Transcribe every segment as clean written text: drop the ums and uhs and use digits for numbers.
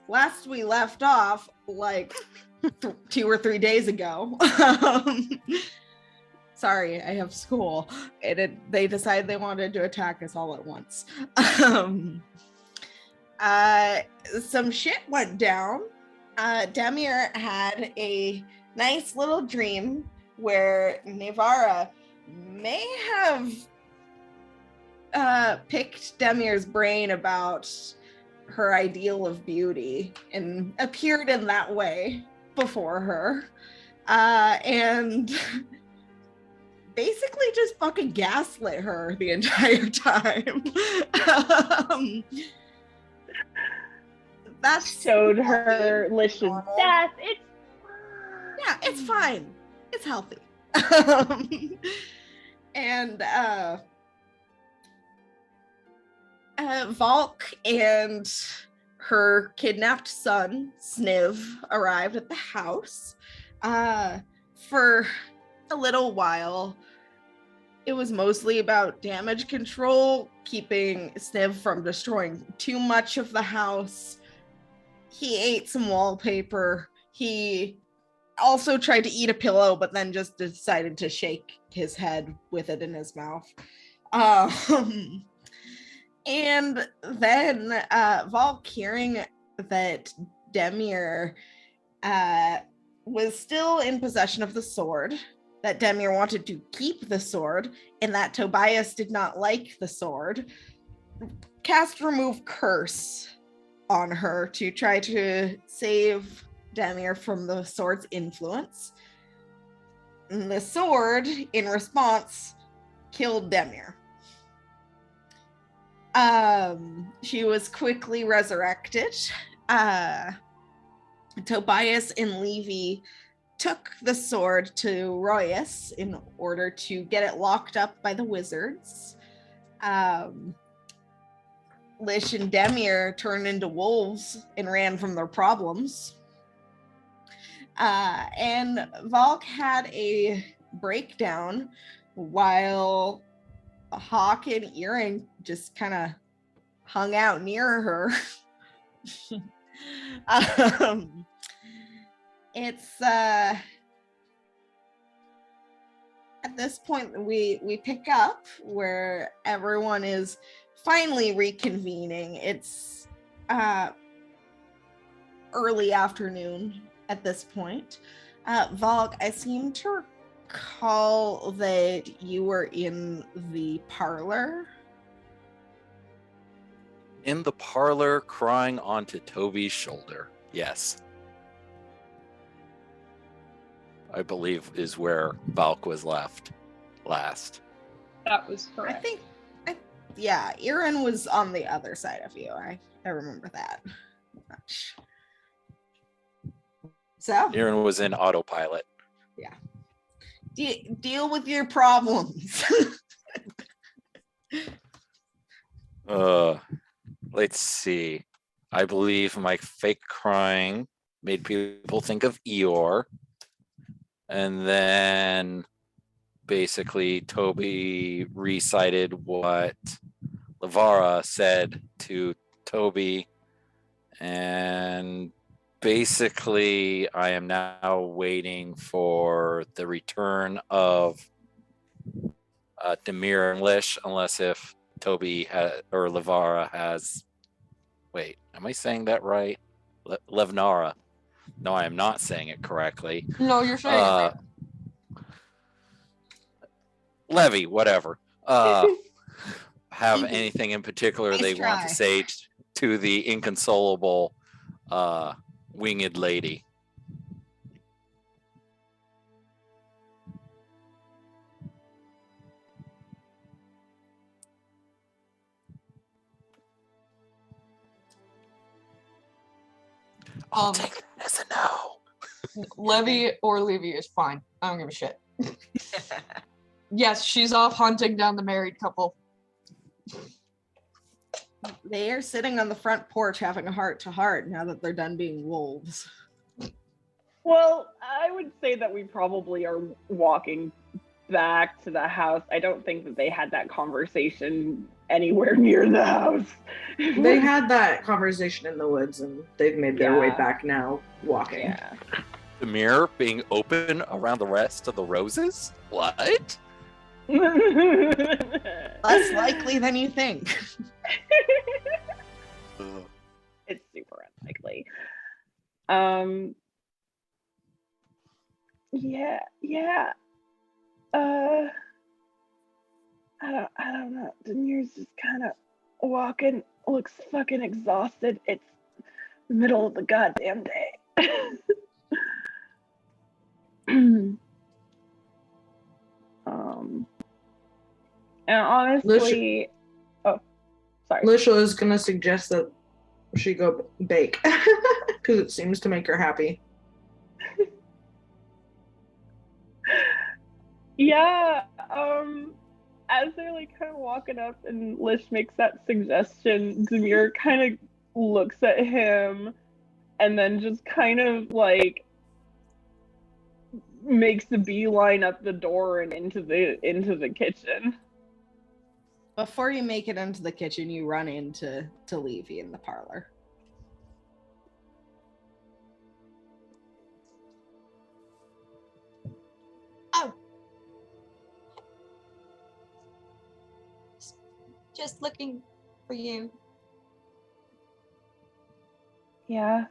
last we left off, like 2 or 3 days ago, sorry, I have school. They decided they wanted to attack us all at once. Some shit went down. Demir had a nice little dream where Navara may have picked Demir's brain about her ideal of beauty and appeared in that way before her. And basically just fucking gaslit her the entire time. That showed her Lish's death. It's fine. It's healthy. And Valk and her kidnapped son, Sniv, arrived at the house. For a little while, it was mostly about damage control, keeping Sniv from destroying too much of the house. He ate some wallpaper. He also tried to eat a pillow, but then just decided to shake his head with it in his mouth. And then Valk, hearing that Demir was still in possession of the sword, that Demir wanted to keep the sword, and that Tobias did not like the sword, cast Remove Curse on her to try to save Demir from the sword's influence. And the sword, in response, killed Demir. She was quickly resurrected. Tobias and Levy took the sword to Royas in order to get it locked up by the wizards. Lish and Demir turned into wolves and ran from their problems. And Valk had a breakdown while Hawk and Earring just kind of hung out near her. It's at this point we pick up where everyone is finally reconvening. It's early afternoon at this point. Valk, I seem to recall that you were in the parlor. In the parlor, crying onto Toby's shoulder. Yes. I believe is where Valk was left last. That was correct. Yeah, Erin was on the other side of you. I remember that much. So Erin was in autopilot. Yeah. Deal with your problems. Let's see. I believe my fake crying made people think of Eeyore. And then basically Toby recited what Lavara said to Toby. And basically I am now waiting for the return of Demir and Lish, unless if Toby or Lavara has... Wait, am I saying that right? Levnara. No, I am not saying it correctly. No, you're saying it right. Levy, whatever. Have anything in particular Nice they try. want to say to the inconsolable winged lady? I'll take that as a no. Levy or Levy is fine. I don't give a shit. Yes, she's off hunting down the married couple. They are sitting on the front porch having a heart-to-heart now that they're done being wolves. Well, I would say that we probably are walking back to the house. I don't think that they had that conversation anywhere near the house. They had that conversation in the woods, and they've made their way Yeah. back now, walking. Yeah. The mirror being open around the rest of the roses? What? Less likely than you think. It's super unlikely. Yeah. I don't know. Demir's just kind of walking, looks fucking exhausted. It's the middle of the goddamn day. And honestly, oh, sorry. Lisha is gonna suggest that she go bake because it seems to make her happy. Yeah, as they're like kind of walking up and Lish makes that suggestion, Demir kind of looks at him and then just kind of like makes the beeline up the door and into the kitchen. Before you make it into the kitchen, you run into Levy in the parlor. Oh. Just looking for you. Yeah.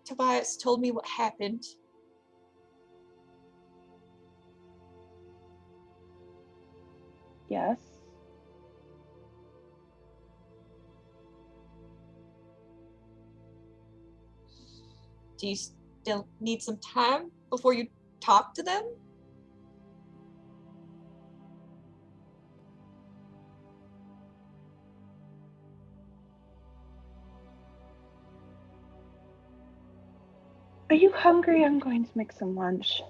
Tobias told me what happened. Yes. Do you still need some time before you talk to them? Are you hungry? I'm going to make some lunch.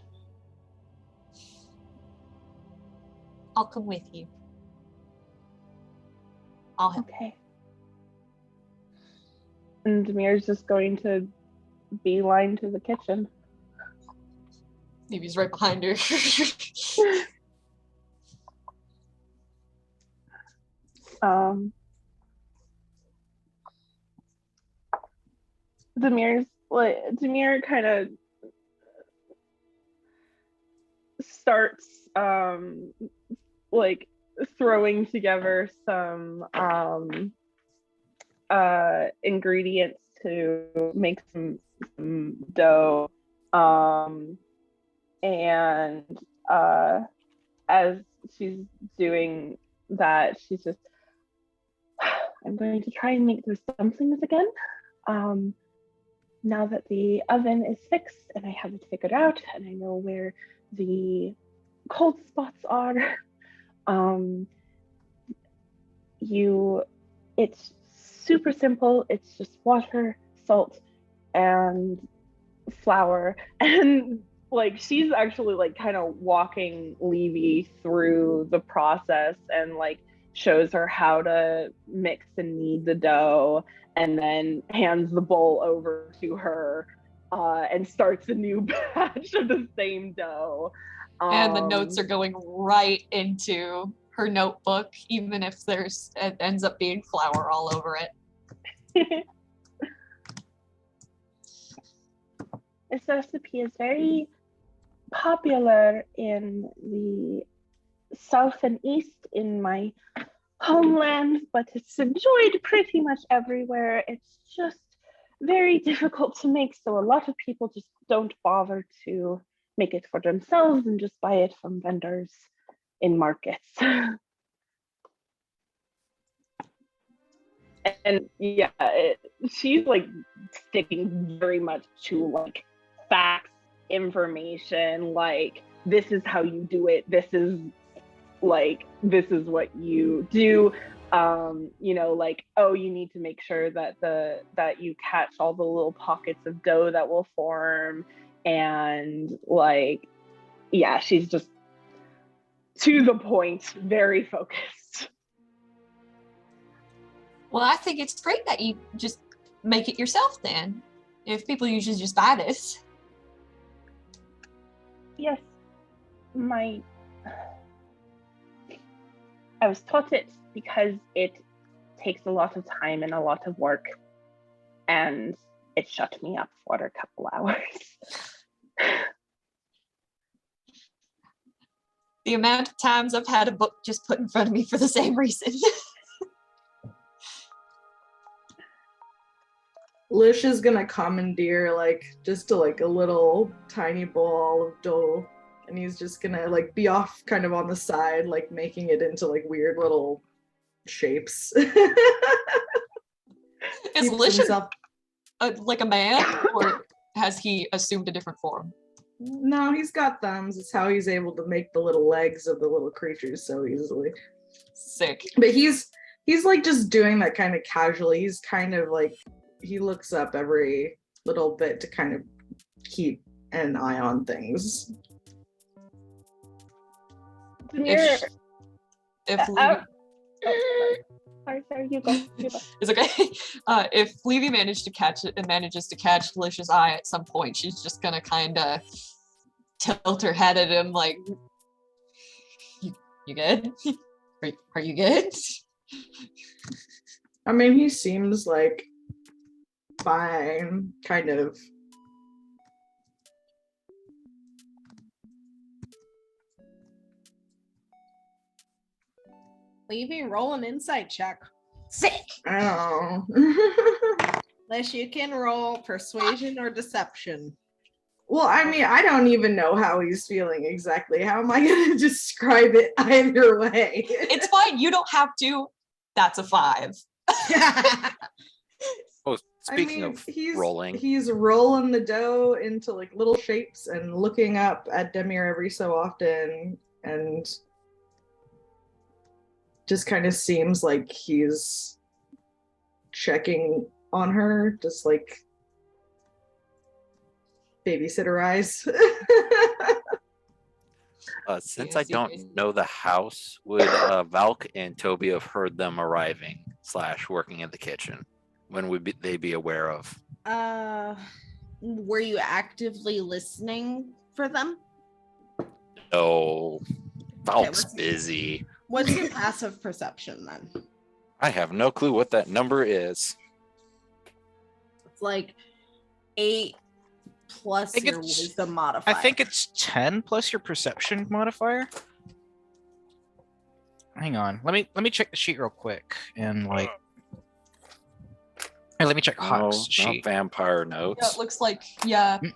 I'll come with you. I'll help. Okay. And Demir's just going to beeline to the kitchen. Maybe he's right behind her. Demir kind of starts like throwing together some ingredients to make some dough, and as she's doing that, she's just, I'm going to try and make those dumplings again. Now that the oven is fixed and I have it figured out and I know where the cold spots are, it's super simple. It's just water, salt, and flour. And like she's actually like kind of walking Levy through the process and like shows her how to mix and knead the dough, and then hands the bowl over to her and starts a new batch of the same dough. And the notes are going right into her notebook, even if it ends up being flour all over it. This recipe is very popular in the south and east in my homeland, but it's enjoyed pretty much everywhere. It's just very difficult to make, so a lot of people just don't bother to make it for themselves and just buy it from vendors in markets. And yeah, she's like sticking very much to like facts, information, like this is how you do it, this is what you do. You know, like, oh, you need to make sure that you catch all the little pockets of dough that will form, and like, yeah, she's just to the point, very focused. Well, I think it's great that you just make it yourself then. if people usually just buy this. Yes, I was taught it because it takes a lot of time and a lot of work, and it shut me up for a couple hours. The amount of times I've had a book just put in front of me for the same reason. Lish is gonna commandeer just a little tiny ball of dough, and he's just gonna be off kind of on the side, making it into weird little shapes. Is Keeps Lish himself- like a man, or has he assumed a different form? No, he's got thumbs. It's how he's able to make the little legs of the little creatures so easily. Sick. But he's just doing that kind of casually. He's kind of he looks up every little bit to kind of keep an eye on things. Demir, If Levy, sorry, you go. it's okay. If Levy manages to catch Lish's eye at some point, she's just gonna kind of tilt her head at him, like, "You good? Are you good?" I mean, he seems fine, kind of. Levy, roll an insight check. Sick. Oh. Unless you can roll persuasion or deception. Well, I mean, I don't even know how he's feeling exactly. How am I going to describe it either way? It's fine. You don't have to. That's a 5. Oh, speaking of rolling, he's rolling the dough into little shapes and looking up at Demir every so often, and just kind of seems like he's checking on her, just babysitter eyes. since Yes, I you don't guys- know the house, would Valk and Toby have heard them arriving / working in the kitchen? When would they be aware of? Were you actively listening for them? No, Valk's what's- busy. What's your passive perception then? I have no clue what that number is. It's 8 plus think your it's- wisdom modifier. I think it's 10 plus your perception modifier. Hang on. Let me check the sheet real quick and hey, let me check No, Hawk's not sheet. vampire Yeah, notes. it looks like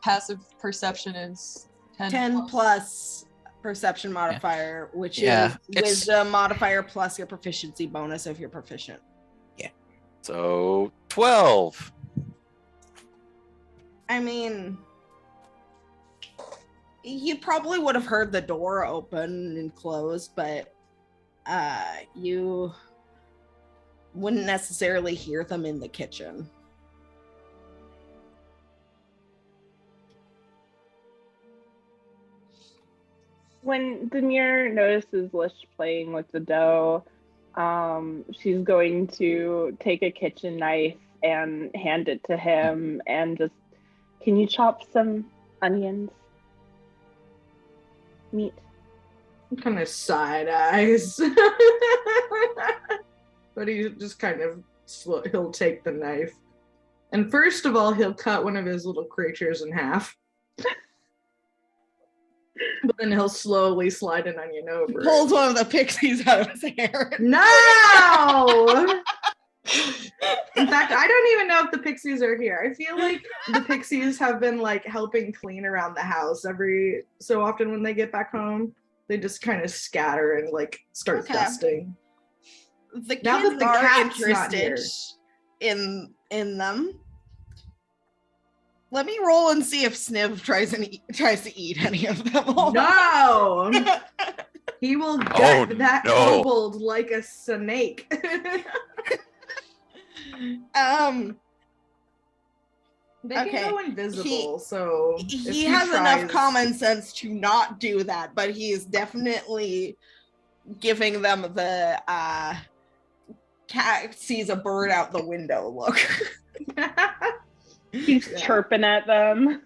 passive perception is 10 plus perception modifier, which Yeah, is it's- wisdom modifier plus your proficiency bonus if you're proficient. So 12. I mean, you probably would have heard the door open and close, but you wouldn't necessarily hear them in the kitchen. When Demir notices Lish playing with the dough, she's going to take a kitchen knife and hand it to him and just, can you chop some onions? Meat. Kind of side eyes. But he just kind of he'll take the knife. And first of all, he'll cut one of his little creatures in half. But then he'll slowly slide an onion over. it. Pulls one of the pixies out of his hair. No! In fact, I don't even know if the pixies are here. I feel like the pixies have been helping clean around the house every so often when they get back home. They just kind of scatter and start Okay. dusting. The Now that kids the are cat's not interested here. in them. Let me roll and see if Sniv tries to eat any of them. No! He will gut that no. kobold like a snake. They Okay. can go invisible, so if he has enough tries- common sense to not do that, but he is definitely giving them the cat sees a bird out the window look. He's chirping at them.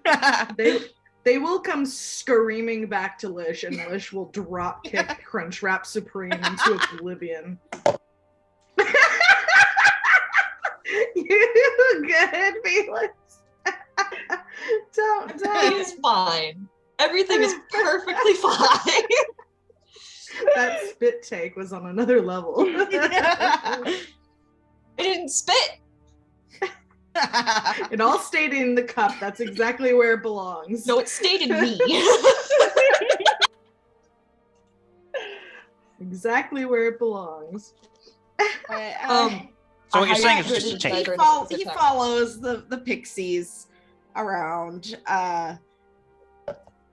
They will come screaming back to Lish, and Lish will drop kick Crunchwrap Supreme into oblivion. You good, Felix? Don't. It's fine. Everything is perfectly fine. That spit take was on another level. I didn't spit. It all stayed in the cup. That's exactly where it belongs. No, it stayed in me. Exactly where it belongs. So what you're saying is just a take. He follows the pixies around,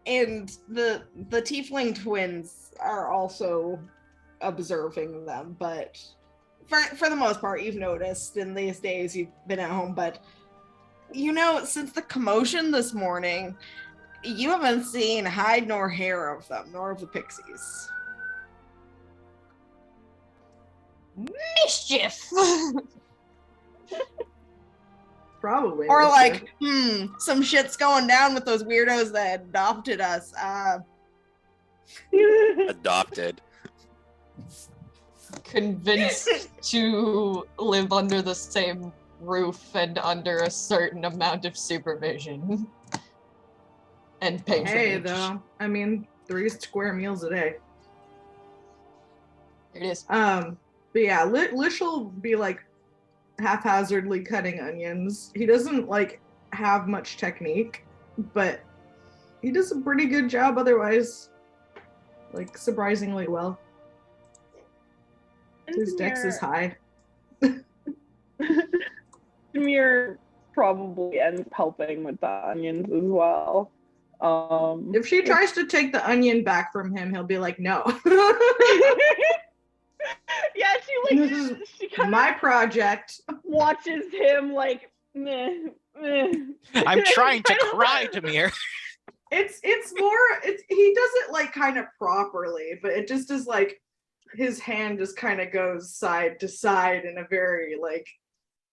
and the tiefling twins are also observing them, but for the most part, you've noticed in these days you've been at home, but since the commotion this morning, you haven't seen hide nor hair of them, nor of the pixies. Mischief. Probably. Or mischief. like, some shit's going down with those weirdos that adopted us. Adopted. Convinced to live under the same roof and under a certain amount of supervision and patronage. Hey, though. I mean, 3 square meals a day. It is. But yeah, Lish will be like haphazardly cutting onions. He doesn't like have much technique, but he does a pretty good job otherwise. Like surprisingly well. His dex is high. Demir probably ends up helping with the onions as well. If she tries to take the onion back from him, he'll be like, no. Yeah, This is she kind my project. of watches him like, meh, meh. I'm trying to cry, Demir. It's more, he does it like kind of properly, but it just is like his hand just kind of goes side to side in a very like,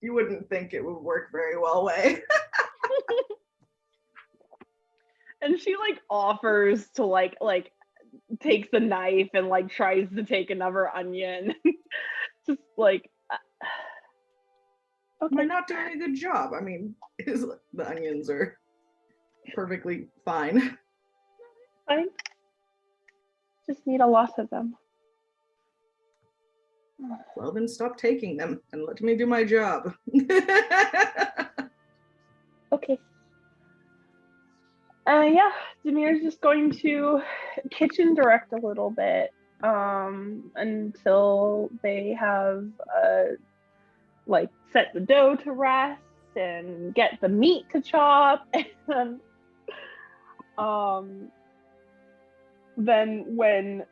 you wouldn't think it would work very well way. And she like offers to like takes the knife and like tries to take another onion. Just like Am I not doing a good job? I mean, the onions are perfectly fine. fine. Just need a lot of them. Well, then stop taking them and let me do my job. Okay. Yeah, Demir's just going to kitchen direct a little bit until they have like set the dough to rest and get the meat to chop, and then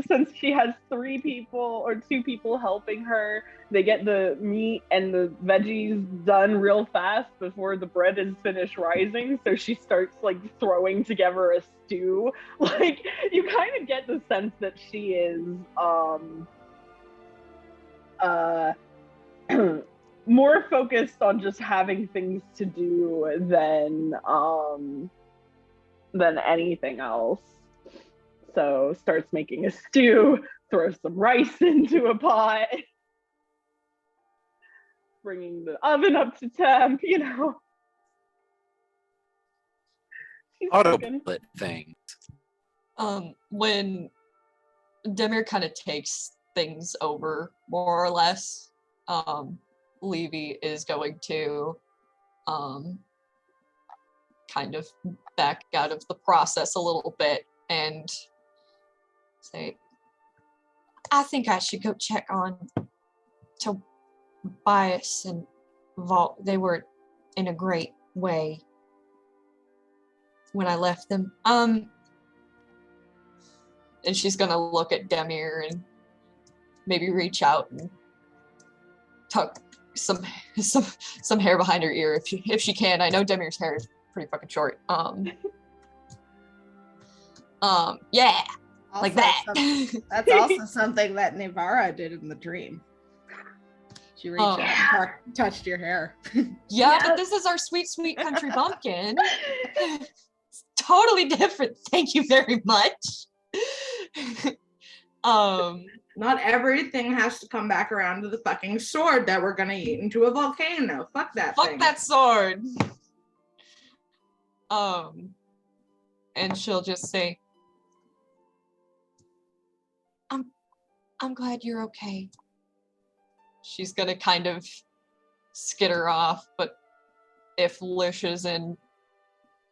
since she has 3 people or 2 people helping her, they get the meat and the veggies done real fast before the bread is finished rising. So she starts like throwing together a stew. Like you kind of get the sense that she is more focused on just having things to do than anything else. So starts making a stew, throws some rice into a pot, bringing the oven up to temp, She's cooking. Autopilot things. When Demir kind of takes things over, more or less, Levy is going to kind of back out of the process a little bit and say, I think I should go check on Tobias and Vault. They were in a great way when I left them. And she's gonna look at Demir and maybe reach out and tuck some hair behind her ear if she can. I know Demir's hair is pretty fucking short. Yeah. Also Like that. That's also something that Nivara did in the dream. She reached out and touched your hair. Yeah, but this is our sweet, sweet country bumpkin. It's totally different. Thank you very much. Not everything has to come back around to the fucking sword that we're gonna eat into a volcano. Fuck that thing. Fuck that sword. And she'll just say, I'm glad you're okay. She's gonna kind of skitter off, but if Lish is in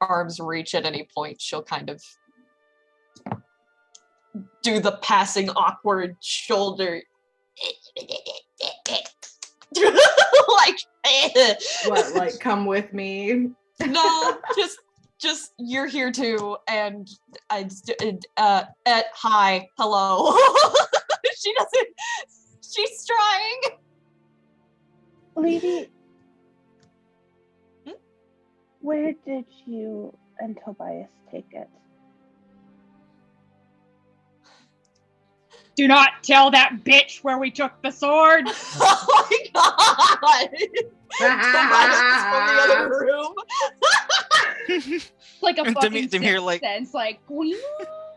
arm's reach at any point, she'll kind of do the passing awkward shoulder like What, like come with me? no, just you're here too, and hi, hello. She doesn't. She's trying. Lady, where did you and Tobias take it? Do not tell that bitch where we took the sword. Oh my god! Tobias is from the other room. Like a And fucking Demir, sixth like- sense, like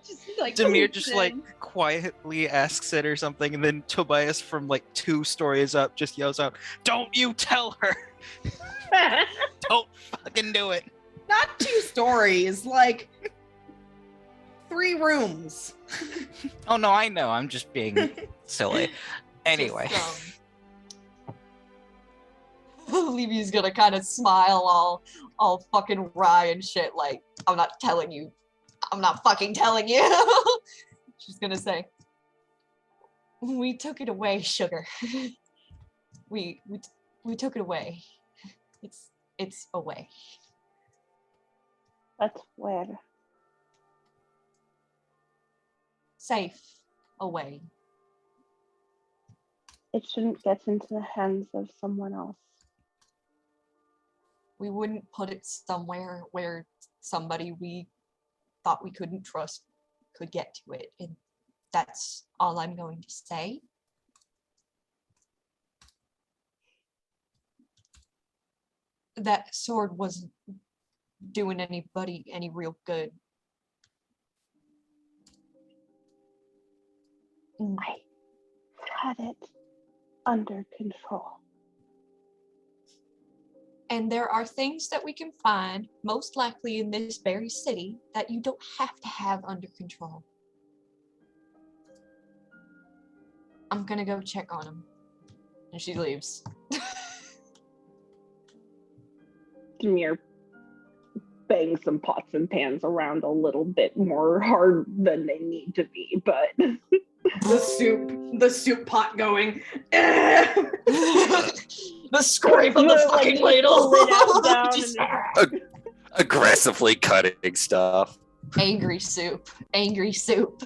just like Demir just like in. quietly asks it or something, and then Tobias from like 2 stories up just yells out, "Don't you tell her! Don't fucking do it!" Not 2 stories, like 3 rooms. Oh no, I know. I'm just being silly. Anyway, Levy's gonna kind of smile all fucking wry and shit, like, I'm not telling you. I'm not fucking telling you. She's gonna say, we took it away, sugar. we took it away. It's away. That's where. Safe away. It shouldn't get into the hands of someone else. We wouldn't put it somewhere where somebody we thought we couldn't trust could get to it. And that's all I'm going to say. That sword wasn't doing anybody any real good. I had it under control. And there are things that we can find, most likely in this very city, that you don't have to have under control. I'm gonna go check on him. And she leaves. Demir bangs some pots and pans around a little bit more hard than they need to be, but the soup pot going. The scrape of the fucking ladle. Pull it out down Just and Aggressively cutting stuff. angry soup. Angry soup.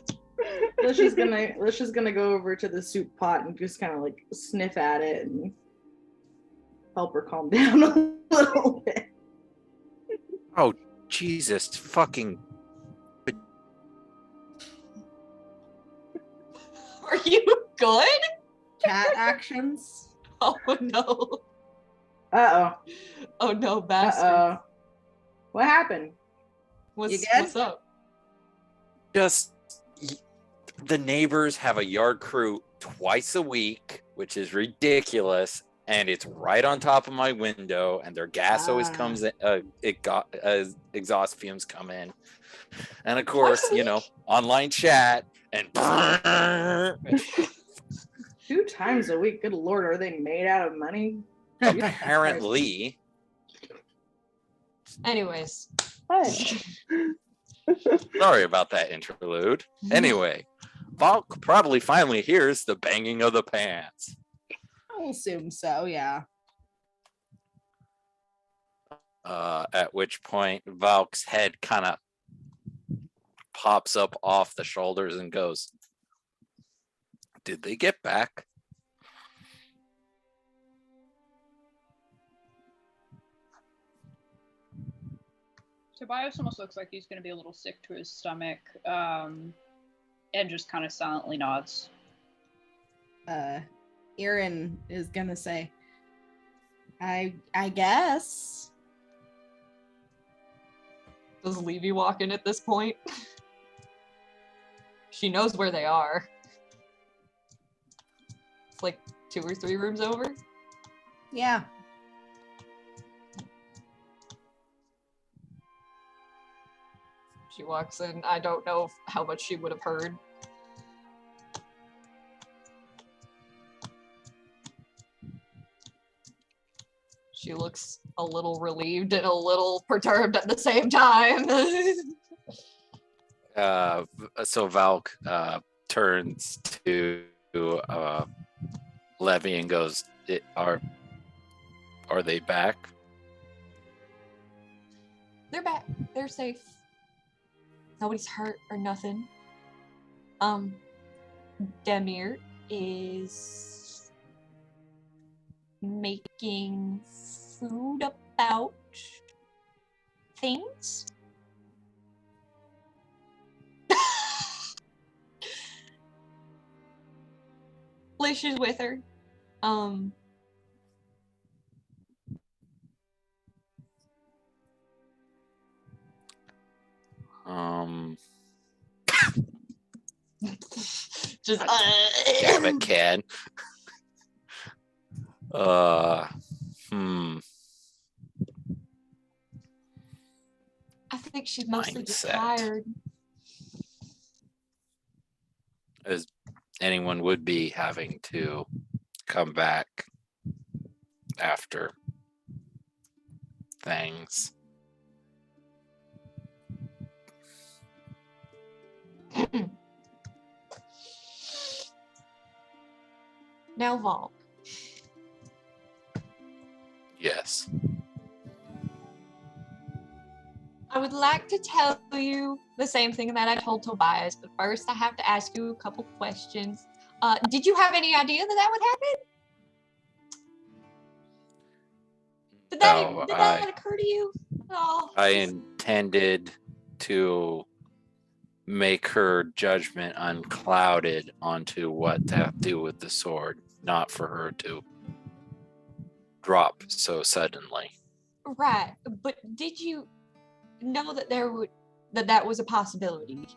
Lisha's gonna go over to the soup pot and just kind of like sniff at it and help her calm down a little bit. Oh, Jesus fucking. Are you good? Cat actions. Oh no. Uh-oh. Oh no, bastard. Uh-oh. What happened? You good? What's up? Just the neighbors have a yard crew twice a week, which is ridiculous, and it's right on top of my window, and their gas always comes in. Exhaust fumes come in, and of course, you know, online chat and 2 times a week. Good lord, are they made out of money? apparently. Anyways. Sorry about that interlude. Anyway, Valk probably finally hears the banging of the pans. I'll assume so, yeah. At which point Valk's head kind of pops up off the shoulders and goes, "Did they get back?" Tobias almost looks like he's going to be a little sick to his stomach, and just kind of silently nods. Erin is gonna say, I guess. Does Levy walk in at this point? She knows where they are. It's like 2 or 3 rooms over. Yeah. She walks in. I don't know how much she would have heard. She looks a little relieved and a little perturbed at the same time. So Valk turns to Levy and goes, Are they back? They're back. They're safe. Nobody's hurt or nothing. Demir is making food about things. Lish is with her. Just Damn it, Ken. I think she's mostly just Mindset. tired. As anyone would be having to come back after things. Now, Vol. Yes. I would like to tell you the same thing that I told Tobias, but first I have to ask you a couple questions. Did you have any idea that would happen? Did that occur to you? Oh, I intended to make her judgment unclouded onto what to do with the sword, not for her to drop so suddenly. right. But did you know that that was a possibility?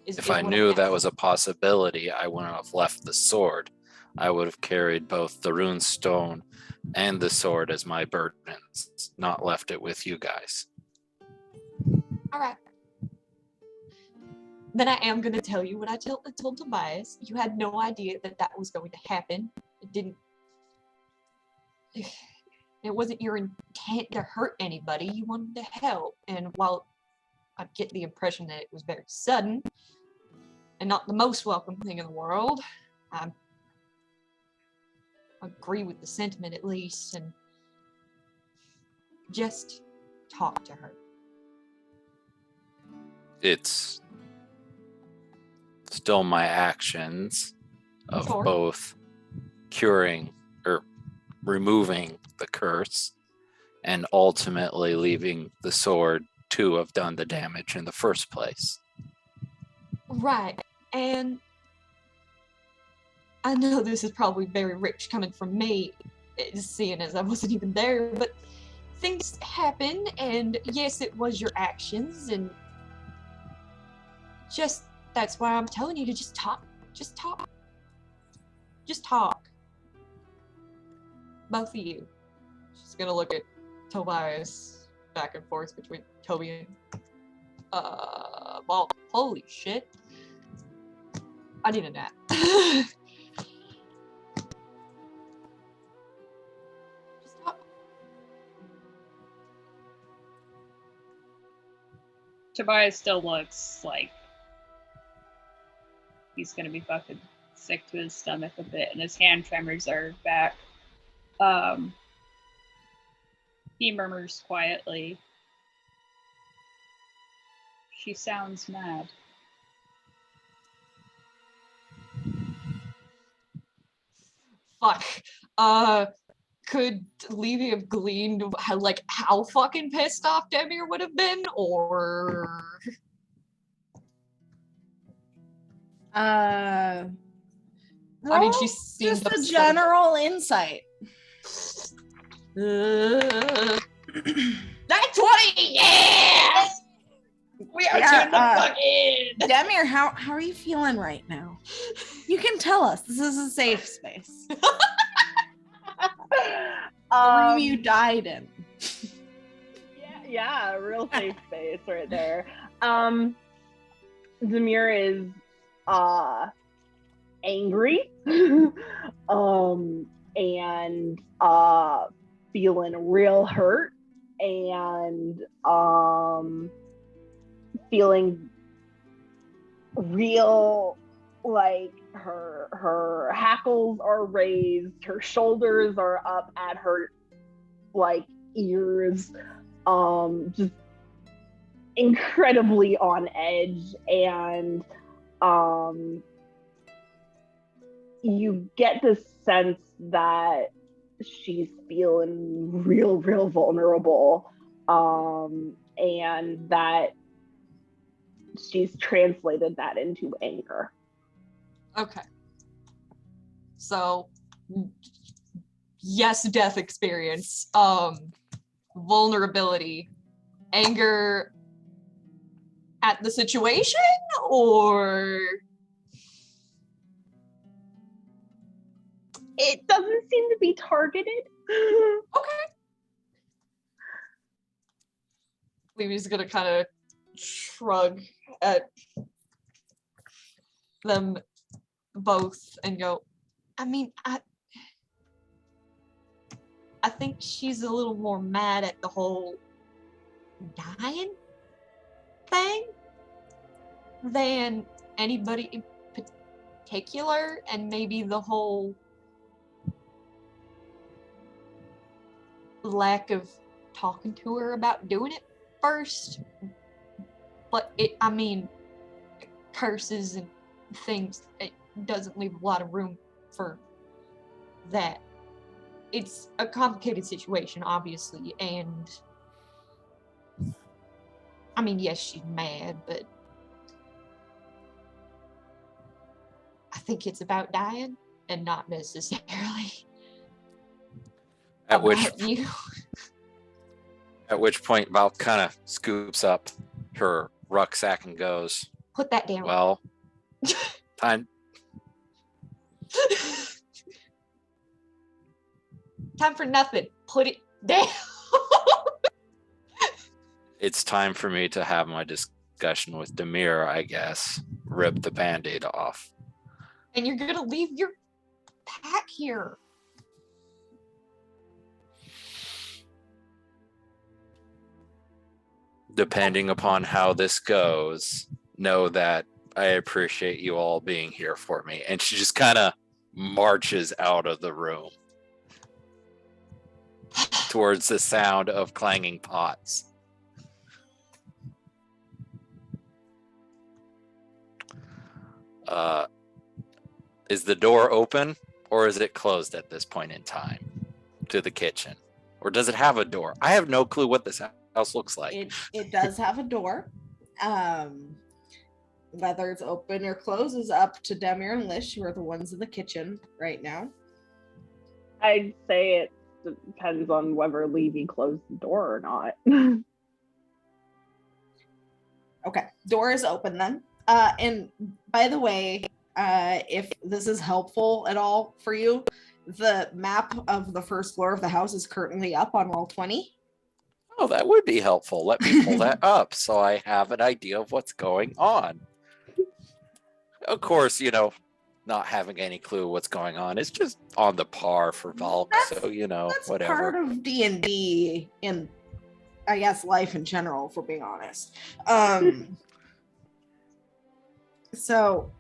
If I knew that was a possibility, I wouldn't have left the sword. I would have carried both the rune stone and the sword as my burdens, not left it with you guys. All right. Then I am going to tell you what I told Tobias. You had no idea that was going to happen. It wasn't your intent to hurt anybody. You wanted to help. And while I get the impression that it was very sudden and not the most welcome thing in the world, I agree with the sentiment at least, and just talk to her. It's still my actions of Sure. both curing or removing the curse and ultimately leaving the sword to have done the damage in the first place. Right. And I know this is probably very rich coming from me, seeing as I wasn't even there, but things happen, and yes, it was your actions, and just that's why I'm telling you to just talk. Just talk. Just talk. Both of you. She's gonna look at Tobias back and forth between Toby and well, holy shit. I need a nap. Just talk. Tobias still looks like he's gonna be fucking sick to his stomach a bit, and his hand tremors are back. He murmurs quietly, "She sounds mad." Fuck. Could Levy have gleaned how fucking pissed off Demir would have been, or I mean, Roll she seems just a upset. general insight. That 20, yeah! We are Yeah, tuned the fuck in. Demir, how are you feeling right now? You can tell us. This is a safe space. The room you died in. Yeah, a real safe space right there. Demir is angry and feeling real hurt and feeling real, like her hackles are raised, her shoulders are up at her like ears, just incredibly on edge, and you get this sense that she's feeling real vulnerable, and that she's translated that into anger. Okay. So, yes, death experience, vulnerability, anger at the situation, or It doesn't seem to be targeted. okay. Levy's gonna kind of shrug at them both and go, I mean, I think she's a little more mad at the whole dying thing than anybody in particular, and maybe the whole lack of talking to her about doing it first. But I mean, curses and things, it doesn't leave a lot of room for that. It's a complicated situation, obviously, and I mean, yes, she's mad, but I think it's about dying and not necessarily At which about you. At which point Val kind of scoops up her rucksack and goes, Put that down. well, time Time for nothing. Put it down. it's time for me to have my discussion with Demir, I guess. Rip the band-aid off. And you're gonna leave your pack here. Depending upon how this goes, know that I appreciate you all being here for me. And she just kind of marches out of the room towards the sound of clanging pots. Is the door open or is it closed at this point in time to the kitchen? Or does it have a door? I have no clue what this house looks like. It does have a door. Whether it's open or closed is up to Demir and Lish, who are the ones in the kitchen right now. I'd say it depends on whether Levy closed the door or not. Okay, door is open then. And by the way, if this is helpful at all for you, the map of the first floor of the house is currently up on Roll20. Oh, that would be helpful. Let me pull that up so I have an idea of what's going on. Of course, not having any clue what's going on is just on the par for Valk. So, That's whatever. part of D&D in, I guess, life in general, if we're being honest. So,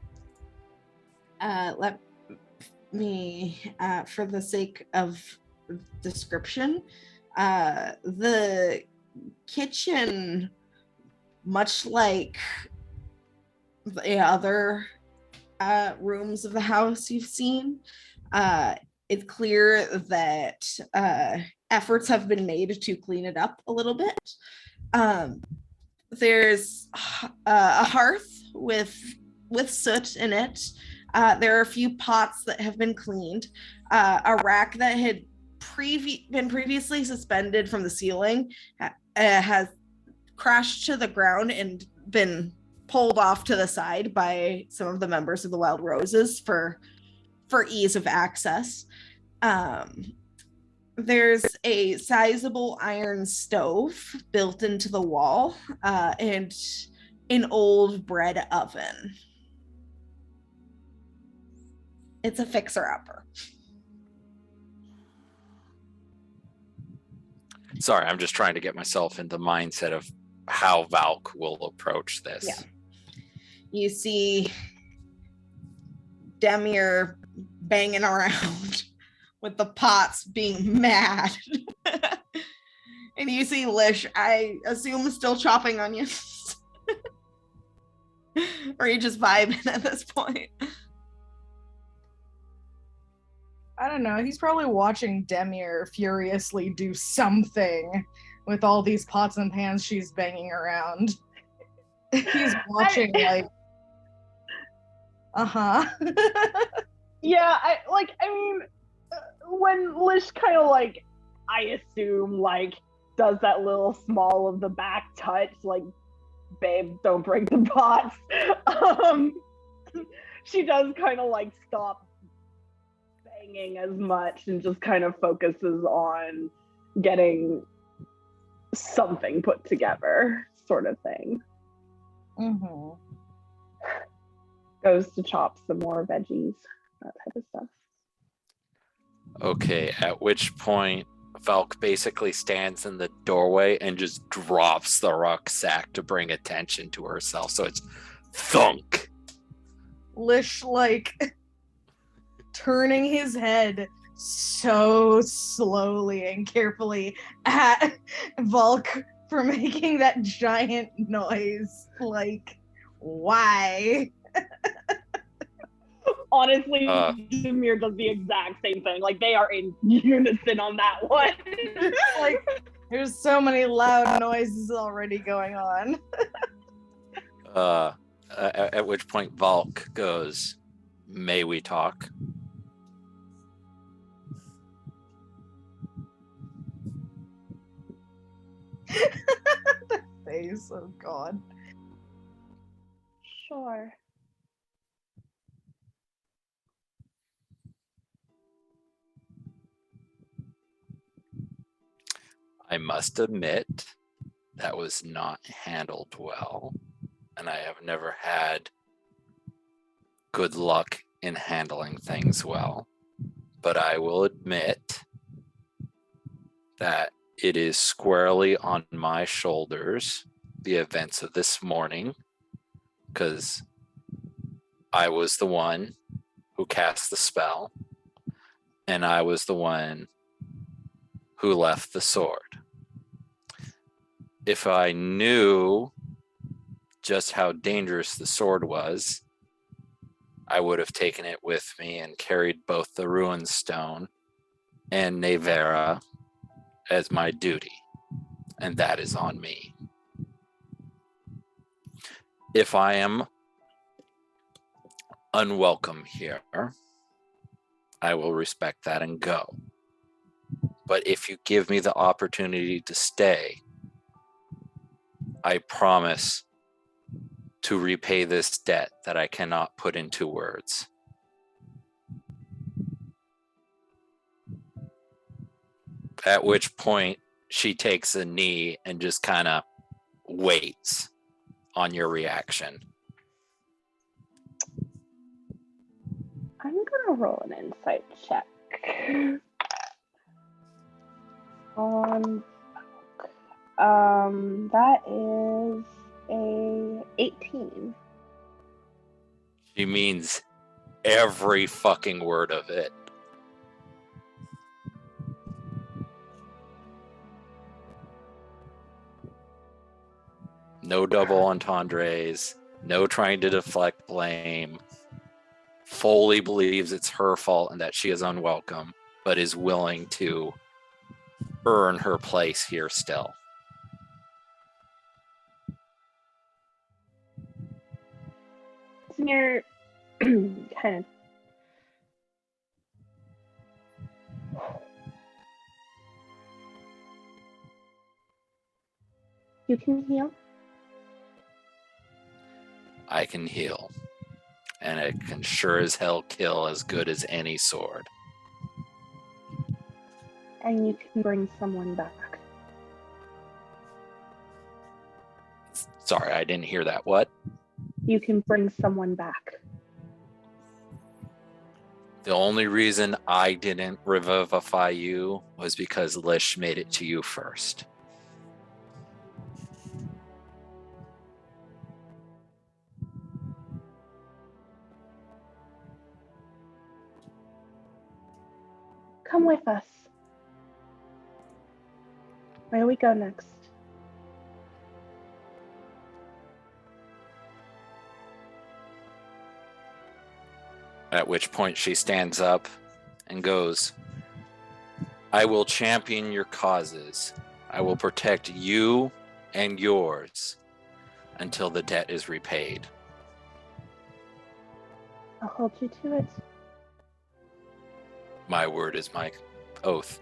let me, for the sake of description, the kitchen, much like the other rooms of the house you've seen, it's clear that efforts have been made to clean it up a little bit. There's a hearth with soot in it, There are a few pots that have been cleaned. A rack that had been previously suspended from the ceiling has crashed to the ground and been pulled off to the side by some of the members of the Wild Roses for ease of access. There's a sizable iron stove built into the wall, and an old bread oven. It's a fixer-upper. Sorry, I'm just trying to get myself in the mindset of how Valk will approach this. Yeah. You see Demir banging around with the pots being mad. And you see Lish, I assume, still chopping onions. Or are you just vibing at this point? I don't know. He's probably watching Demir furiously do something with all these pots and pans she's banging around. He's watching Yeah, I mean, when Lish kind of I assume does that little small of the back touch, babe, don't break the pots. She does kind of stop banging as much and just kind of focuses on getting something put together, sort of thing. Mm-hmm. Goes to chop some more veggies, that type of stuff. Okay, at which point Valk basically stands in the doorway and just drops the rucksack to bring attention to herself. So it's thunk. Lish turning his head so slowly and carefully at Valk for making that giant noise. Why? Honestly, Demir does the exact same thing. They are in unison on that one. There's so many loud noises already going on. At which point Valk goes, "May we talk?" The face, oh god. Sure. I must admit that was not handled well, and I have never had good luck in handling things well. But I will admit that it is squarely on my shoulders, the events of this morning, because I was the one who cast the spell, and I was the one who left the sword. If I knew just how dangerous the sword was, I would have taken it with me and carried both the ruin stone and Nevera as my duty, and that is on me. If I am unwelcome here, I will respect that and go. But if you give me the opportunity to stay, I promise to repay this debt that I cannot put into words. At which point she takes a knee and just kind of waits on your reaction. I'm gonna roll an insight check. That is a 18. She means every fucking word of it. No double entendres, no trying to deflect blame. Fully believes it's her fault and that she is unwelcome, but is willing to earn her place here still. Demir, kind of. You can heal. I can heal. And it can sure as hell kill as good as any sword. And you can bring someone back. Sorry, I didn't hear that. What? You can bring someone back. The only reason I didn't revivify you was because Lish made it to you first. Come with us. Where do we go next? At which point she stands up and goes, I will champion your causes. I will protect you and yours until the debt is repaid. I'll hold you to it. My word is my oath.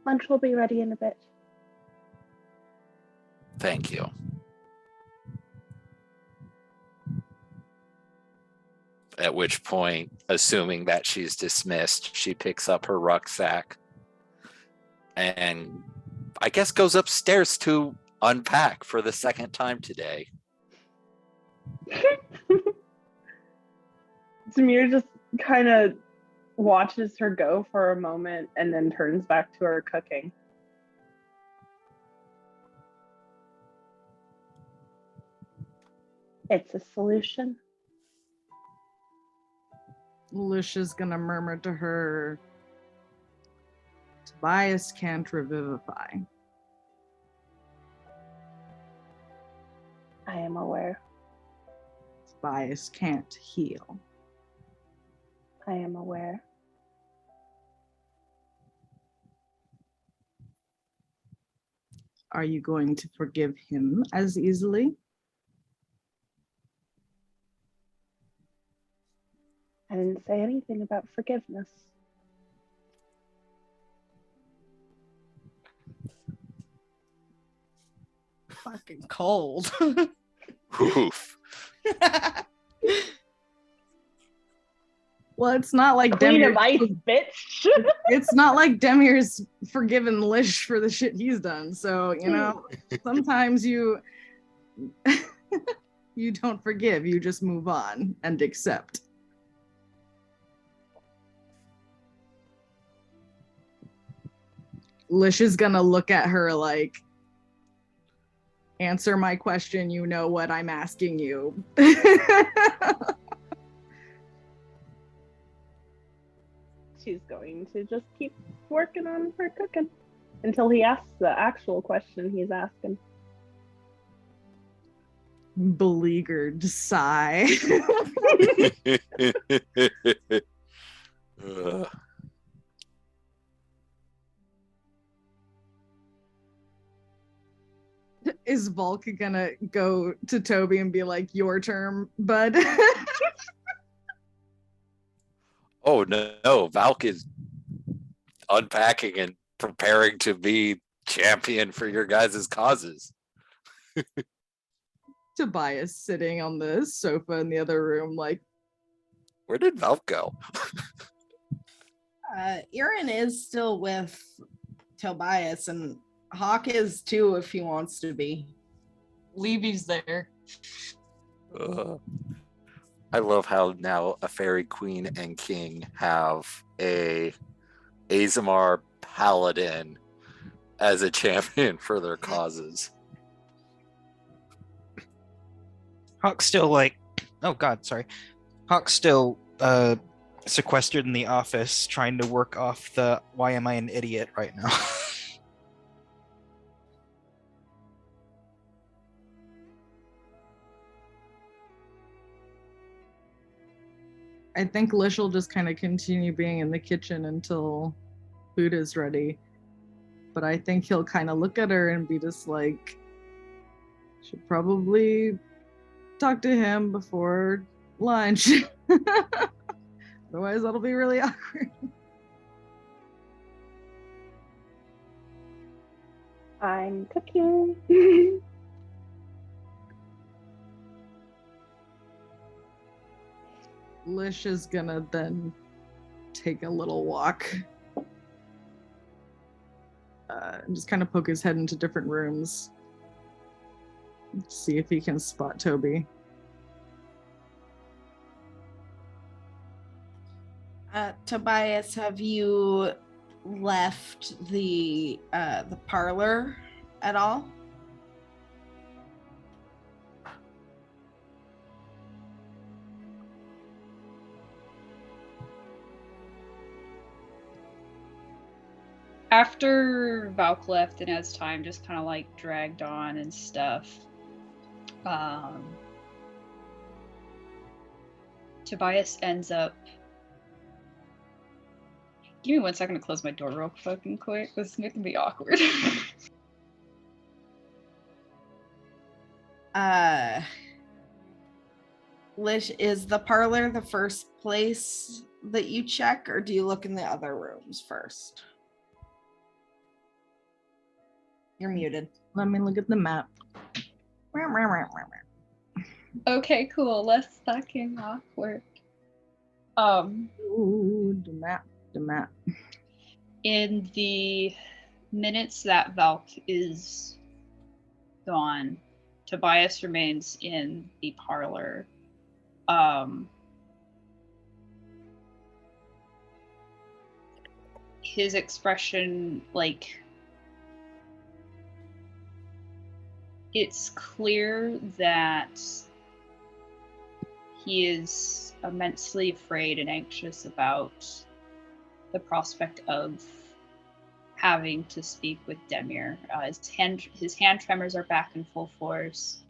Lunch will be ready in a bit. Thank you. At which point, assuming that she's dismissed, she picks up her rucksack and I guess goes upstairs to unpack for the second time today. Samir just kind of watches her go for a moment and then turns back to her cooking. It's a solution. Lish is gonna murmur to her, Tobias can't revivify. I am aware. Tobias can't heal. I am aware. Are you going to forgive him as easily? I didn't say anything about forgiveness. Fucking cold. Oof. Well, it's not like Queen of Demir. ice, bitch. It's not like Demir's forgiven Lish for the shit he's done. So, you know, sometimes you you don't forgive, you just move on and accept. Lish is gonna look at her like, answer my question, you know what I'm asking you. She's going to just keep working on her cooking until he asks the actual question he's asking. Beleaguered sigh. Ugh. Is Volk gonna go to Toby and be like, your term, bud? Oh no, Valk is unpacking and preparing to be champion for your guys' causes. Tobias sitting on the sofa in the other room, like, Where did Valk go? Erin is still with Tobias, and Hawk is too if he wants to be. Levy's there. Ugh. I love how now a fairy queen and king have a Azamar paladin as a champion for their causes. Hawk's still like, oh god, sorry. Hawk's still sequestered in the office trying to work off the why am I an idiot right now. I think Lish will just kind of continue being in the kitchen until food is ready. But I think he'll kind of look at her and be just like, Should probably talk to him before lunch. Otherwise, that'll be really awkward. I'm cooking. Lish is gonna then take a little walk and just kind of poke his head into different rooms. See if he can spot Toby. Tobias, have you left the parlor at all? After Valk left and as time just kind of like dragged on and stuff, Tobias ends up. Give me 1 second to close my door real fucking quick. This is making me awkward. Lish, is the parlor the first place that you check, or do you look in the other rooms first? You're muted. Let me look at the map. Okay, cool. Less fucking awkward. Ooh, the map. In the minutes that Valk is gone, Tobias remains in the parlor. His expression, like, it's clear that he is immensely afraid and anxious about the prospect of having to speak with Demir. His hand tremors are back in full force.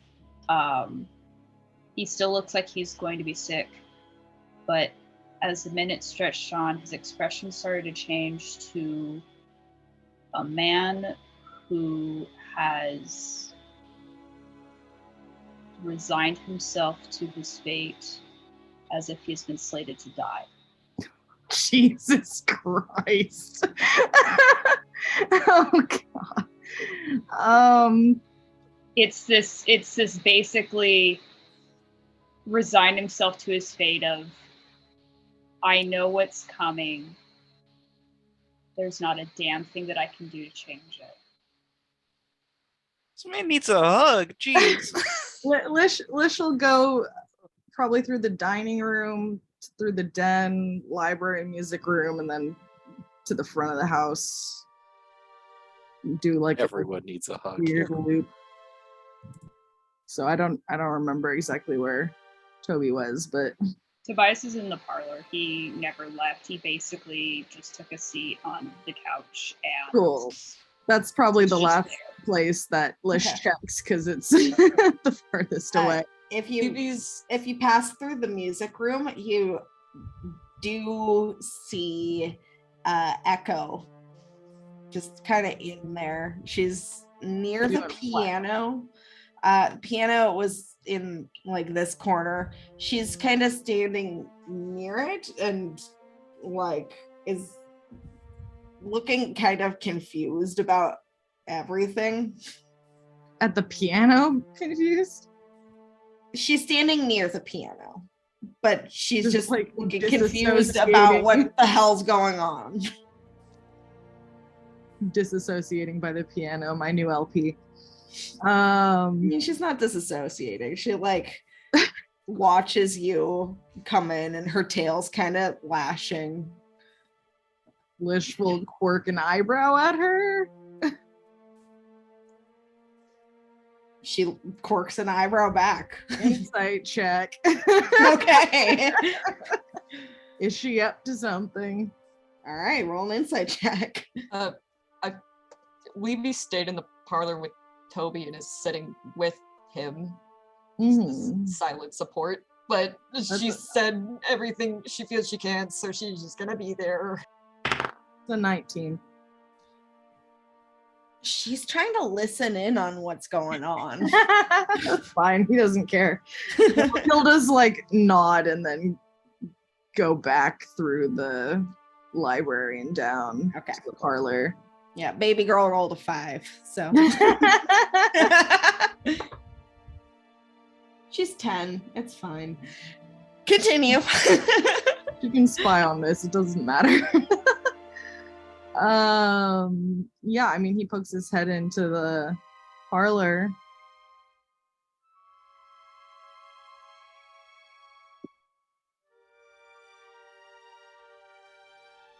He still looks like he's going to be sick, but as the minutes stretched on, his expression started to change to a man who has resigned himself to his fate as if he's been slated to die. Jesus Christ. Oh God. It's this basically resigned himself to his fate of, I know what's coming. There's not a damn thing that I can do to change it. This man needs a hug. Jeez. Lish will go probably through the dining room, through the den, library, music room, and then to the front of the house. Do like Everyone needs a hug weird here. loop. So I don't remember exactly where Toby was, but Tobias is in the parlor. He never left. He basically just took a seat on the couch and cool. That's probably the just last there. place that Lish Okay. checks because it's the farthest away. If you pass through the music room, you do see Echo just kind of in there. She's near the Doing what? piano. Piano was in like this corner. She's kind of standing near it and like is looking kind of confused about everything. At the piano, confused? She's standing near the piano, but she's Just, just like, looking confused about what the hell's going on. Disassociating by the piano, my new LP. I mean, she's not disassociating. She like watches you come in and her tail's kind of lashing. Lish will quirk an eyebrow at her. She quirks an eyebrow back. Insight check. Okay. Is she up to something? All right, roll an insight check. Levy stayed in the parlor with Toby and is sitting with him. Mhm. Silent support. But she said everything she feels she can, so she's just gonna be there. It's a 19. She's trying to listen in on what's going on. That's fine. He doesn't care. He'll just like nod and then go back through the library and down Okay. to the parlor. Yeah, baby girl rolled a 5, so she's 10. It's fine. Continue. You can spy on this. It doesn't matter. Yeah, I mean, he pokes his head into the parlor.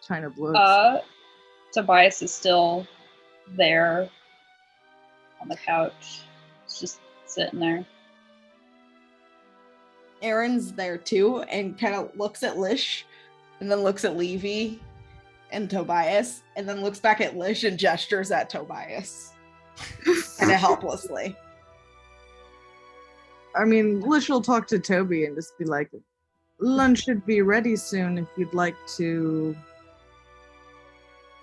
Kind of looks. Tobias is still there on the couch. He's just sitting there. Aaron's there too and kind of looks at Lish and then looks at Levy and Tobias and then looks back at Lish and gestures at Tobias kind of helplessly. I mean, Lish will talk to Toby and just be like, lunch should be ready soon if you'd like to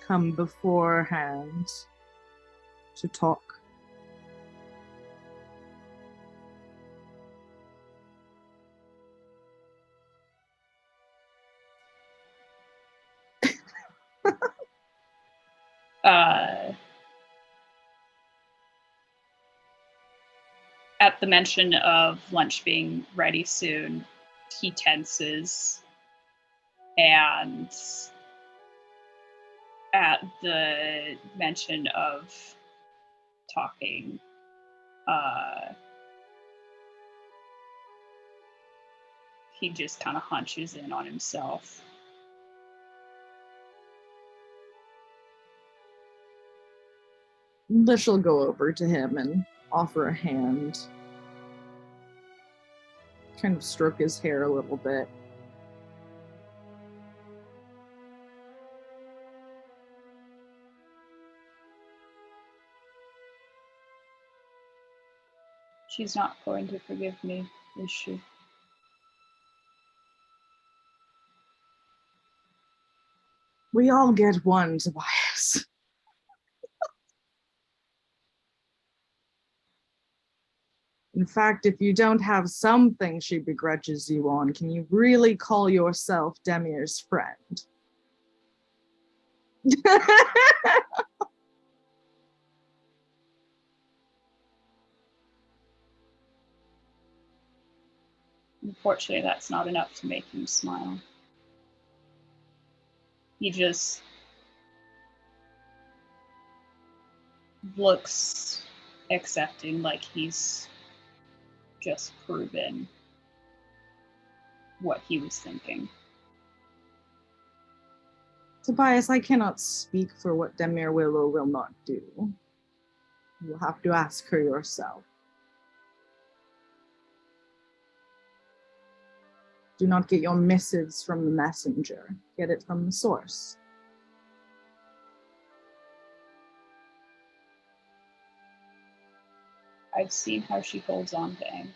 come beforehand to talk. At the mention of lunch being ready soon, he tenses, and at the mention of talking, he just kind of hunches in on himself. Lish will go over to him and offer a hand. Kind of stroke his hair a little bit. She's not going to forgive me, is she? We all get one, Tobias. In fact, if you don't have something she begrudges you on, can you really call yourself Demir's friend? Unfortunately, that's not enough to make him smile. He just looks accepting, like he's just proven what he was thinking. Tobias, I cannot speak for what Demir will or will not do. You'll have to ask her yourself. Do not get your missives from the messenger. Get it from the source. I've seen how she holds on to anger.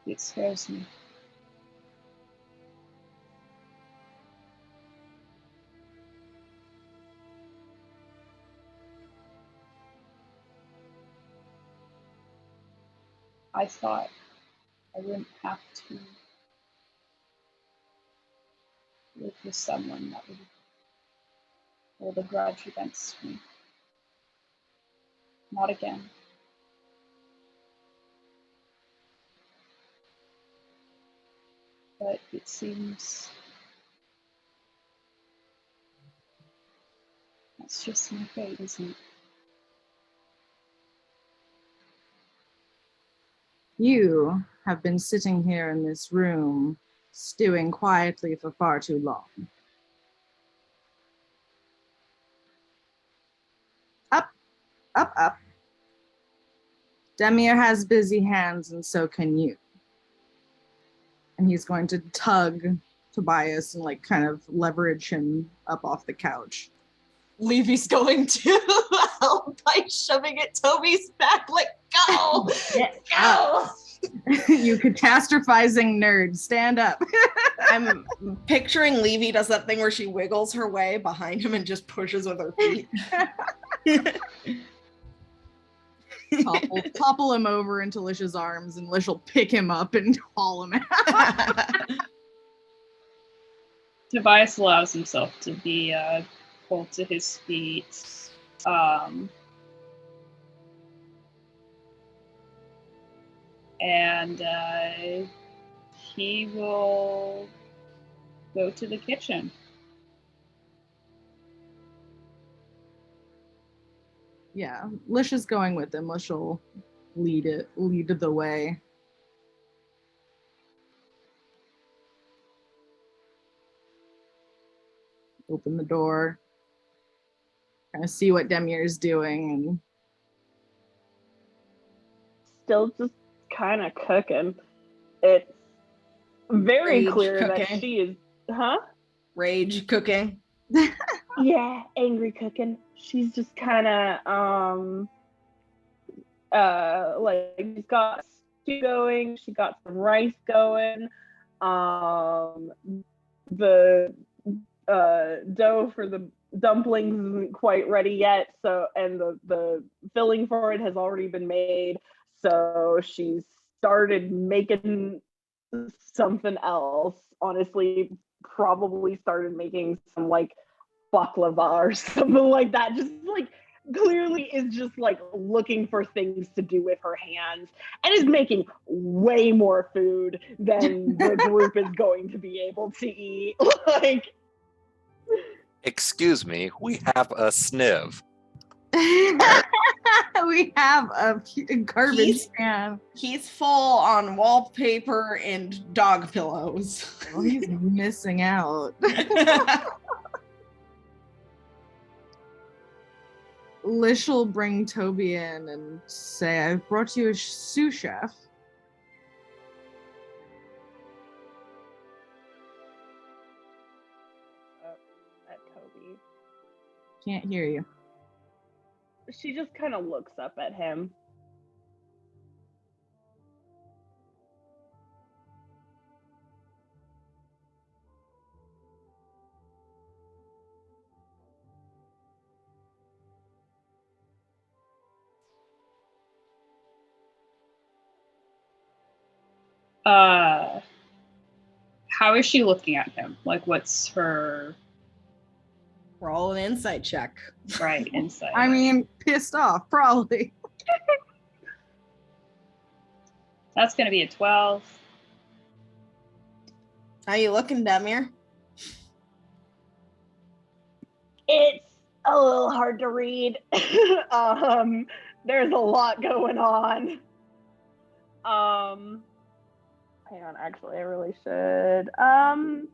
It scares me. I thought I wouldn't have to live with someone that would hold a grudge against me. Not again. But it seems that's just my fate, isn't it? You have been sitting here in this room, stewing quietly for far too long. Up, up, up. Demir has busy hands, and so can you. And he's going to tug Tobias and like kind of leverage him up off the couch. Levy's going to help by shoving at Toby's back, like, go! Get Go! You catastrophizing nerd, stand up. I'm picturing Levy does that thing where she wiggles her way behind him and just pushes with her feet. Topple him over into Lish's arms, and Lish will pick him up and haul him out. Tobias allows himself to be pulled to his feet. And he will go to the kitchen. Yeah, Lish is going with him. Lish will lead the way. Open the door. Kind of see what Demir's doing. And Still just kind of cooking. It's very Rage clear that cooking. she is, huh? Rage cooking. Yeah, angry cooking. She's just kind of like she's got stew going. She got some rice going. The dough for the dumplings isn't quite ready yet, so and the filling for it has already been made. So she's started making something else. Honestly, probably started making some like baklava or something like that. Just like clearly is just like looking for things to do with her hands and is making way more food than the group is going to be able to eat. Like, Excuse me, we have a sniv. we have a garbage He's- can. He's full on wallpaper and dog pillows. Oh, he's missing out. Lish will bring Toby in and say, I've brought you a sous chef. at Toby. Can't hear you. She just kind of looks up at him. How is she looking at him? Like, what's her Roll an insight check. right insight? I mean, pissed off, probably. That's going to be a 12. How you looking, Demir? It's a little hard to read. There's a lot going on. Hang on, actually, I really should. Hang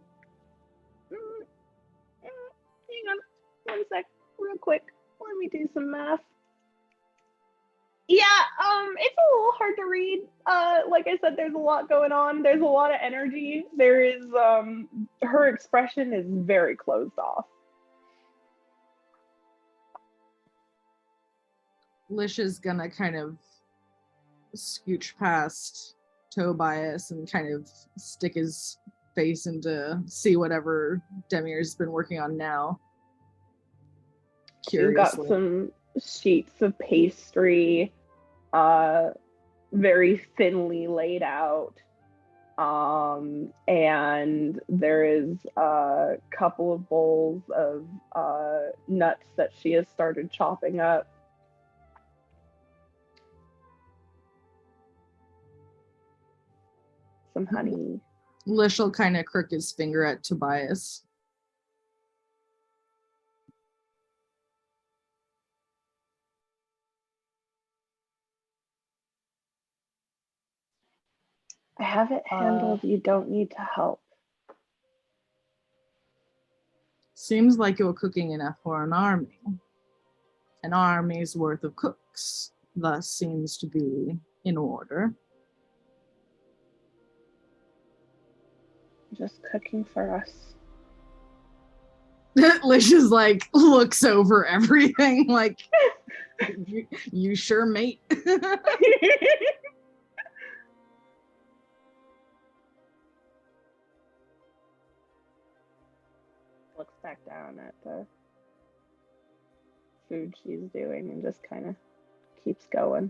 on, 1 sec, real quick. Let me do some math. Yeah, it's a little hard to read. Like I said, there's a lot going on. There's a lot of energy. There is, her expression is very closed off. Lish is gonna kind of scooch past Tobias and kind of stick his face into see whatever Demir's been working on now. We've got Curiously. some sheets of pastry, very thinly laid out. And there is a couple of bowls of nuts that she has started chopping up. Some honey. Lish will kind of crook his finger at Tobias. I have it handled. You don't need to help. Seems like you're cooking enough for an army. An army's worth of cooks, thus seems to be in order. Just cooking for us. Lish is like, looks over everything like, you sure, mate? looks back down at the food she's doing and just kind of keeps going.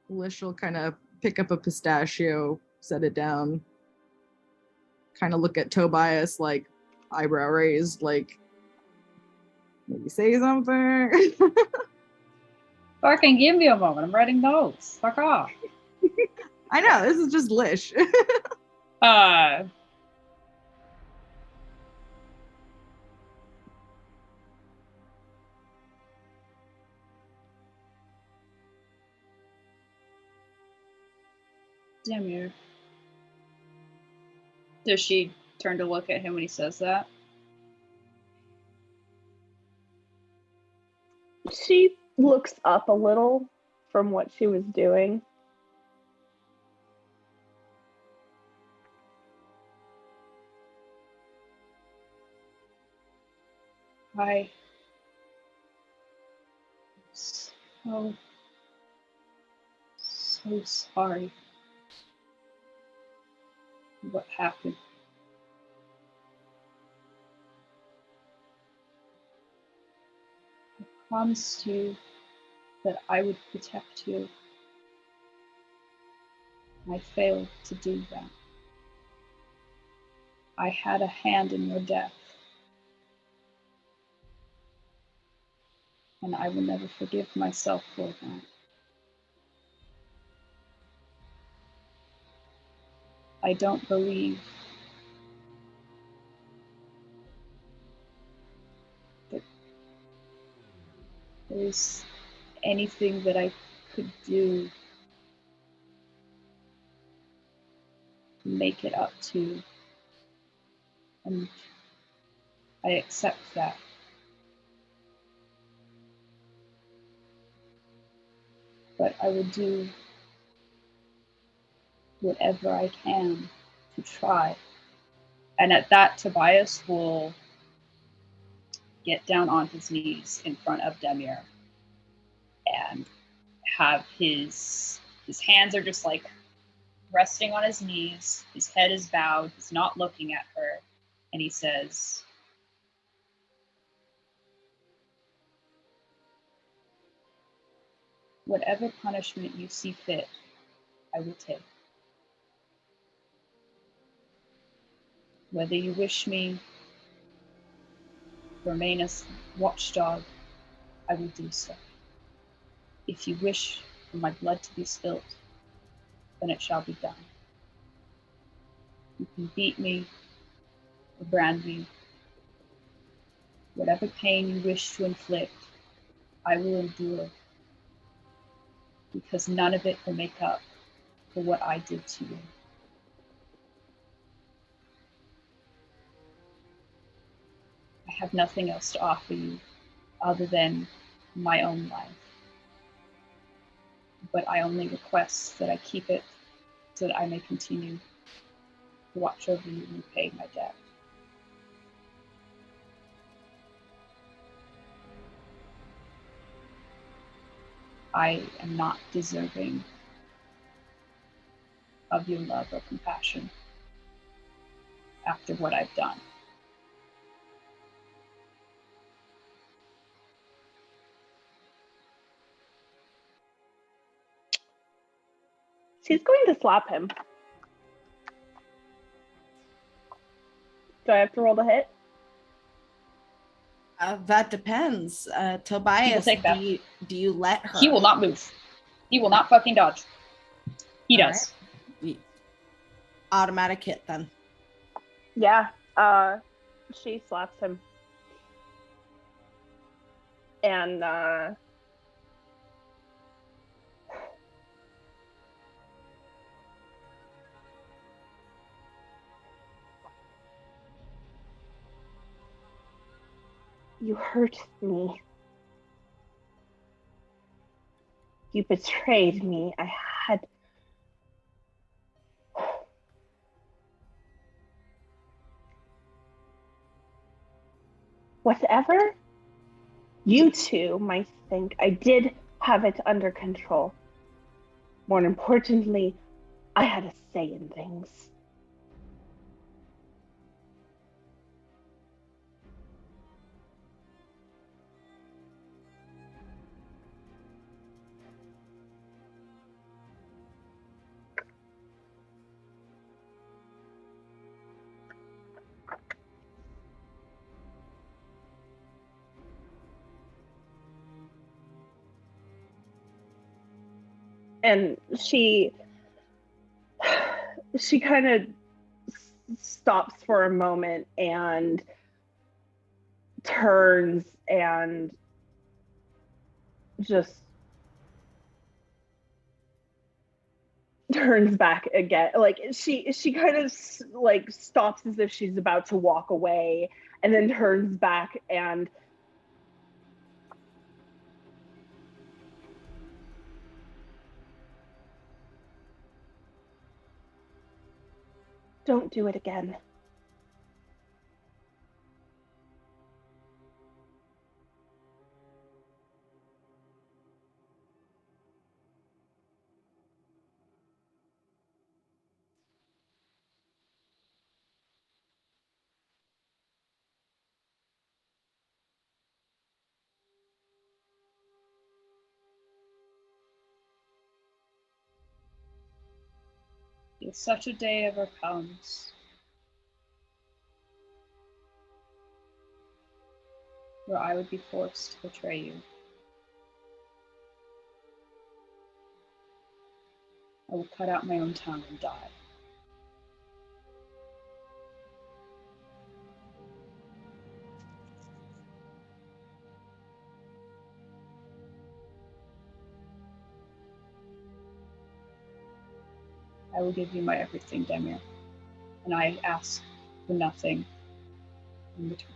Lish will kind of pick up a pistachio, set it down, kind of look at Tobias, like eyebrow raised, like maybe say something. Fucking give me a moment. I'm writing notes. Fuck off. I know, this is just Lish. Demir. Does she turn to look at him when he says that? She looks up a little from what she was doing. I so sorry. What happened? I promised you that I would protect you. I failed to do that. I had a hand in your death. And I will never forgive myself for that. I don't believe that there's anything that I could do to make it up to you. And I accept that. But I will do whatever I can to try. And at that, Tobias will get down on his knees in front of Demir and have his hands are just like resting on his knees. His head is bowed. He's not looking at her. And he says, whatever punishment you see fit, I will take. Whether you wish me to remain a watchdog, I will do so. If you wish for my blood to be spilt, then it shall be done. You can beat me or brand me. Whatever pain you wish to inflict, I will endure, because none of it will make up for what I did to you. I have nothing else to offer you other than my own life. But I only request that I keep it so that I may continue to watch over you and pay my debt. I am not deserving of your love or compassion after what I've done. She's going to slap him. Do I have to roll the hit? That depends. Tobias, take that. Do you let her? He will not move. He will not fucking dodge. He All does. right. Automatic hit then. Yeah. She slaps him. And you hurt me. You betrayed me. I had... Whatever you two might think, I did have it under control. More importantly, I had a say in things. And she kind of stops for a moment and turns and just turns back again. Like she kind of like stops as if she's about to walk away and then turns back and don't do it again. If such a day ever comes, where I would be forced to betray you, I will cut out my own tongue and die. I will give you my everything, Demir, and I ask for nothing in return.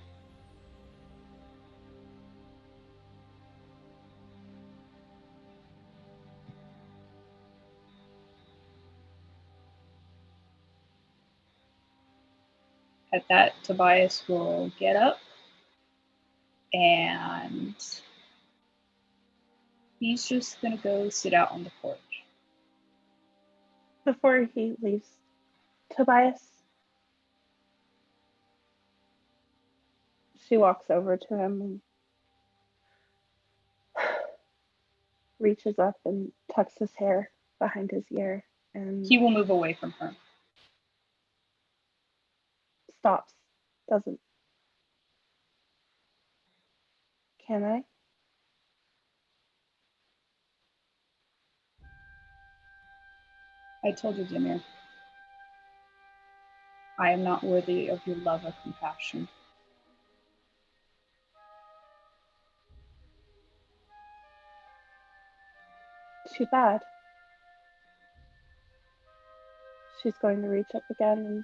At that, Tobias will get up and he's just gonna go sit out on the porch. Before he leaves, Tobias, she walks over to him and reaches up and tucks his hair behind his ear and He will move away from her. stops. Doesn't. Can I? I told you, Demir, I am not worthy of your love or compassion. Too bad. She's going to reach up again and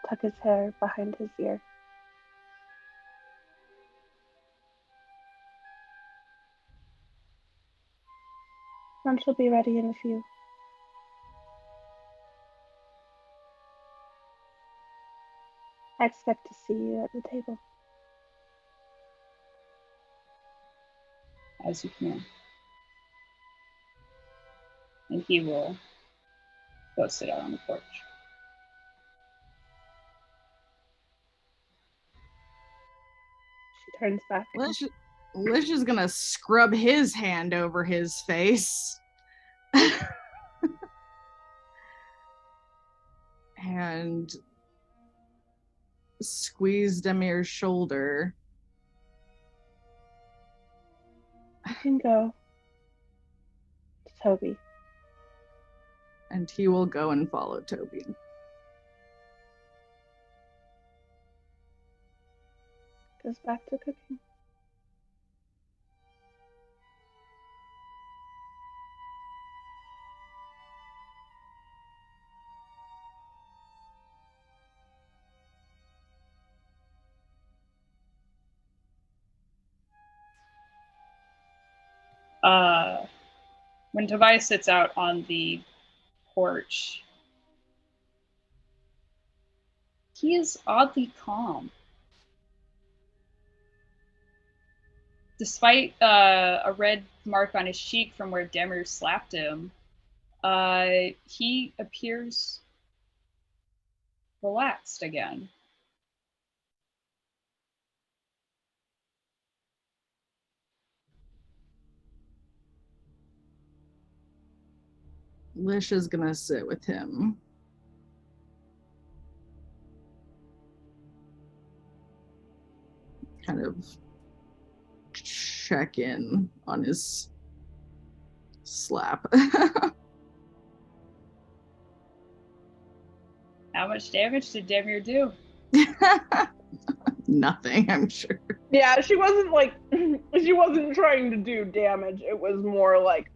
tuck his hair behind his ear. Lunch will be ready in a few. I expect to see you at the table. As you can. And he will go sit out on the porch. She turns back. Lish is gonna scrub his hand over his face. And squeeze Demir's shoulder. I can go to Toby. And he will go and follow Toby. Goes back to cooking. When Tobias sits out on the porch, he is oddly calm. Despite a red mark on his cheek from where Demir slapped him, he appears relaxed again. Lish is gonna sit with him. Kind of check in on his slap. How much damage did Demir do? Nothing, I'm sure. Yeah, she wasn't like she wasn't trying to do damage. It was more like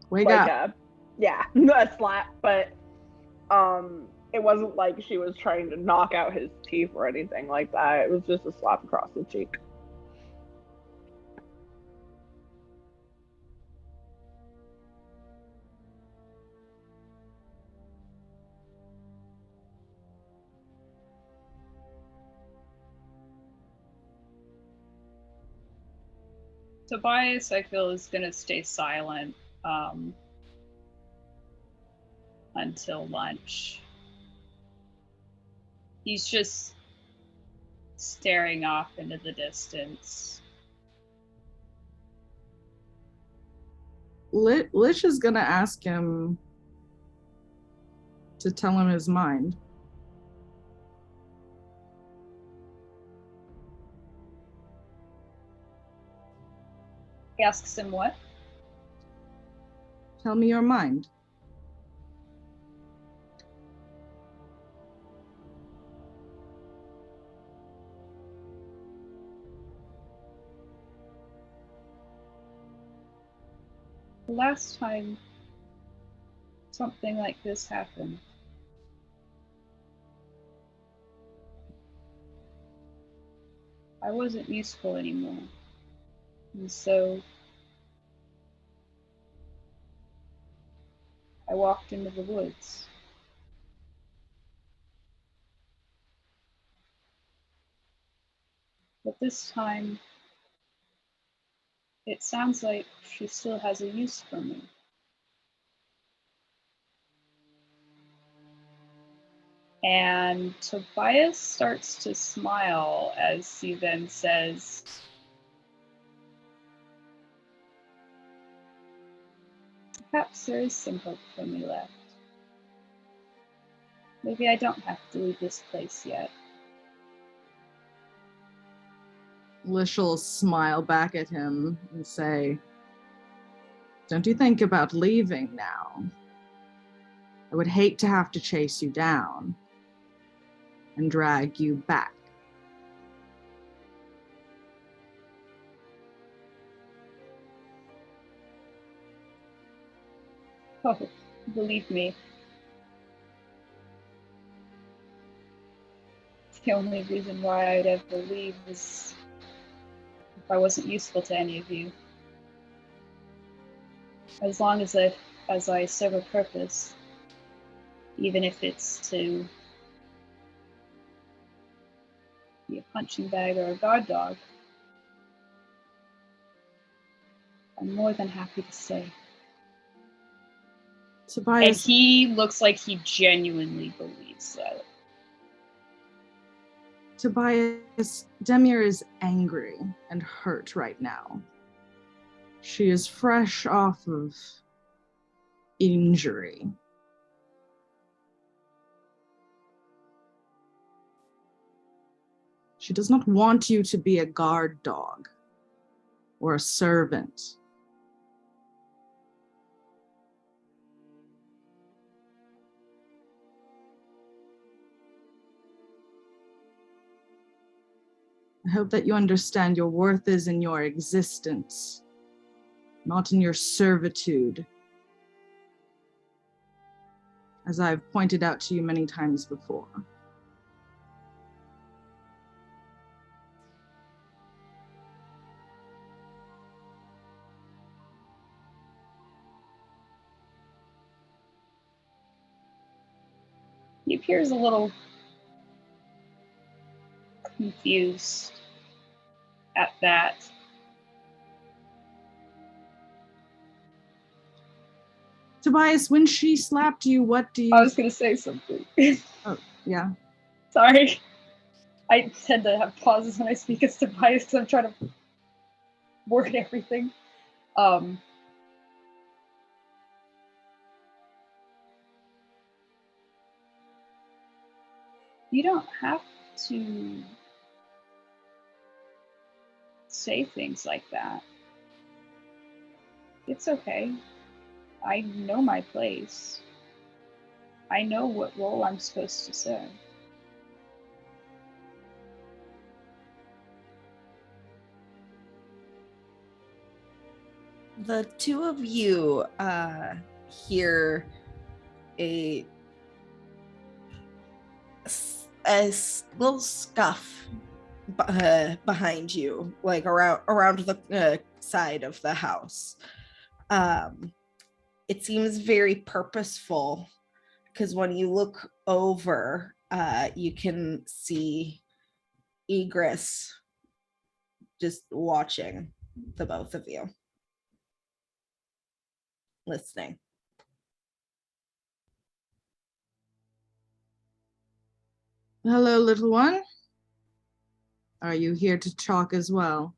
Wake up. a a slap, but it wasn't like she was trying to knock out his teeth or anything like that. It was just a slap across the cheek. Tobias, I feel, is gonna stay silent until lunch. He's just staring off into the distance. Lish is gonna ask him to tell him his mind. He asks him what? Tell me your mind. The last time something like this happened, I wasn't useful anymore. And so I walked into the woods. But this time, it sounds like she still has a use for me. And Tobias starts to smile as he then says, perhaps there is some hope for me left. Maybe I don't have to leave this place yet. Lish will smile back at him and say, don't you think about leaving now? I would hate to have to chase you down and drag you back. Oh, believe me. The only reason why I'd ever leave is if I wasn't useful to any of you. As long as I serve a purpose, even if it's to be a punching bag or a guard dog, I'm more than happy to stay. Tobias, And he looks like he genuinely believes that. Tobias, Demir is angry and hurt right now. She is fresh off of injury. She does not want you to be a guard dog or a servant. I hope that you understand your worth is in your existence, not in your servitude, as I've pointed out to you many times before. He appears a little confused at that. Tobias, when she slapped you, what do you... I was going to say something. Oh, yeah. Sorry. I tend to have pauses when I speak as Tobias because I'm trying to word everything. You don't have to say things like that. It's okay. I know my place. I know what role I'm supposed to serve. The two of you hear a little scuff behind you, like around the side of the house. It seems very purposeful because when you look over, you can see Egress just watching the both of you, listening. Hello, little one. Are you here to talk as well?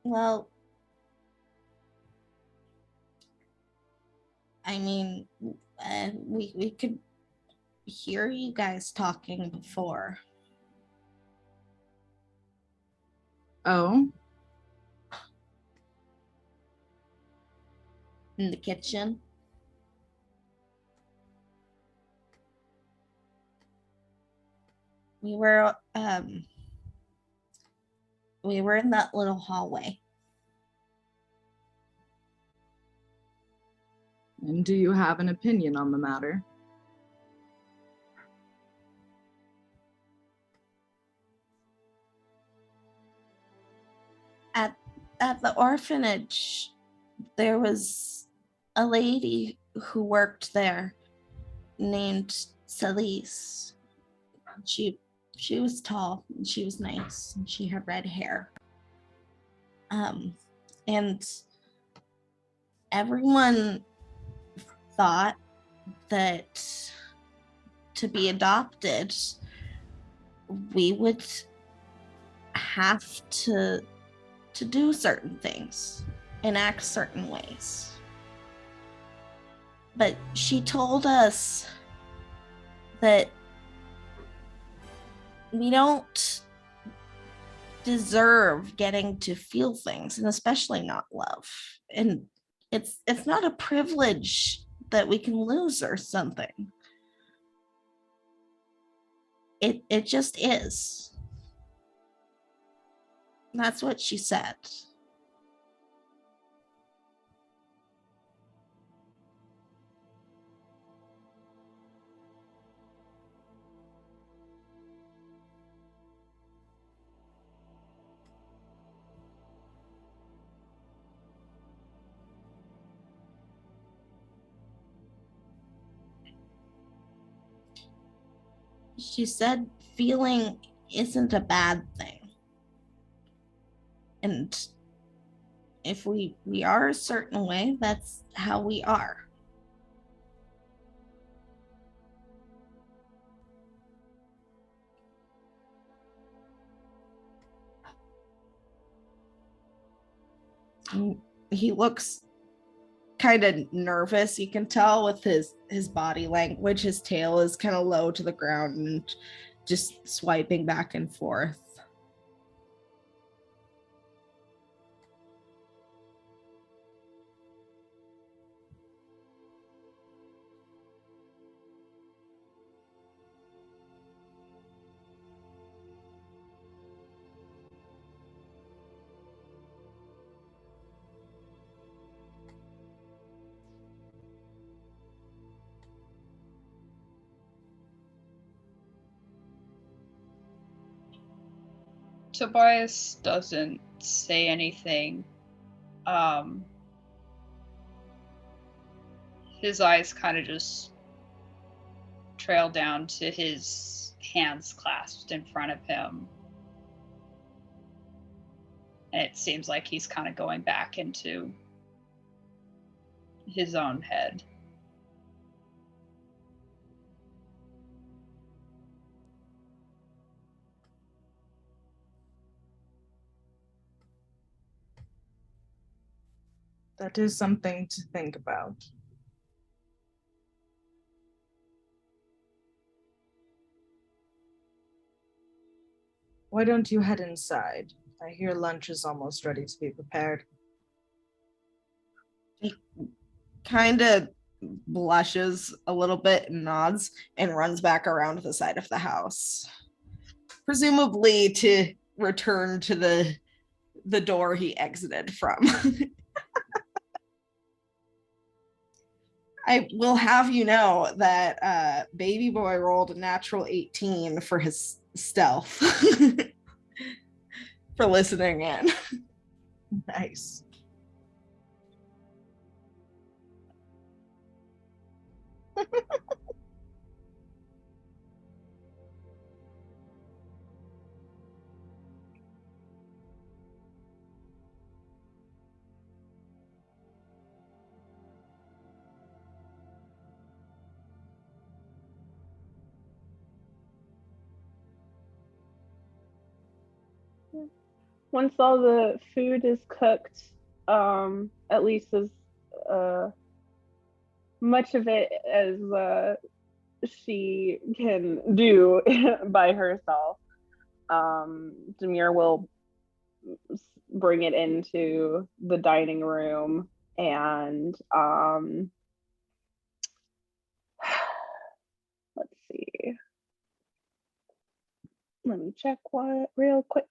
Well, I mean, we could hear you guys talking before. Oh, In the kitchen. We were in that little hallway. and do you have an opinion on the matter? At the orphanage, there was a lady who worked there named Celise. She was tall and she was nice and she had red hair. And everyone thought that to be adopted, we would have to do certain things and act certain ways. But she told us that we don't deserve getting to feel things, and especially not love. And it's not a privilege that we can lose or something. It just is. That's what she said. She said feeling isn't a bad thing. And if we are a certain way, that's how we are. And he looks kind of nervous. You can tell with his body language. His tail is kind of low to the ground and just swiping back and forth. Tobias doesn't say anything. His eyes kind of just trail down to his hands clasped in front of him. And it seems like he's kind of going back into his own head. That is something to think about. Why don't you head inside? I hear lunch is almost ready to be prepared. He kind of blushes a little bit and nods and runs back around the side of the house, presumably to return to the door he exited from. I will have you know that baby boy rolled a natural 18 for his stealth for listening in. Nice. Once all the food is cooked, at least as much of it as she can do by herself, Demir will bring it into the dining room and let's see. Let me check what real quick.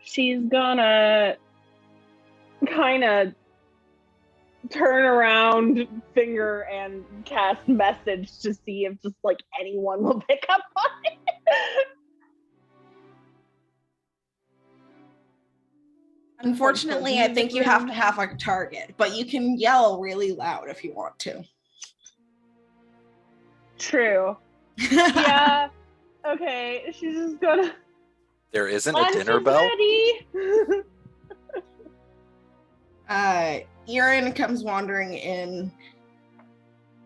She's gonna kind of turn around, finger, and cast message to see if just like anyone will pick up on it. Unfortunately, I think you have to have a target, but you can yell really loud if you want to. True. Yeah. Okay. She's just gonna. There isn't a dinner bell? Erin comes wandering in,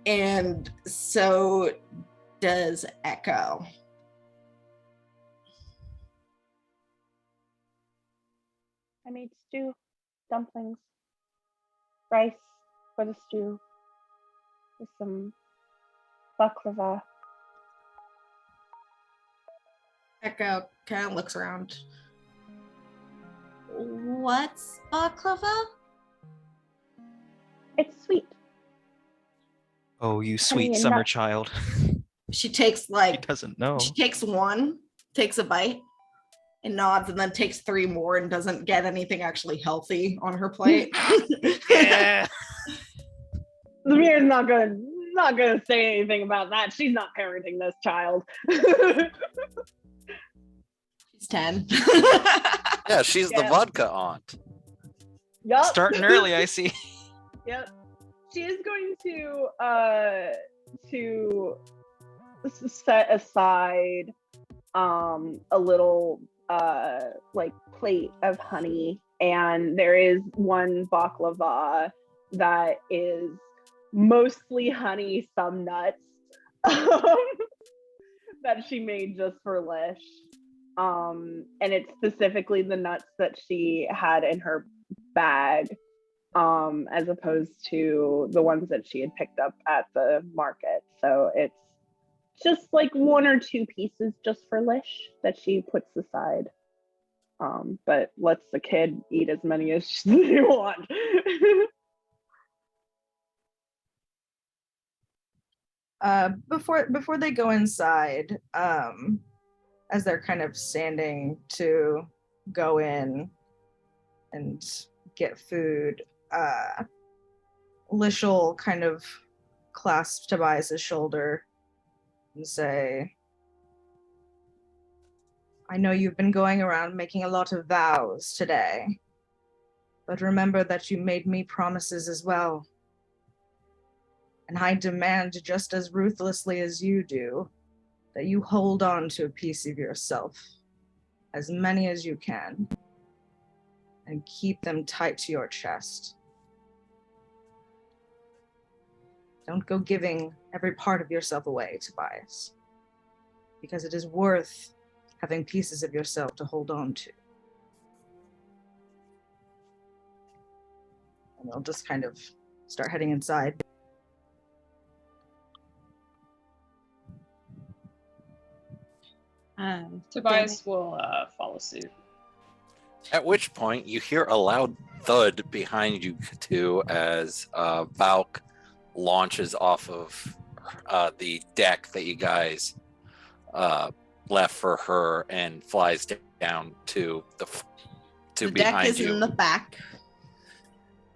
and so does Echo. I made stew, dumplings, rice for the stew, with some baklava. Echo kind of looks around. What's baklava? It's sweet. Oh, you sweet summer child. She takes She doesn't know. She takes one, takes a bite, and nods, and then takes 3 more and doesn't get anything actually healthy on her plate. Yeah. Demir's not gonna say anything about that. She's not parenting this child. She's 10. Yeah, she's the vodka aunt. Yup. Starting early, I see. Yep. She is going to set aside a little like plate of honey, and there is one baklava that is mostly honey, some nuts that she made just for Lish. And it's specifically the nuts that she had in her bag, as opposed to the ones that she had picked up at the market. So it's just like 1 or 2 pieces just for Lish that she puts aside. But lets the kid eat as many as they want. Before they go inside, as they're kind of standing to go in and get food, Lish will kind of clasp Tobias' shoulder and say, I know you've been going around making a lot of vows today, but remember that you made me promises as well. And I demand just as ruthlessly as you do that you hold on to a piece of yourself, as many as you can, and keep them tight to your chest. Don't go giving every part of yourself away, Tobias, because it is worth having pieces of yourself to hold on to. And they'll just kind of start heading inside. Tobias will follow suit. At which point you hear a loud thud behind you two as Valk launches off of the deck that you guys left for her and flies down to the deck behind is you. in the back.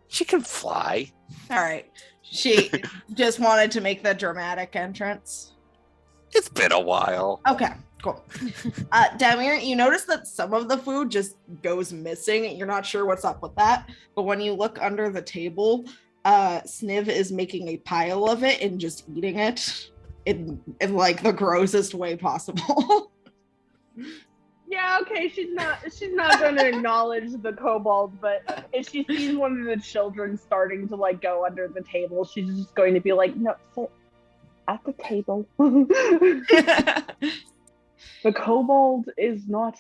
She can fly. All right. She just wanted to make the dramatic entrance. It's been a while. Okay, cool. Damir, you notice that some of the food just goes missing. You're not sure what's up with that. But when you look under the table, Sniv is making a pile of it and just eating it in like the grossest way possible. Yeah, okay, she's not gonna acknowledge the kobold, but if she sees one of the children starting to like go under the table, she's just going to be like, no, sit at the table. The kobold is not,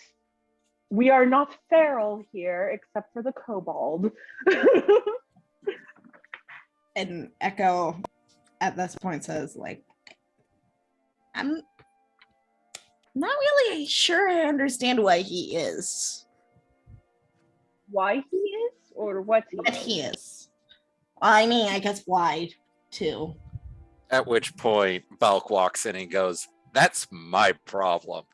we are not feral here except for the kobold. And Echo at this point says, like, I'm not really sure I understand why he is. Why he is? Or what He is. Well, I mean, I guess why, too. At which point Valk walks in and goes, "That's my problem."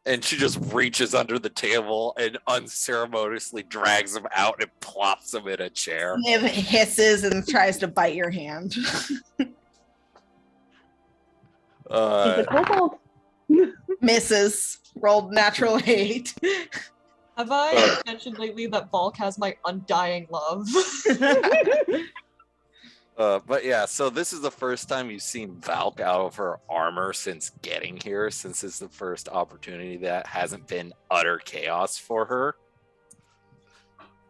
And she just reaches under the table and unceremoniously drags him out and plops him in a chair. Sniv hisses and tries to bite your hand. He's a kobold. Misses. Rolled natural 8. Have I mentioned lately that Volk has my undying love? But yeah, so this is the first time you've seen Valk out of her armor since getting here, since it's the first opportunity that hasn't been utter chaos for her.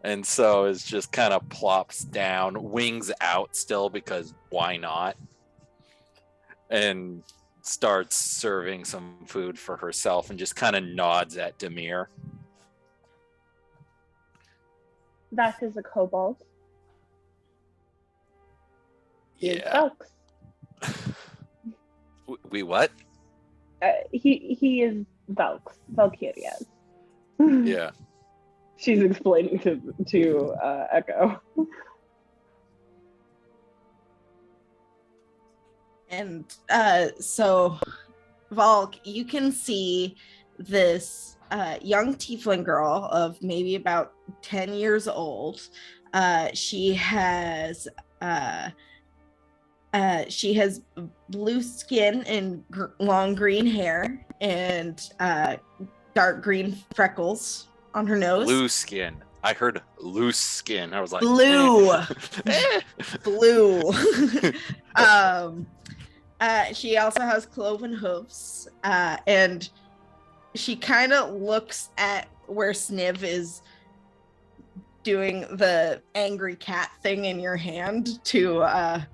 And so it's just kind of plops down, wings out still because why not? And starts serving some food for herself and just kind of nods at Demir. That is a kobold. Yeah. We what? He is Valks. Valkyrias. Yeah. She's explaining to Echo. And so, Valk, you can see this young tiefling girl of maybe about 10 years old. She has blue skin and long green hair and dark green freckles on her nose. Blue skin. I heard loose skin. I was like, blue. eh. Blue. She also has cloven hooves, and she kind of looks at where Sniv is doing the angry cat thing in your hand to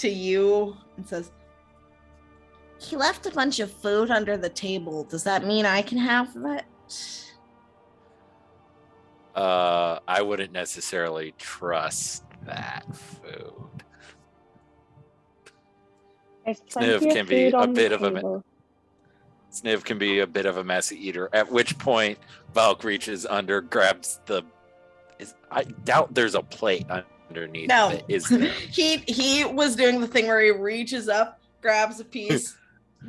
you and says, "He left a bunch of food under the table. Does that mean I can have that?" I wouldn't necessarily trust that food. Sniv can be a bit of a Sniv can be a bit of a messy eater. At which point, Valk reaches under, grabs the. I doubt there's a plate underneath. No, it. Is there? he was doing the thing where he reaches up, grabs a piece,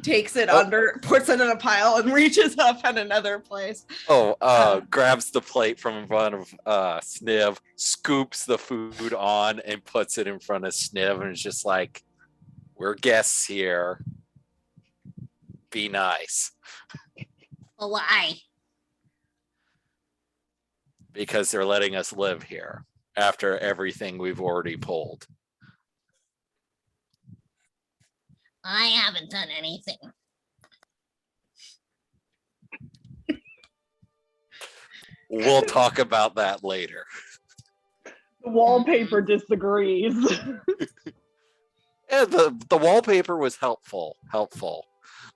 takes it under, puts it in a pile, and reaches up at another place. Grabs the plate from in front of Sniv, scoops the food on, and puts it in front of Sniv, and it's just like, "We're guests here. Be nice." Why? Because they're letting us live here after everything we've already pulled. I haven't done anything. We'll talk about that later. The wallpaper disagrees. Yeah, the wallpaper was helpful.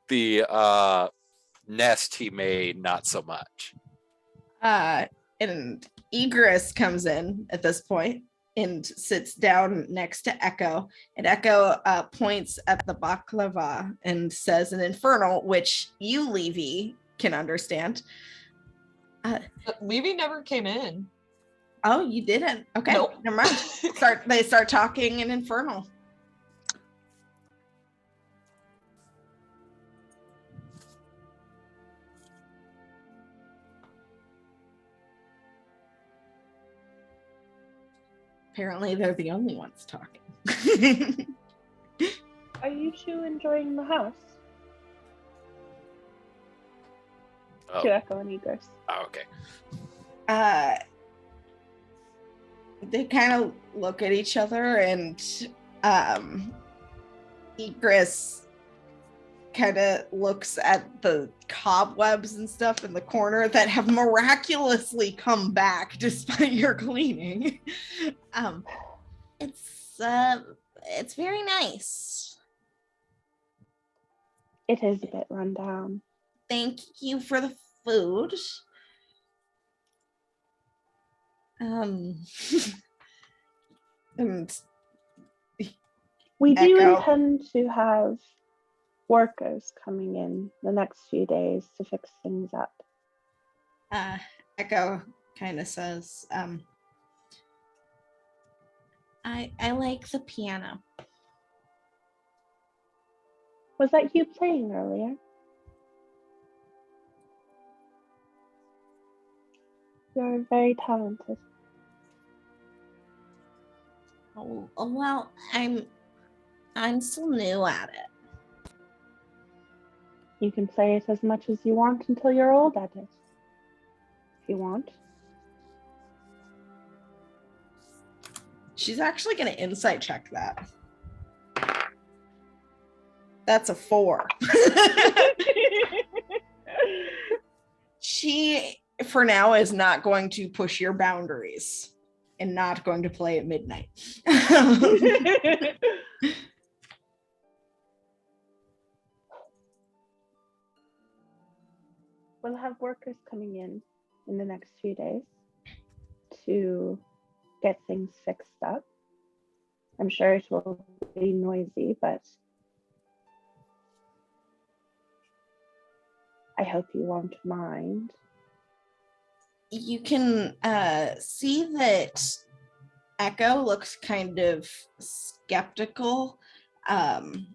The nest he made, not so much. And Egress comes in at this point. and sits down next to Echo. And Echo points at the baklava and says in Infernal, which you, Levy, can understand. But Levy never came in. Oh, you didn't? Okay, Nope. never mind. They start talking in Infernal. Apparently, they're the only ones talking. Are you two enjoying the house? Oh, To Echo and Egress. okay. They kind of look at each other, and Egress kind of looks at the cobwebs and stuff in the corner that have miraculously come back despite your cleaning. It's very nice. It is a bit run down. Thank you for the food. And We do Echo. intend to have workers coming in the next few days to fix things up. Echo kind of says, I like the piano. Was that you playing earlier? You're very talented. Oh, well, I'm still new at it. You can play it as much as you want until you're old at it. If you want. She's actually going to insight check that. That's a 4. She, for now, is not going to push your boundaries and not going to play at midnight. We'll have workers coming in the next few days to get things fixed up. I'm sure it will be noisy, but I hope you won't mind. You can see that Echo looks kind of skeptical, and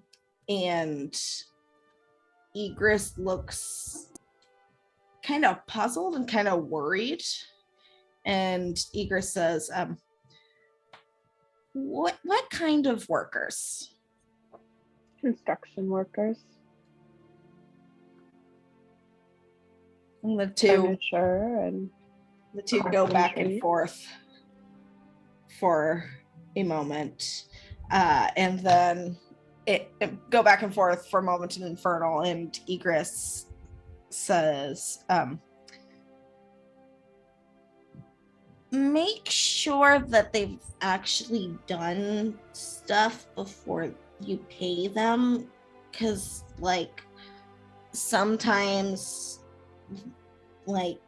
Egress looks kind of puzzled and kind of worried. And Egress says, what kind of workers? Construction workers. And the two Furniture and go back and carpentry. forth for a moment, and then it go back and forth for a moment in Infernal, and Egress says, make sure that they've actually done stuff before you pay them, because like sometimes like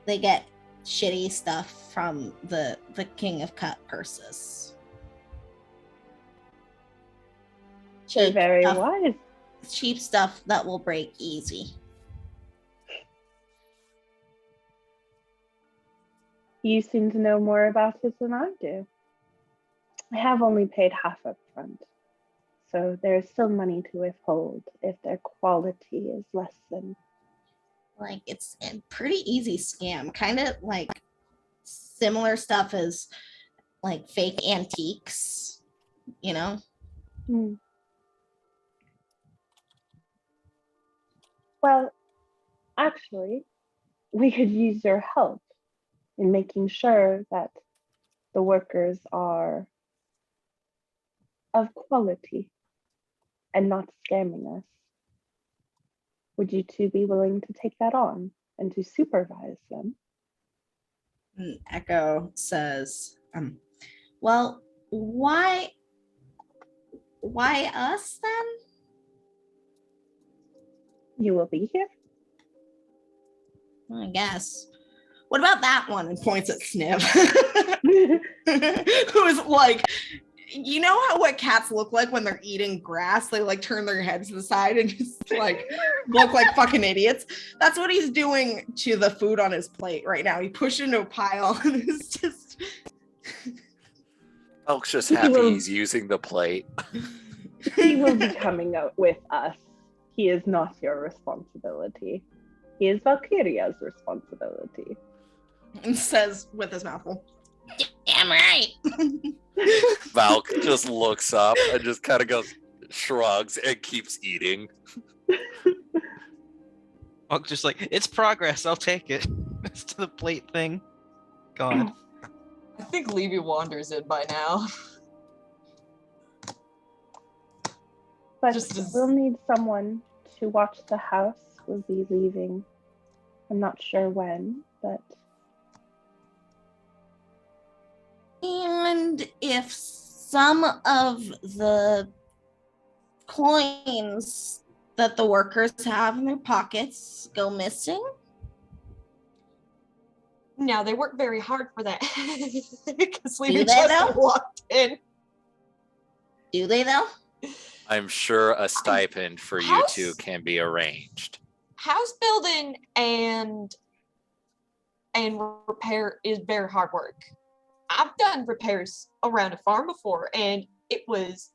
they get shitty stuff from the King of Cut purses. They're very stuff, wise. cheap stuff that will break easy. You seem to know more about it than I do. I have only paid half up front, so there's still money to withhold if their quality is less than. Like it's a pretty easy scam, kind of like similar stuff as like fake antiques, you know? Well, actually, we could use your help in making sure that the workers are of quality and not scamming us. Would you two be willing to take that on and to supervise them? And Echo says, well, why us then? You will be here? I guess. What about that one? And points at Sniv. Who is like, you know how what cats look like when they're eating grass? They like turn their heads to the side and just like look like fucking idiots. That's what he's doing to the food on his plate right now. He pushed it into a pile and it's just. Elk's just happy he's using the plate. He will be coming out with us. He is not your responsibility. He is Valkyria's responsibility. And says with his mouth full, damn right. Valk just looks up and just kind of goes, shrugs, and keeps eating. Elk's just like, it's progress, I'll take it. It's to the plate thing. God. I think Levy wanders in by now. But Just as- we'll need someone to watch the house. We'll be leaving. I'm not sure when, but And if some of the coins that the workers have in their pockets go missing, Now they work very hard for that. Because Do Levy they, just though? walked in. do they though? I'm sure a stipend for you House- two can be arranged. House building and repair is very hard work. I've done repairs around a farm before, and it was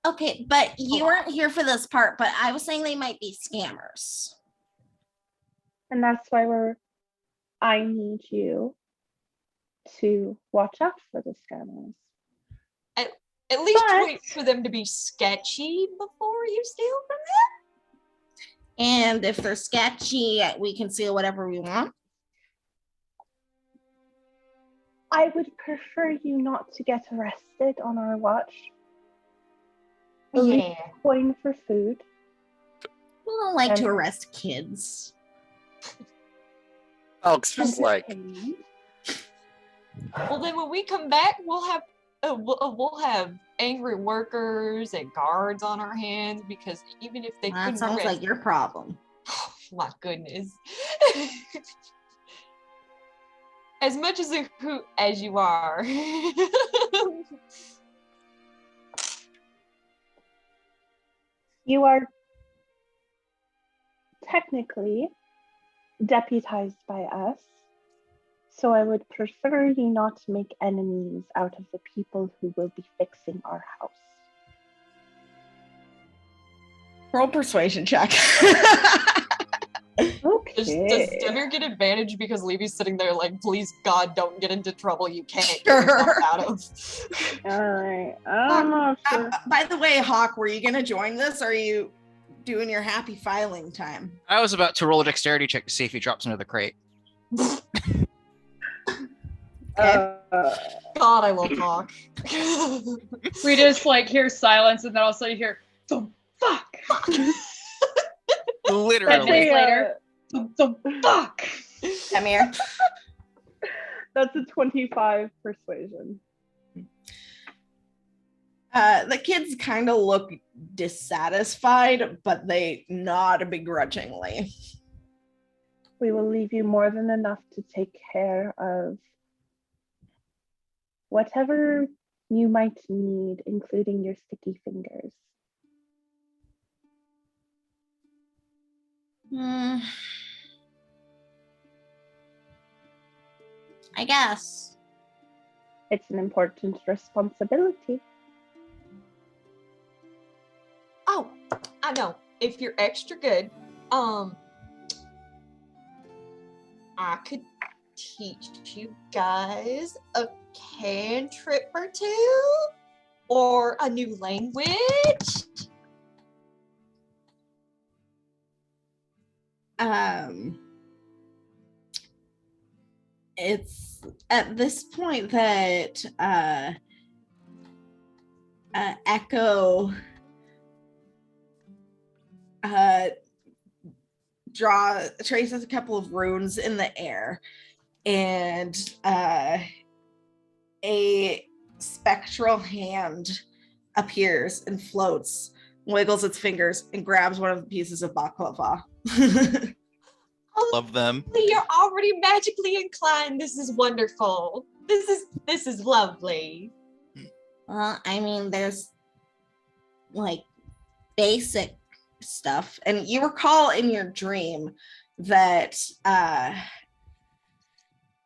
Okay, but you weren't here for this part, but I was saying they might be scammers. and that's why I need you to watch out for the scammers. at least But- wait for them to be sketchy before you steal from And if they're sketchy, we can steal whatever we want. I would prefer you not to get arrested on our watch. them. We'll Yeah. Coin for food. We don't like to And- arrest kids. Elk's just like, entertainment. Well, then when we come back, we'll have angry workers and guards on our hands because even if they That couldn't sounds arrest- like your problem. Oh, my goodness. As much as a hoot as you are. You are technically deputized by us, so I would prefer you not to make enemies out of the people who will be fixing our house. Roll persuasion check. Does Okay. Demir get advantage because Levy's sitting there like, please God, don't get into trouble you can't get Sure. yourself out of. All right. I'm not sure. By the way, Hawk, were you going to join this? Or are you doing your happy filing time? I was about to roll a dexterity check to see if he drops into the crate. Uh, God, I love Hawk. We just like hear silence, and then also you hear the fuck. Literally. Days uh, later. The fuck. Come here. That's a 25 persuasion. The kids kind of look dissatisfied, but they nod begrudgingly. We will leave you more than enough to take care of whatever you might need, including your sticky fingers. Hmm. I guess. It's an important responsibility. Oh, I know. If you're extra good, I could teach you guys a cantrip or two, or a new language. It's at this point that Echo traces a couple of runes in the air, and a spectral hand appears and floats, wiggles its fingers, and grabs one of the pieces of baklava. Love them. You're already magically inclined. This is wonderful. This is lovely. Well, I mean, there's like basic stuff. And you recall in your dream that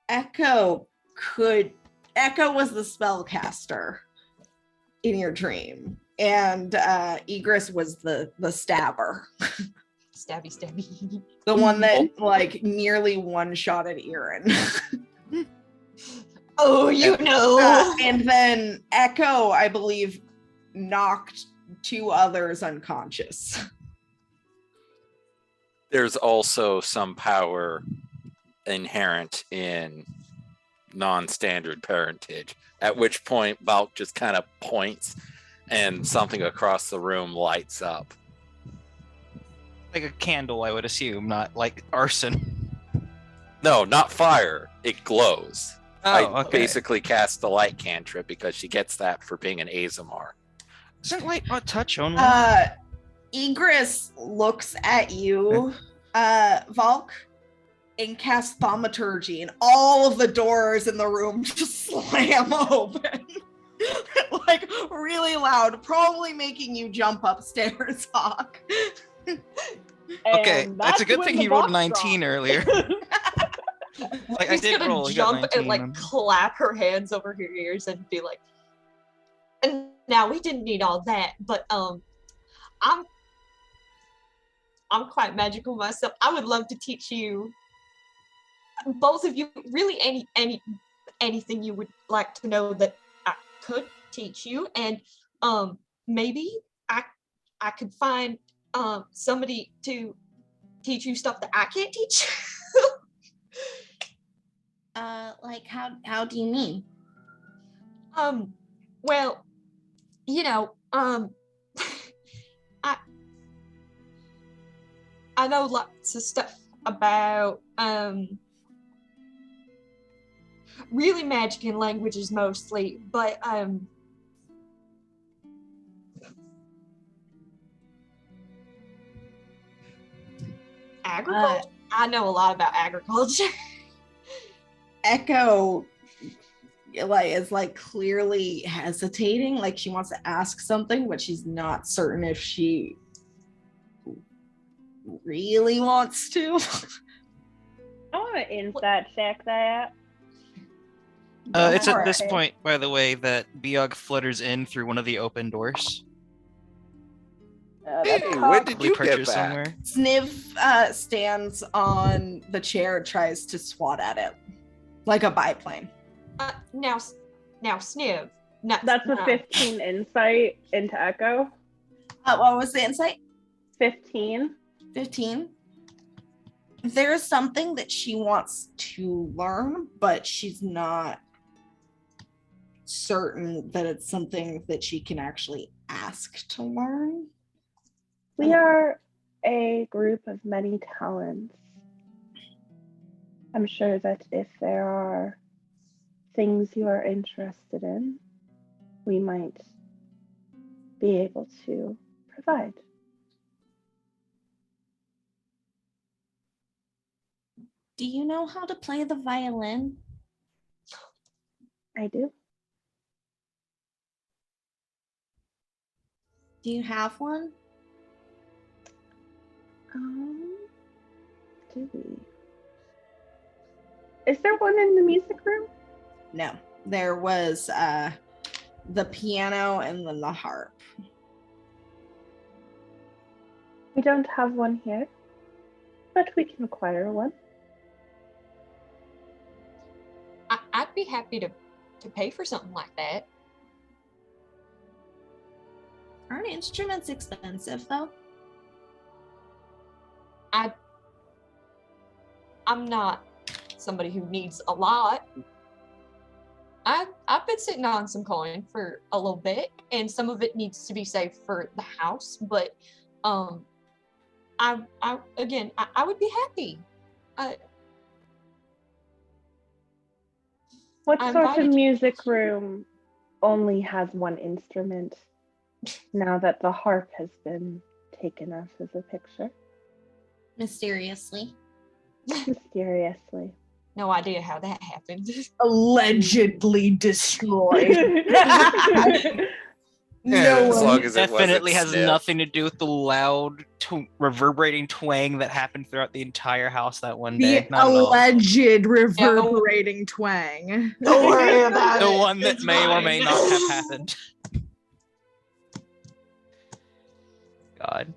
Echo was the spellcaster in your dream. And Egris was the stabber. Stabby. The one that like nearly one-shotted Erin. Oh, you know. And then Echo, I believe, knocked 2 others unconscious. There's also some power inherent in non-standard parentage, at which point Balk just kind of points and something across the room lights up. Like a candle, I would assume, not like arson. No, not fire. It glows. I Okay. basically cast the light cantrip because she gets that for being an Azamar. Isn't light not touch only? Egris looks at you, Valk, and casts thaumaturgy, and all of the doors in the room just slam open. Like really loud, probably making you jump upstairs, Hawk. Okay, And that's a good when thing the he rolled a box 19 dropped. earlier. Like, I She's did gonna roll. He got jump and 19 like on- clap her hands over her ears and be like, and now we didn't need all that, but I'm quite magical myself. I would love to teach you, both of you, really anything you would like to know that I could teach you, and maybe I could find somebody to teach you stuff that I can't teach. Like how do you mean? Well, you know, I know lots of stuff about really magic and languages mostly, but agriculture. I know a lot about agriculture. Echo is like clearly hesitating, like she wants to ask something, but she's not certain if she really wants to. I want to insight check that. It's at this Alright. point, by the way, that Biog flutters in through one of the open doors. Hey, That's when did Probably you get purchased back? somewhere. Sniv stands on the chair, tries to swat at it like a biplane. Now, Sniv. No, That's a no. 15 insight into Echo. What was the insight? 15. 15. There's something that she wants to learn, but she's not certain that it's something that she can actually ask to learn. We are a group of many talents. I'm sure that if there are things you are interested in, we might be able to provide. Do you know how to play the violin? I do. Do you have one? Do we? Is there one in the music room? No. There was the piano and then the harp. We don't have one here, but we can acquire one. I'd be happy to pay for something like that. Aren't instruments expensive though? I'm not somebody who needs a lot. I've been sitting on some coin for a little bit, and some of it needs to be saved for the house. But I would be happy. What I'm sort of invited. music room only has one instrument now that the harp has been taken out of the picture? Mysteriously. Mysteriously. No idea how that happened. Allegedly destroyed. Yeah, No as one. long as it Definitely wasn't has Sniv. nothing to do with the loud, reverberating twang that happened throughout the entire house that one day. The Not at all. alleged reverberating twang. Don't worry about The it. one that It's may or may fine. not have happened. God.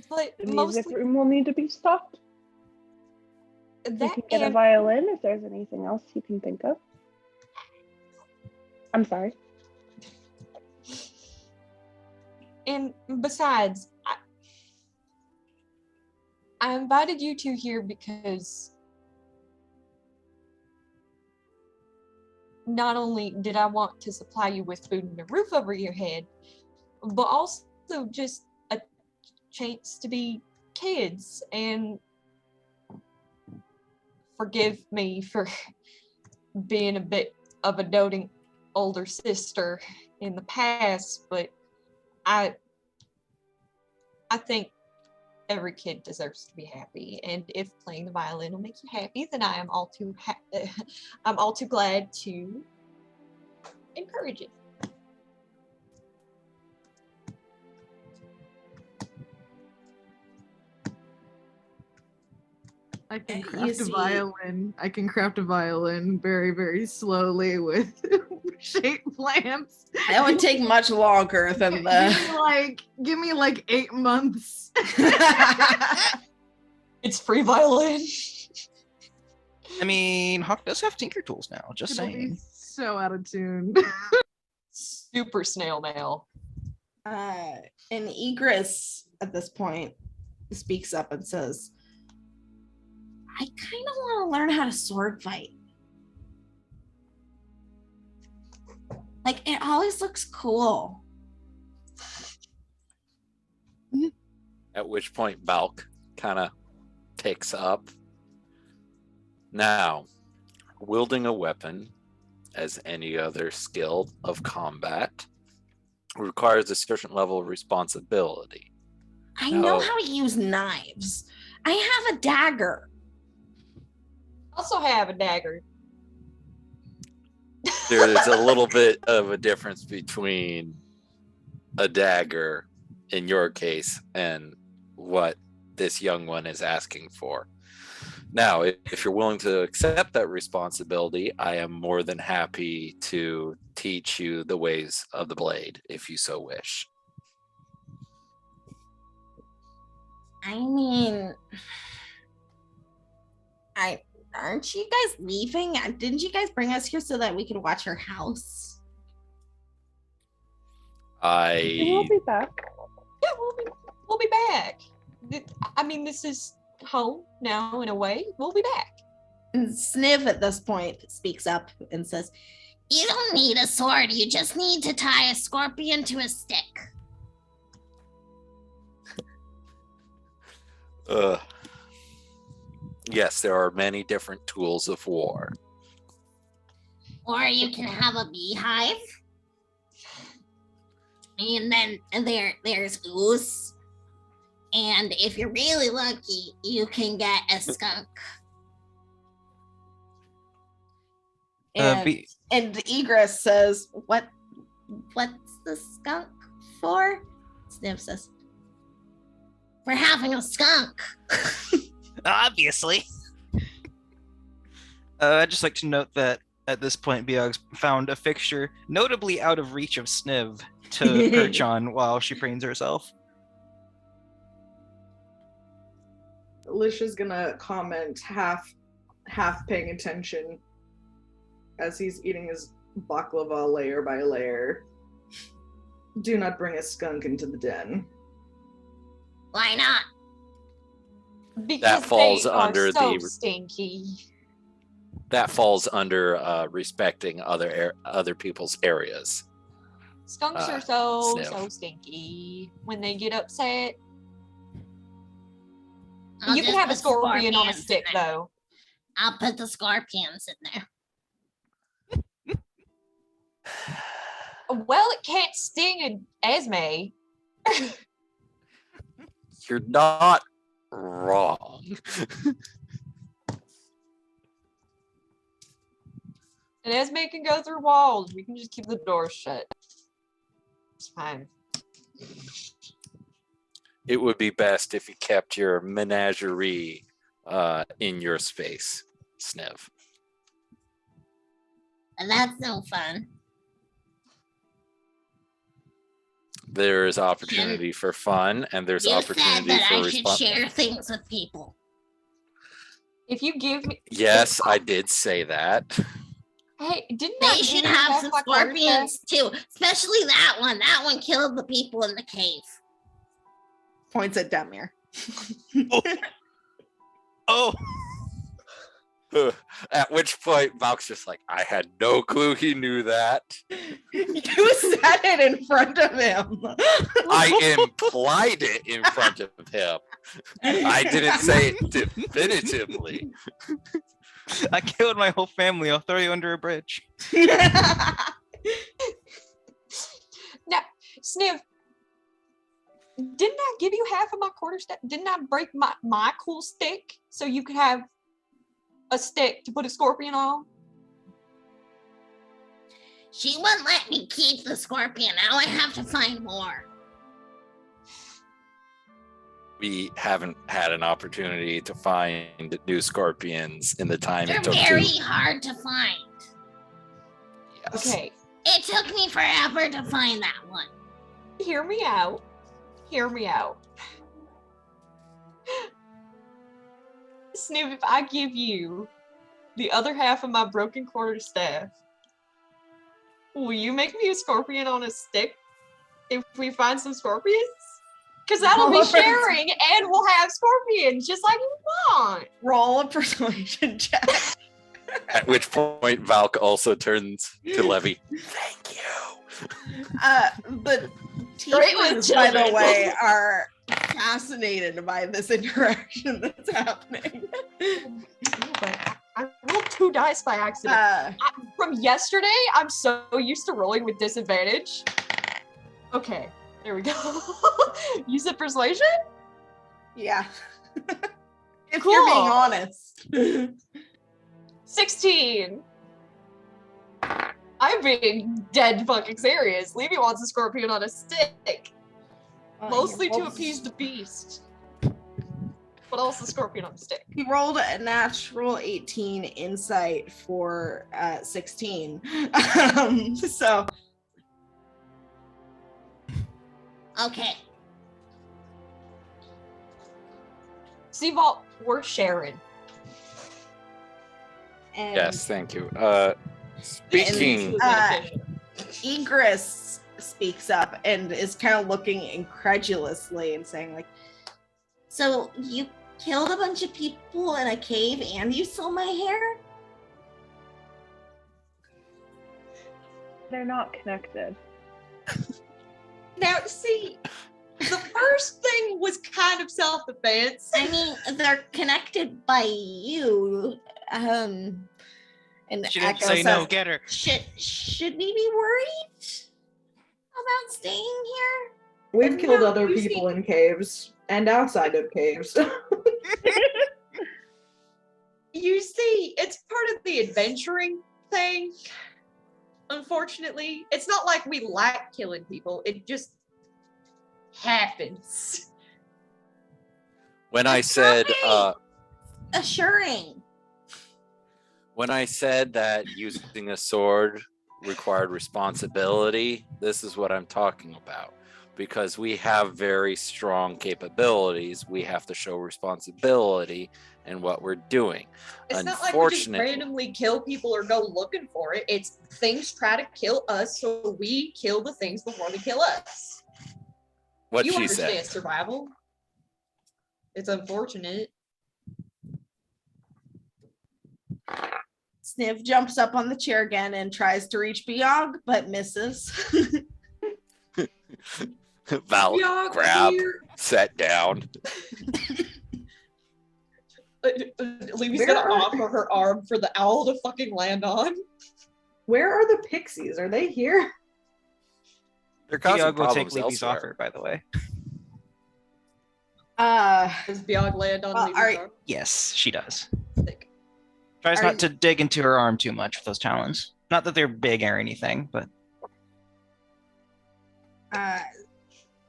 But The music mostly room will need to be stopped. You that can get a and violin if there's anything else you can think of. I'm sorry. And besides, I invited you two here because not only did I want to supply you with food and a roof over your head, but also just a chance to be kids. And forgive me for being a bit of a doting older sister in the past, but I think every kid deserves to be happy, and if playing the violin will make you happy, then I am all too I'm all too glad to encourage it. I can You craft a see- violin. I can craft a violin very, very slowly with shaped plants. That would take much longer than Give me like 8 months. It's free violin. I mean, Hawk does have tinker tools now, just It'll be saying. so out of tune. Super snail mail. And Egress at this point speaks up and says, I kind of want to learn how to sword fight. Like, it always looks cool. At which point Balk kind of takes up. Now, wielding a weapon, as any other skill of combat, requires a certain level of responsibility. I know how to use knives. I have a dagger. Also have a dagger. There's a little bit of a difference between a dagger, in your case, and what this young one is asking for. Now, if you're willing to accept that responsibility, I am more than happy to teach you the ways of the blade, if you so wish. I mean, aren't you guys leaving? Didn't you guys bring us here so that we could watch your house? We'll be back. Yeah, we'll be back. I mean, this is home now in a way. We'll be back. And Sniv at this point speaks up and says, you don't need a sword, you just need to tie a scorpion to a stick. Yes, there are many different tools of war. Or you can have a beehive. And then there's goose. And if you're really lucky, you can get a skunk. And Egress says, what's the skunk for? Sniv says, for having a skunk. Obviously. I'd just like to note that at this point, Biog's found a fixture notably out of reach of Sniv to perch on while she preens herself. Alicia's gonna comment half paying attention as he's eating his baklava layer by layer. Do not bring a skunk into the den. Why not? Because falls they are under so the- stinky. That falls under respecting other people's areas. Skunks are so Sniv. stinky. When they get upset, I'll you can just have a put scorpion on a scorpions stick in there. though. I'll put the scorpions in there. Well, it can't sting an Esme. You're not wrong. And Esme can go through walls. We can just keep the doors shut. It's fine. It would be best if you kept your menagerie in your space, Sniv. And that's no fun. There is opportunity for fun, and there's You said opportunity that for I should response. share things with people. If you give me, Yes, I did say that. hey, didn't They I should give you have half some my quarterstaff? scorpions too, especially that one. That one killed the people in the cave. Points at Demir. Oh, At which point, Valk's just like, I had no clue he knew that. You said it in front of him. I implied it in front of him. I didn't say it definitively. I killed my whole family. I'll throw you under a bridge. Now, Sniv, didn't I give you half of my quarterstaff? Didn't I break my cool stick so you could have a stick to put a scorpion on? She wouldn't let me keep the scorpion. Now I have to find more. We haven't had an opportunity to find new scorpions in the time They're it took very to. hard to find. Yes. Okay, It took me forever to find that one. hear me out. Hear me out. Sniv, if I give you the other half of my broken quarterstaff, will you make me a scorpion on a stick if we find some scorpions? Because that'll be sharing and we'll have scorpions just like we want. Roll a persuasion check. At which point, Valk also turns to Levy. Thank you. The Great with teachers, by the children. way, are fascinated by this interaction that's happening. But I rolled 2 dice by accident. From yesterday, I'm so used to rolling with disadvantage. Okay, there we go. You said persuasion? Yeah. If Cool. you're being honest. 16. I'm being dead fucking serious. Levy wants a scorpion on a stick. Mostly to appease the beast. But also scorpion on a stick. He rolled a natural 18 insight for 16. So Okay. See, Vault, we're sharing. and Yes, thank you. Speaking, Egress speaks up and is kind of looking incredulously and saying, like, so you killed a bunch of people in a cave and you stole my hair? They're not connected. Now, see, the first thing was kind of self-defense. I mean, they're connected by you. And She didn't Echo say no. says, Get her. should we be worried about staying here? We've killed No, other you see- people in caves and outside of caves. You see, it's part of the adventuring thing. Unfortunately, it's not like we like killing people. It just happens. when I said Assuring. when I said that using a sword required responsibility, this is what I'm talking about. Because we have very strong capabilities, we have to show responsibility in what we're doing. It's not like we just Unfortunately- randomly kill people or go looking for it. It's things try to kill us, so we kill the things before they kill us. What You she understand said. survival. It's unfortunate. Sniv jumps up on the chair again and tries to reach Biog, but misses. Val, Biog, grab, here. set down. Levy's Where gonna are- offer her arm for the owl to fucking land on. Where are the pixies? Are they here? They're causing Tiago will take problems Levy's elsewhere. offer, by the way. Does Biog land on Well, Levy's arm? Yes, she does. Sick. Tries Are not you- to dig into her arm too much with those talons. Not that they're big or anything, but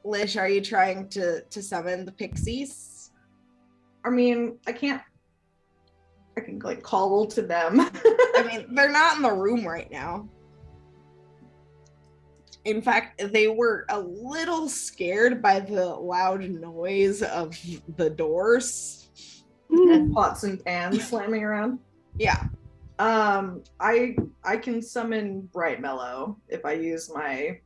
Lish, are you trying to summon the pixies? I mean, I can like call to them. I mean, they're not in the room right now. In fact, they were a little scared by the loud noise of the doors. And pots and pans slamming around. Yeah. I can summon Bright Mellow if I use my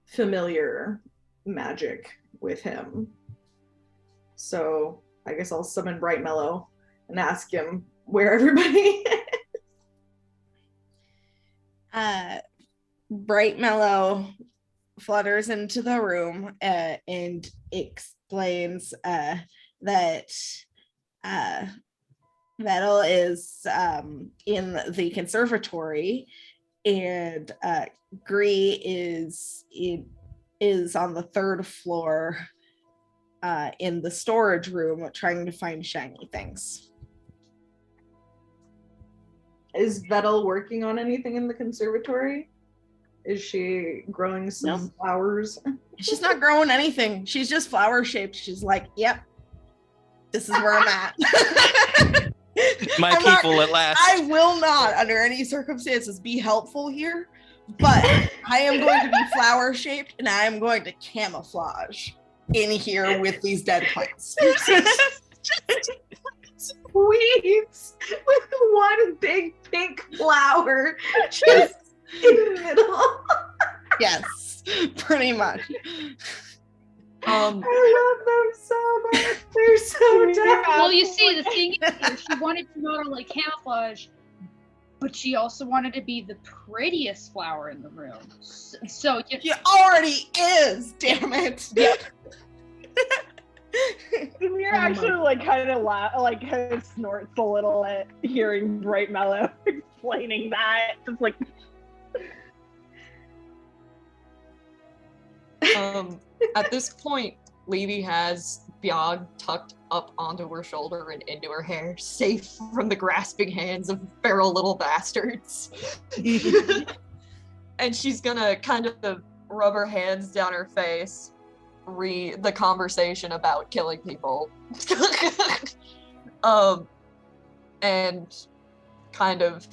familiar magic with him. So I guess I'll summon Bright Mellow and ask him where everybody is. Bright Mellow flutters into the room and explains that Vettel is in the conservatory, and Gree is on the third floor in the storage room trying to find shiny things. Is Vettel working on anything in the conservatory? Is she growing some flowers? She's not growing anything. She's just flower shaped. She's like, yep, this is where I'm at. my I'm not- people at last. I will not, under any circumstances, be helpful here, but I am going to be flower shaped and I am going to camouflage in here with these dead plants. Weeds with one big pink flower just in the middle. Yes, pretty much. I love them so much. They're so down. Well, you see, the thing is, she wanted to not only camouflage, but she also wanted to be the prettiest flower in the room. So She already is, damn it. You're actually like kind of snorts a little at hearing Bright Mellow explaining that. It's like At this point, Levy has Biog tucked up onto her shoulder and into her hair, safe from the grasping hands of feral little bastards. And she's gonna kind of rub her hands down her face, read the conversation about killing people. And kind of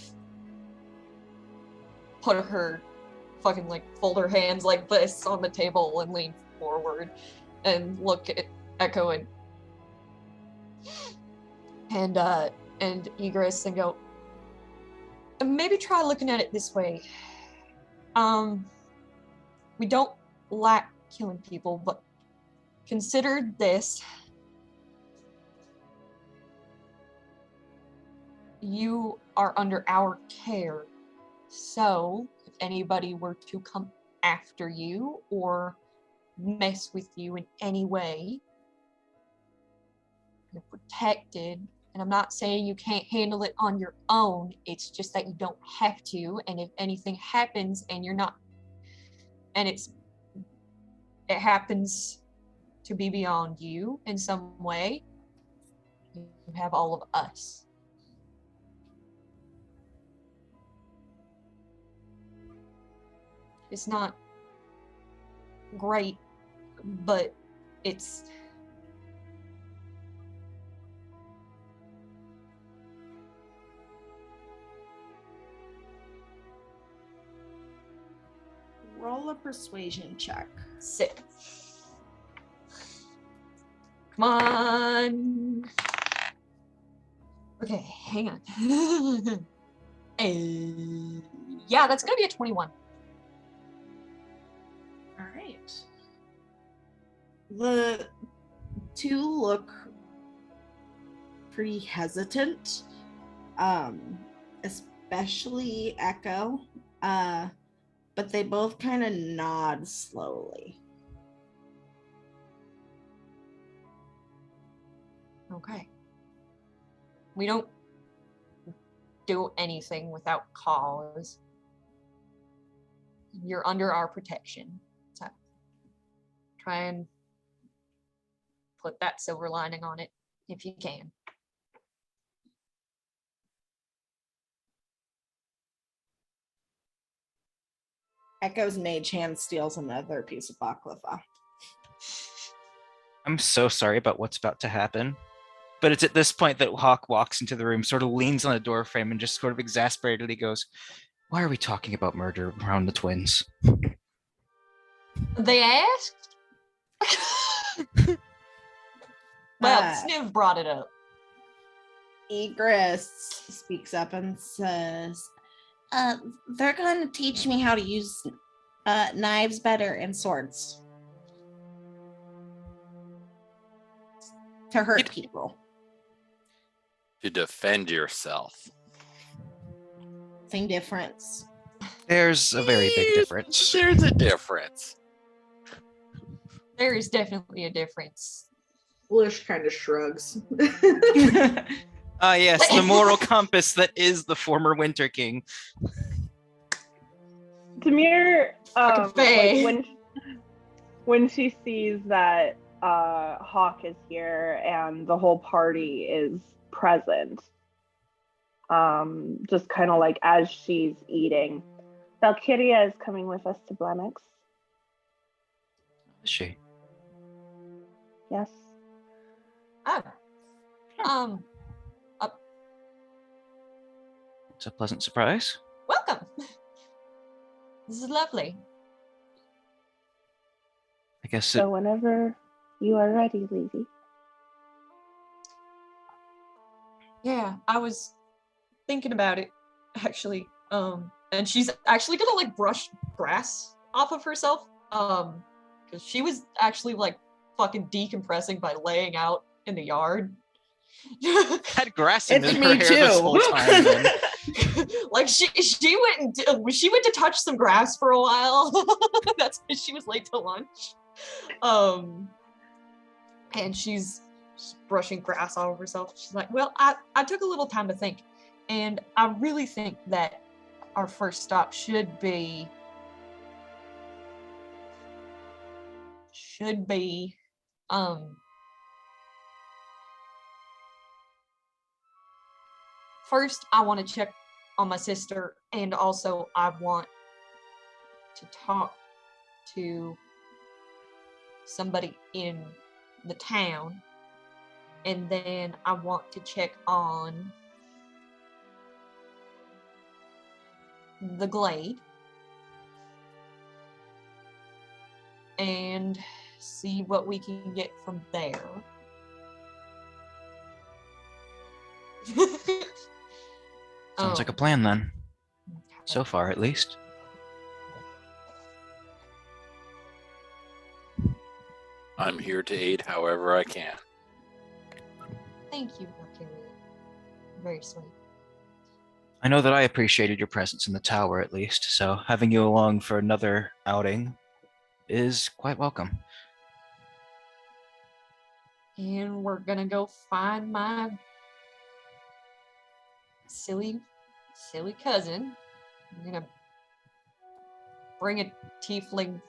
put her fucking fold her hands like this on the table and lean forward and look at Echo and Egress and go, maybe try looking at it this way. We don't lack killing people, but consider this. You are under our care, so if anybody were to come after you or mess with you in any way, you're protected. And I'm not saying you can't handle it on your own, it's just that you don't have to. And if anything happens and you're not, and it happens to be beyond you in some way, you have all of us. It's not great, but it's Roll a persuasion check. sick. Come on. Okay, hang on. Yeah, that's gonna be a 21. All right. The two look pretty hesitant, especially Echo, but they both kind of nod slowly. Okay. We don't do anything without cause. You're under our protection. So try and put that silver lining on it if you can. Echo's mage hand steals another piece of baklava. I'm so sorry about what's about to happen. But it's at this point that Hawk walks into the room, sort of leans on a door frame, and just sort of exasperatedly goes, "Why are we talking about murder around the twins?" They asked? Well, Sniv brought it up. Egress speaks up and says, they're going to teach me how to use knives better and swords. To hurt people. To defend yourself. Same difference. There's a very big difference. There's a difference. There is definitely a difference. Lish kind of shrugs. Ah, yes, the moral compass that is the former Winter King. Demir, Faye. like when she sees that Hawk is here and the whole party is present, just kind of like as she's eating, Valkyria is coming with us to Blemex. Is she? Yes. Oh. It's a pleasant surprise. Welcome. This is lovely. I guess So whenever you are ready, Levy. Yeah, I was thinking about it, actually. And she's actually gonna like brush grass off of herself. Because she was actually like fucking decompressing by laying out in the yard. had grass in It's her me hair this too. whole time. Then. Like she went to touch some grass for a while. That's why she was late to lunch. And she's brushing grass all over herself. She's like, well, I took a little time to think, and I really think that our first stop should be first I want to check on my sister, and also I want to talk to somebody in the town, and then I want to check on the glade and see what we can get from there. Sounds like a plan then. So far, at least. I'm here to aid however I can. Thank you, Valkyria. Very sweet. I know that I appreciated your presence in the tower, at least, so having you along for another outing is quite welcome. And we're gonna go find my silly cousin. I'm gonna bring a tiefling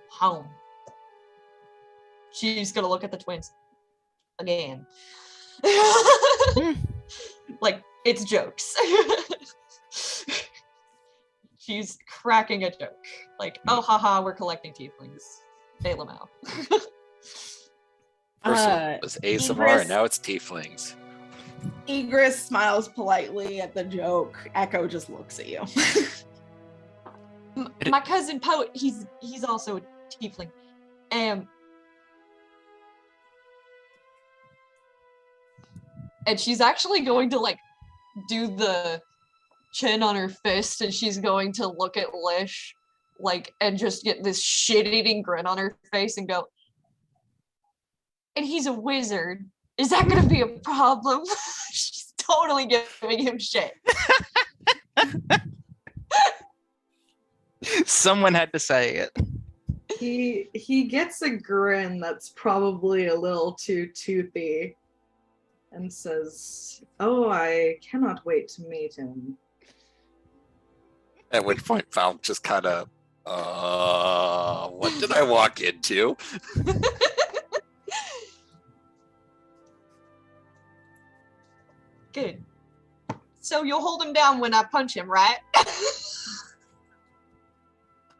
home. She's gonna look at the twins again. Like, it's jokes. She's cracking a joke. Like, oh, haha, we're collecting tieflings. Bail them out. First it was ASMR, and now it's tieflings. Egress smiles politely at the joke. Echo just looks at you. My cousin Poet, he's also a tiefling. And she's actually going to like do the chin on her fist, and she's going to look at Lish like and just get this shit-eating grin on her face and go, and he's a wizard. Is that gonna be a problem? She's totally giving him shit. Someone had to say it. He gets a grin that's probably a little too toothy and says, "Oh, I cannot wait to meet him." At which point Val just kind of, what did I walk into? Good. So you'll hold him down when I punch him, right?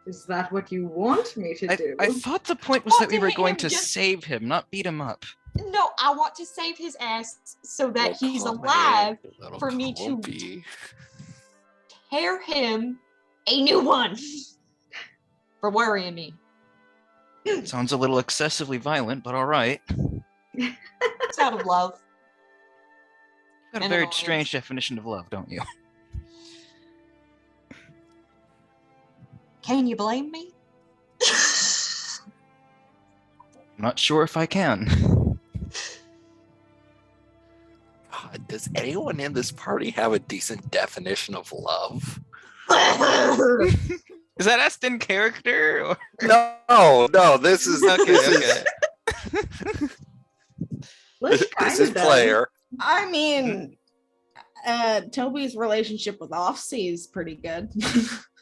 Is that what you want me to do? I thought the point was Want that we to were hit going him to just- save him, not beat him up. No, I want to save his ass so that he's alive for me to tear him a new one for worrying me. Sounds a little excessively violent, but all right. It's out of love. You've got a And very annoyance. strange definition of love, don't you? Can you blame me? I'm not sure if I can. God, does anyone in this party have a decent definition of love? Is that us in character? Or... No, this is Okay. Lish this kinda is does. player. I mean, Toby's relationship with Offsea is pretty good.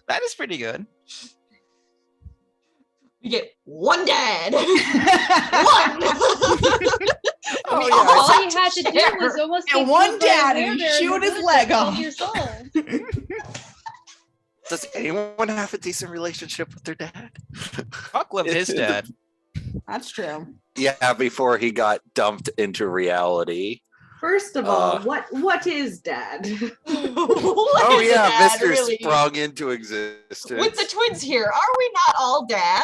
That is pretty good. We get one dad. One. Oh, We yeah, all All he had to do share. was almost And get one killed by a daddy bear there chewed in the his woods leg at 12 off. years old. Does anyone have a decent relationship with their dad? Fuck loved his dad. That's true. Yeah, before he got dumped into reality. First of all, what is dad? Oh yeah, Dad, Mr. really. sprung into existence. With the twins here, are we not all dad?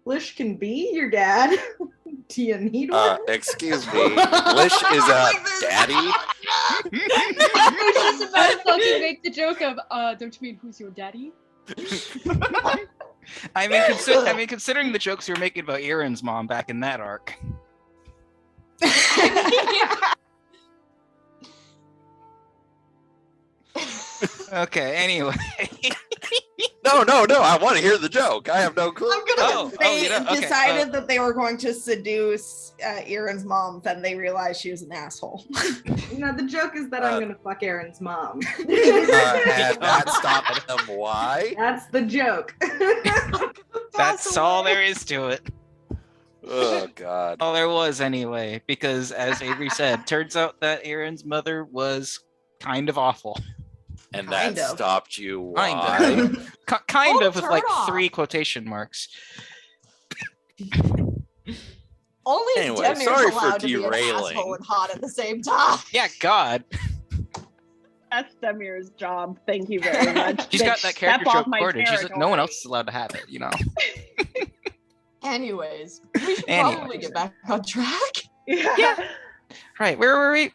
Lish can be your dad. Do you need one? Excuse me, Lish is a daddy. I was just about to fucking make the joke of, don't you mean who's your daddy? I mean, considering the jokes you were making about Aaron's mom back in that arc. Okay, anyway. No, I want to hear the joke. I have no clue. I'm gonna They you know, okay, decided that they were going to seduce Aaron's mom, then they realized she was an asshole. No, the joke is that I'm gonna fuck Aaron's mom. And that stopped them. Why? That's the joke. That's all there is to it. Oh God. All there was anyway, because as Avery said, turns out that Aaron's mother was kind of awful. And that Kind of. stopped you. Why? Kind of. Kind Oh, of with turn like off. 3 quotation marks. Only Anyway, Demir's sorry for allowed to be an derailing. asshole and hot at the same time. Yeah, God. That's Demir's job. Thank you very much. She's got Bitch, that step character off joke my recorded. She's like, no one territory. else is allowed to have it, you know? Anyways, we should probably Anyways. get back on track. Yeah. Right, where were we?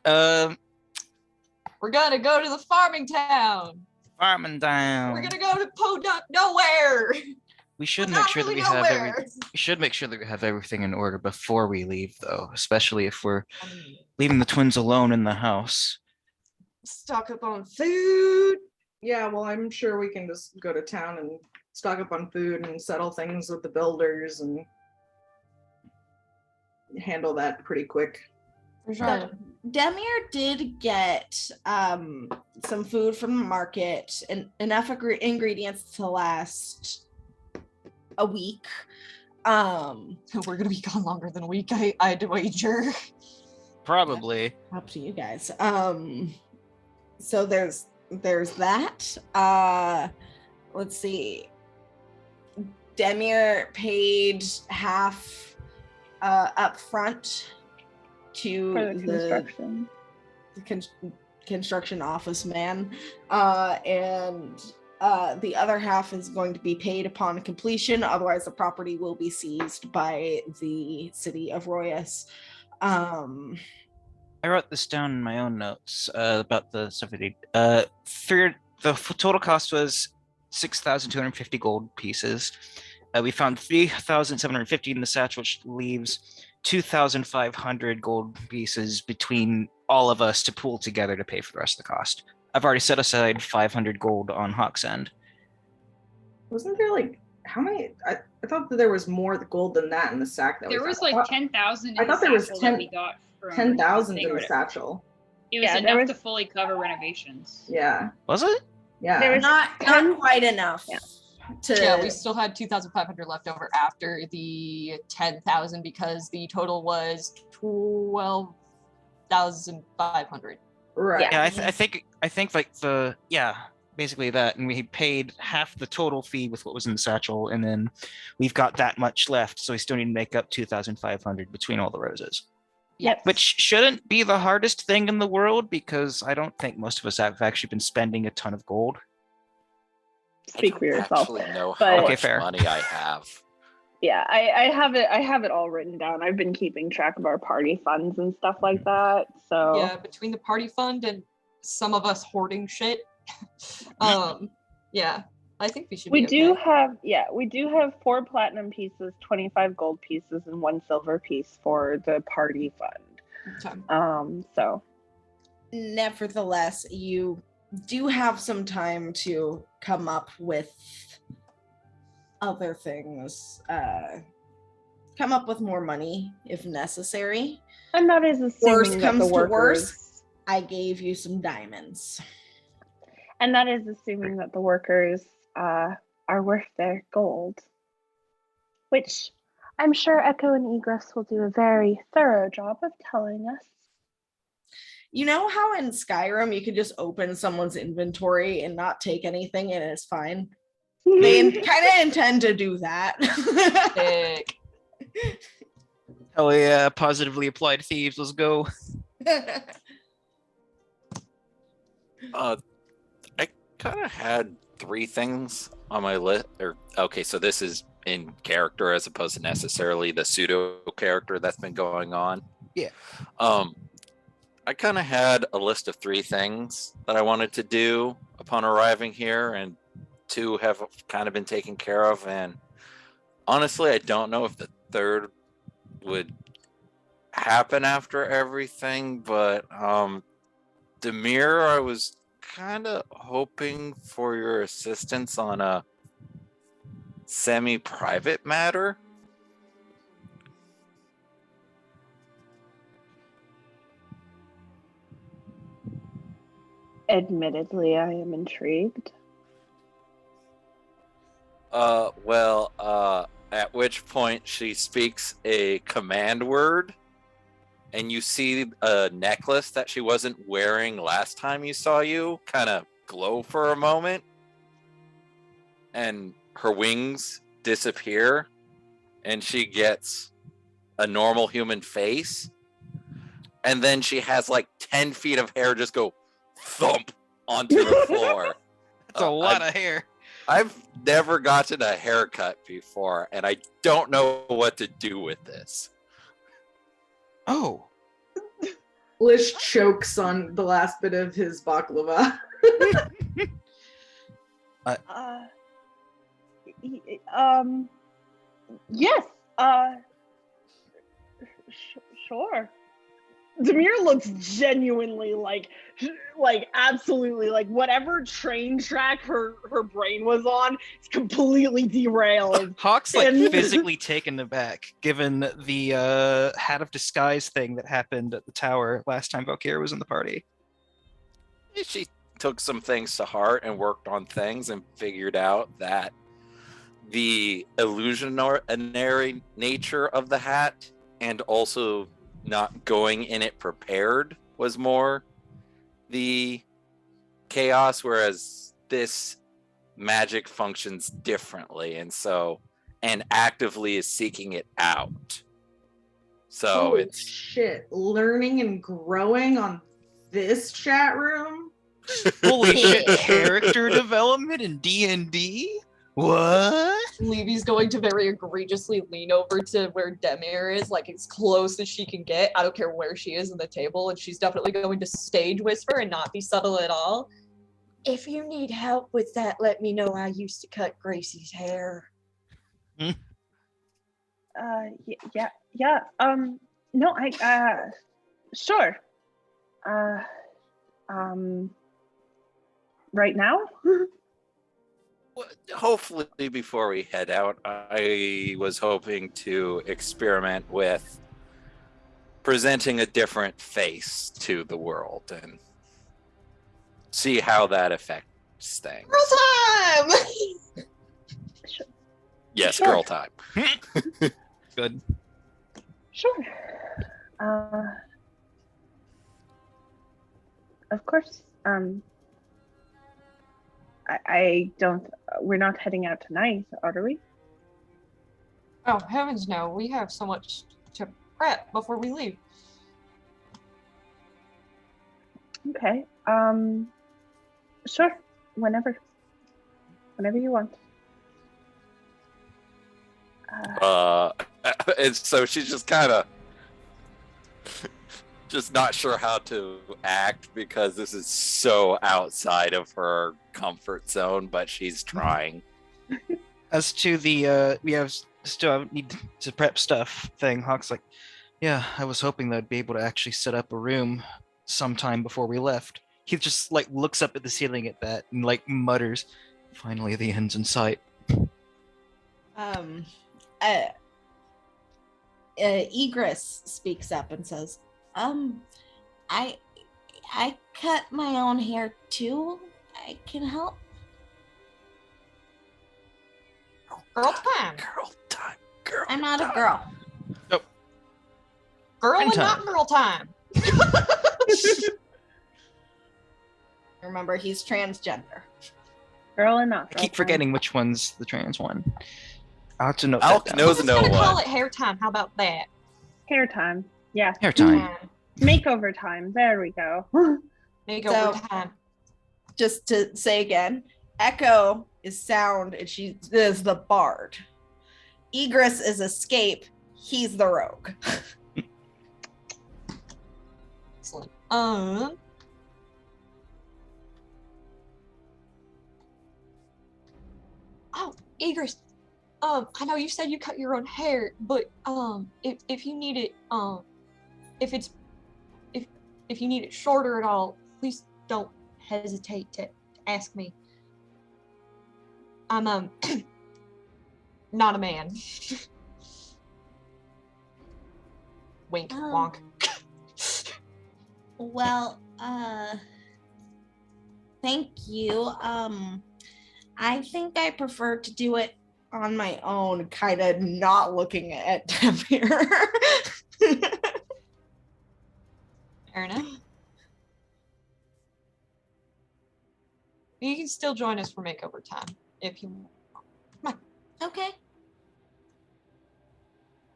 We're gonna go to the farming town. Farming down. We're gonna go to Podunk Nowhere. We should But make not sure that really we have nowhere. we should make sure that we have everything in order before we leave, though, especially if we're leaving the twins alone in the house. Stock up on food. Yeah, well, I'm sure we can just go to town and stock up on food and settle things with the builders and handle that pretty quick. For sure. Demir did get some food from the market and enough ingredients to last a week. We're gonna be gone longer than a week. I had to wager. Probably. Up to you guys. So there's that. Let's see. Demir paid half up front to For the construction. construction office man, and the other half is going to be paid upon completion. Otherwise, the property will be seized by the city of Royas. I wrote this down in my own notes about the stuff we did. The total cost was 6,250 gold pieces. We found 3,750 in the satchel, which leaves 2,500 gold pieces between all of us to pool together to pay for the rest of the cost. I've already set aside 500 gold on Hawk's End. Wasn't there like how many? I thought that there was more gold than that in the sack. That There we was found. like 10,000 I in the thought there was satchel 10 that we got from 10,000 the in thing the or- satchel. It was Yeah, there enough was- to fully cover renovations. Yeah, Was it? yeah. There was Not quite enough. Yeah. Yeah, we still had 2,500 left over after the 10,000 because the total was 12,500. Right. Yeah, I think like basically that, and we paid half the total fee with what was in the satchel, and then we've got that much left, so we still need to make up 2,500 between all the roses. Yep. Which shouldn't be the hardest thing in the world, because I don't think most of us have actually been spending a ton of gold. Speak for yourself. Actually, know But- how Okay, much fair. money I have. Yeah, I have it all written down. I've been keeping track of our party funds and stuff like that. So Yeah, between the party fund and some of us hoarding shit. Yeah, I think we should we be do okay. have 4 platinum pieces, 25 gold pieces, and 1 silver piece for the party fund. Okay. So Nevertheless, you do have some time to come up with other things. Come up with more money if necessary. and that is assuming Worst that comes the to workers worst, I gave you some diamonds. and that is assuming that the workers are worth their gold. Which I'm sure Echo and Egress will do a very thorough job of telling us. You know how in Skyrim you can just open someone's inventory and not take anything and it's fine? They kind of intend to do that. Sick. Hell yeah, positively applied thieves, let's go. I kind of had 3 things on my list. Okay, so this is in character as opposed to necessarily the pseudo character that's been going on. Yeah. I kind of had a list of 3 things that I wanted to do upon arriving here, and 2 have kind of been taken care of. And honestly, I don't know if the 3rd would happen after everything, but Demir, I was kind of hoping for your assistance on a semi-private matter. Admittedly, I am intrigued. At which point she speaks a command word, and you see a necklace that she wasn't wearing last time you saw you kind of glow for a moment, and her wings disappear, and she gets a normal human face, and then she has like 10 feet of hair just go thump onto the floor. That's a lot of hair. I've never gotten a haircut before, and I don't know what to do with this. Oh. Lish chokes on the last bit of his baklava. Yes. Sure. Demir looks genuinely like absolutely like whatever train track her brain was on, it's completely derailed. Hawk's like And- physically taken aback, given the hat of disguise thing that happened at the tower last time Valkyria was in the party. She took some things to heart and worked on things and figured out that the illusionary nature of the hat, and also not going in it prepared, was more the chaos, whereas this magic functions differently, and actively is seeking it out. So Holy it's shit, learning and growing on this chat room. Holy shit, character development in D&D? What? Levy's going to very egregiously lean over to where Demir is, like as close as she can get. I don't care where she is on the table, and she's definitely going to stage whisper and not be subtle at all. If you need help with that, let me know. I used to cut Gracie's hair. Yeah. No, sure. Right now? Hopefully before we head out, I was hoping to experiment with presenting a different face to the world and see how that affects things. Girl time! Yes, Sure. girl time. Good. Sure. Of course. I don't. We're not heading out tonight, are we? Oh, heavens no. We have so much to prep before we leave. Okay. Sure. Whenever you want. And so she's just kind of just not sure how to act because this is so outside of her comfort zone, but she's trying. As to the we have still need to prep stuff thing, Hawk's like, yeah, I was hoping that I'd be able to actually set up a room sometime before we left. He just like looks up at the ceiling at that and like mutters, finally the end's in sight. Egress speaks up and says, I cut my own hair too. I can help. Girl time. Girl time. Girl I'm not time. a girl. Girl Friend and not time. girl time. Remember, he's transgender. Girl and not. I keep girlfriend. forgetting which one's the trans one. I'll have to note Alec that down. knows We're just no gonna call one. it hair time. How about that? Hair time. Yeah. Hair time. Makeover time. There we go. Makeover So- time. Just to say again, Echo is sound and she is the bard. Egress is escape. He's the rogue. Excellent. Oh, Egress. I know you said you cut your own hair, but if you need it, if you need it shorter at all, please don't hesitate to ask me. I'm not a man. Wink, wonk. Well, thank you. I think I prefer to do it on my own, kind of not looking at Demir. Fair enough. You can still join us for makeover time if you want. Okay.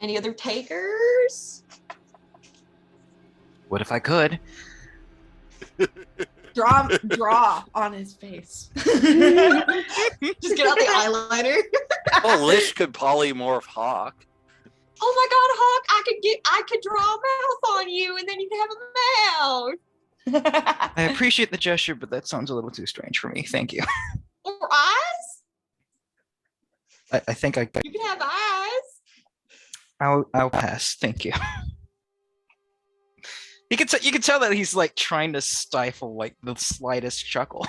Any other takers? What if I could? Draw on his face. Just get out the eyeliner. Oh, Lish could polymorph Hawk. Oh my god, Hawk, I could draw a mouth on you and then you can have a mouth. I appreciate the gesture, but that sounds a little too strange for me. Thank you. Or eyes? I think You can have eyes. I'll pass. Thank you. You can tell that he's like trying to stifle like the slightest chuckle.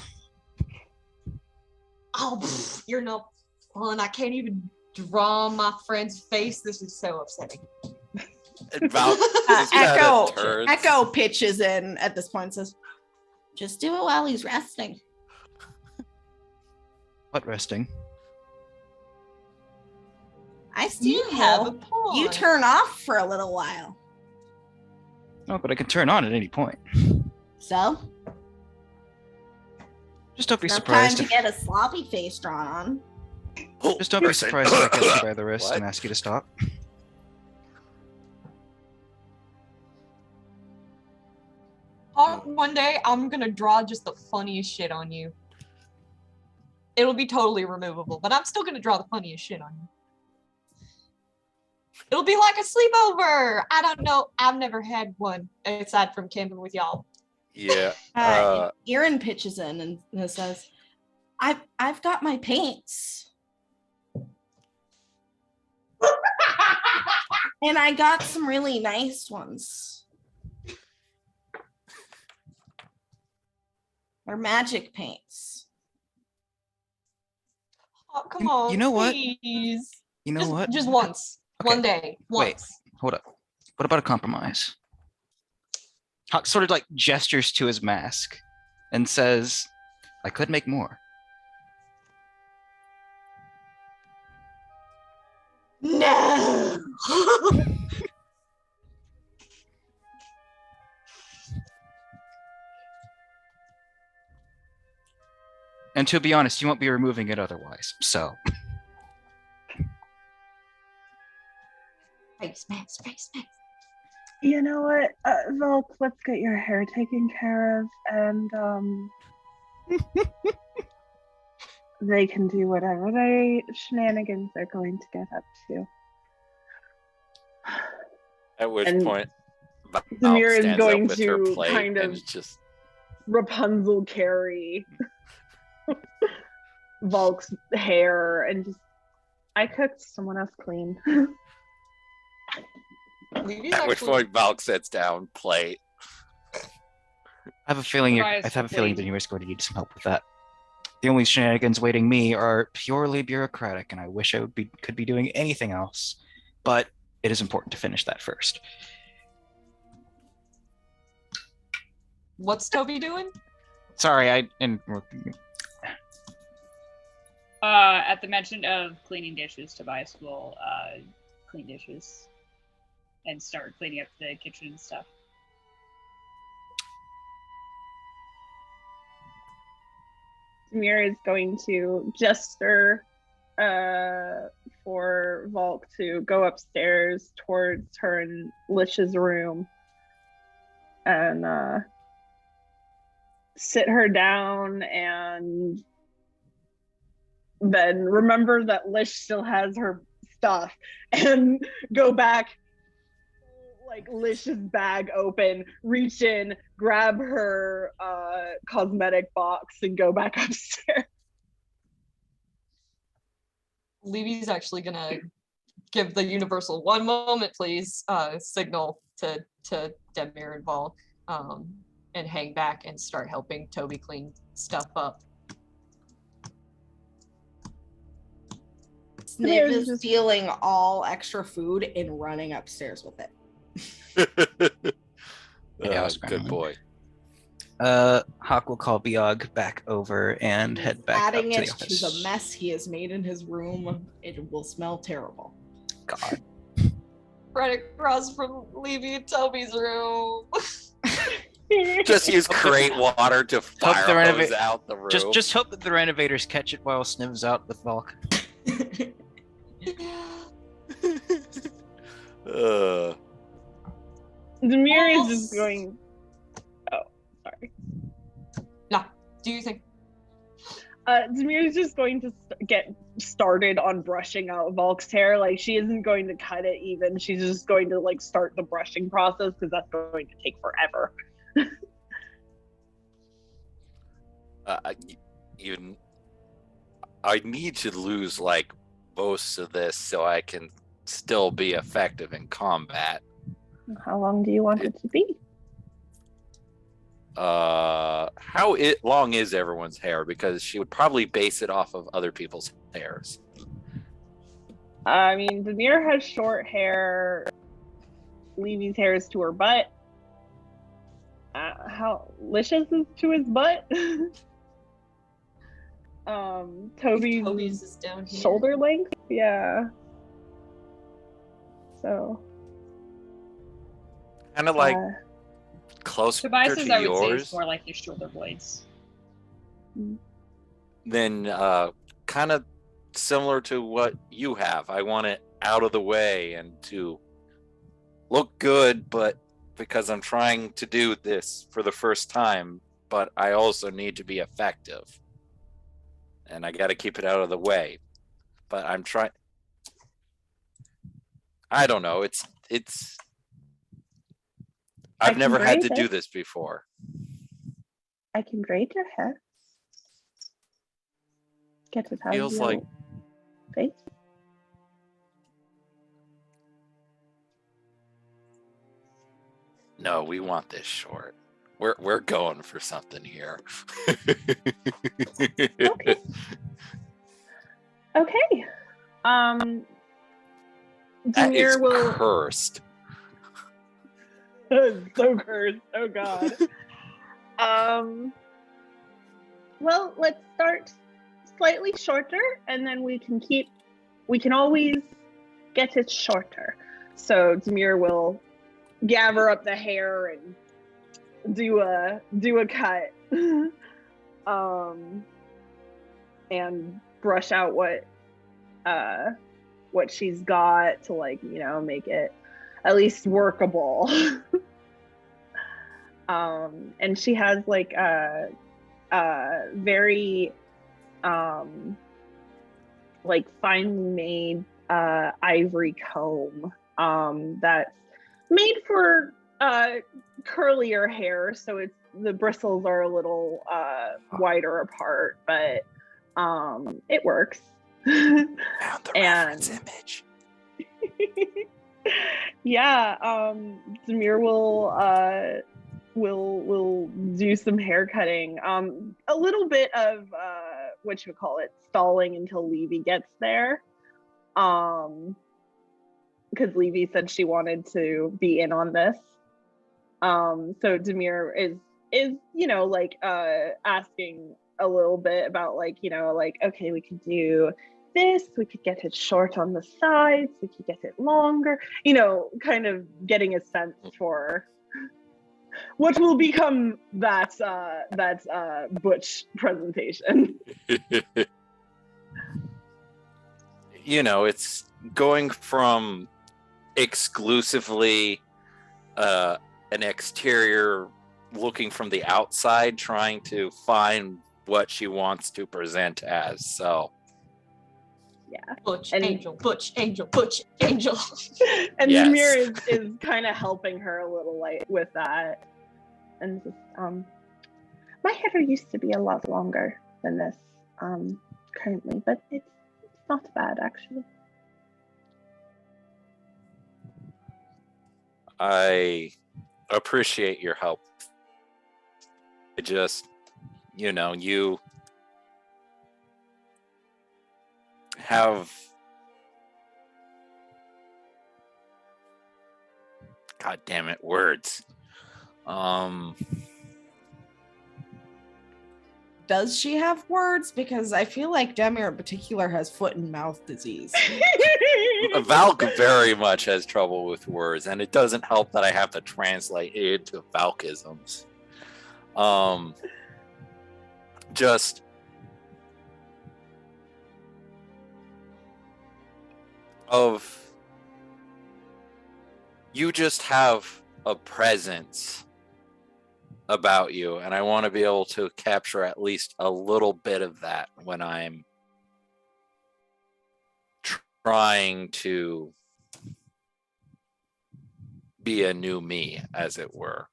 Oh, you're no fun. I can't even draw my friend's face. This is so upsetting. About just kinda turns. Echo pitches in at this point and says, just do it while he's resting. What resting? I still You have a point. You turn off for a little while. Oh, but I can turn on at any point. So, Just don't be enough time surprised to if get a sloppy face drawn on. Oh, just don't be listen. surprised if I catch you by the wrist What? and ask you to stop. Hawk, one day I'm gonna draw just the funniest shit on you. It'll be totally removable, but I'm still gonna draw the funniest shit on you. It'll be like a sleepover. I don't know. I've never had one aside from camping with y'all. Yeah. Erin pitches in and says, I've got my paints. And I got some really nice ones. They're magic paints. Oh, come on. You know what? Please. You know what? Just once. Okay. One day. Wait. Once. Hold up. What about a compromise? Hawk sort of like gestures to his mask and says, I could make more. No. And to be honest, you won't be removing it otherwise. So Face mask, face mask. You know what, Volk, let's get your hair taken care of, and they can do whatever shenanigans they're going to get up to. At which And point, Demir is stands going up with her to plate kind and of is just Rapunzel carry Volk's hair and just, I cooked, someone else clean. Levy's at which actually point Valk sets down plate. I have a feeling Tobias I have a feeling complained. Daenerys going to need some help with that. The only shenanigans waiting me are purely bureaucratic, and I wish I could be doing anything else. But it is important to finish that first. What's Toby doing? Sorry, At the mention of cleaning dishes, Tobias will clean dishes and start cleaning up the kitchen and stuff. Demir is going to gesture for Volk to go upstairs towards her and Lish's room and sit her down, and then remember that Lish still has her stuff and go back, like Lish's bag open, reach in, grab her cosmetic box, and go back upstairs. Levy's actually gonna give the universal one moment, please, signal to Demir and Vol, and hang back and start helping Toby clean stuff up. Sniv is stealing all extra food and running upstairs with it. Good boy. Hawk will call Biog back over and head back Adding up to it the office. to the mess he has made in his room, it will smell terrible. God. Right across from Levy and Toby's room. Just use crate water to fire the hose out the room. Just hope that the renovators catch it while Sniv's out with Volk. Demir is just going. Oh, sorry. Nah, do you think? Demir is just going to get started on brushing out Volk's hair. Like, she isn't going to cut it even. She's just going to like start the brushing process because that's going to take forever. I need to lose like most of this so I can still be effective in combat. How long do you want it to be? How long is everyone's hair? Because she would probably base it off of other people's hairs. I mean, Demir has short hair. Levy's hair is to her butt. How Licious is to his butt. Toby's is down here. shoulder length. Yeah. So. Kind of like closer Tobias's, to I would say, yours. is more like your shoulder blades. Then kind of similar to what you have. I want it out of the way and to look good, but because I'm trying to do this for the first time, but I also need to be effective. And I got to keep it out of the way. But I'm trying. I don't know. It's I've never had to do this before. I can braid your hair. Get it out of Feels your like face. no, we want this short. We're going for something here. Okay. Okay. That is Demir will cursed. so cursed. Oh god. Well, let's start slightly shorter, and then we can always get it shorter. So Demir will gather up the hair and do a cut, and brush out what she's got to, like, you know, make it at least workable. And she has like a very like finely made ivory comb that's made for curlier hair, so the bristles are a little wider apart, but it works. Found the reference image. Yeah, Demir will do some hair cutting. A little bit of what you would call it, stalling until Levy gets there. Because Levy said she wanted to be in on this. So Demir is you know, like asking a little bit about, like, you know, like, okay, we could do this, we could get it short on the sides, we could get it longer, you know, kind of getting a sense for what will become that Butch presentation. You know, it's going from exclusively an exterior looking from the outside, trying to find what she wants to present as. So yeah, Butch, angel, Butch, angel, Butch, angel. And Yes. Demir is kind of helping her a little, like, with that. And just, my hair used to be a lot longer than this currently, but it's not bad, actually. I appreciate your help. It just, you know, you have, God damn it, words. Does she have words? Because I feel like Demir in particular has foot and mouth disease. Valk very much has trouble with words, and it doesn't help that I have to translate it into Valkisms. Just you just have a presence about you, and I want to be able to capture at least a little bit of that when I'm trying to be a new me, as it were.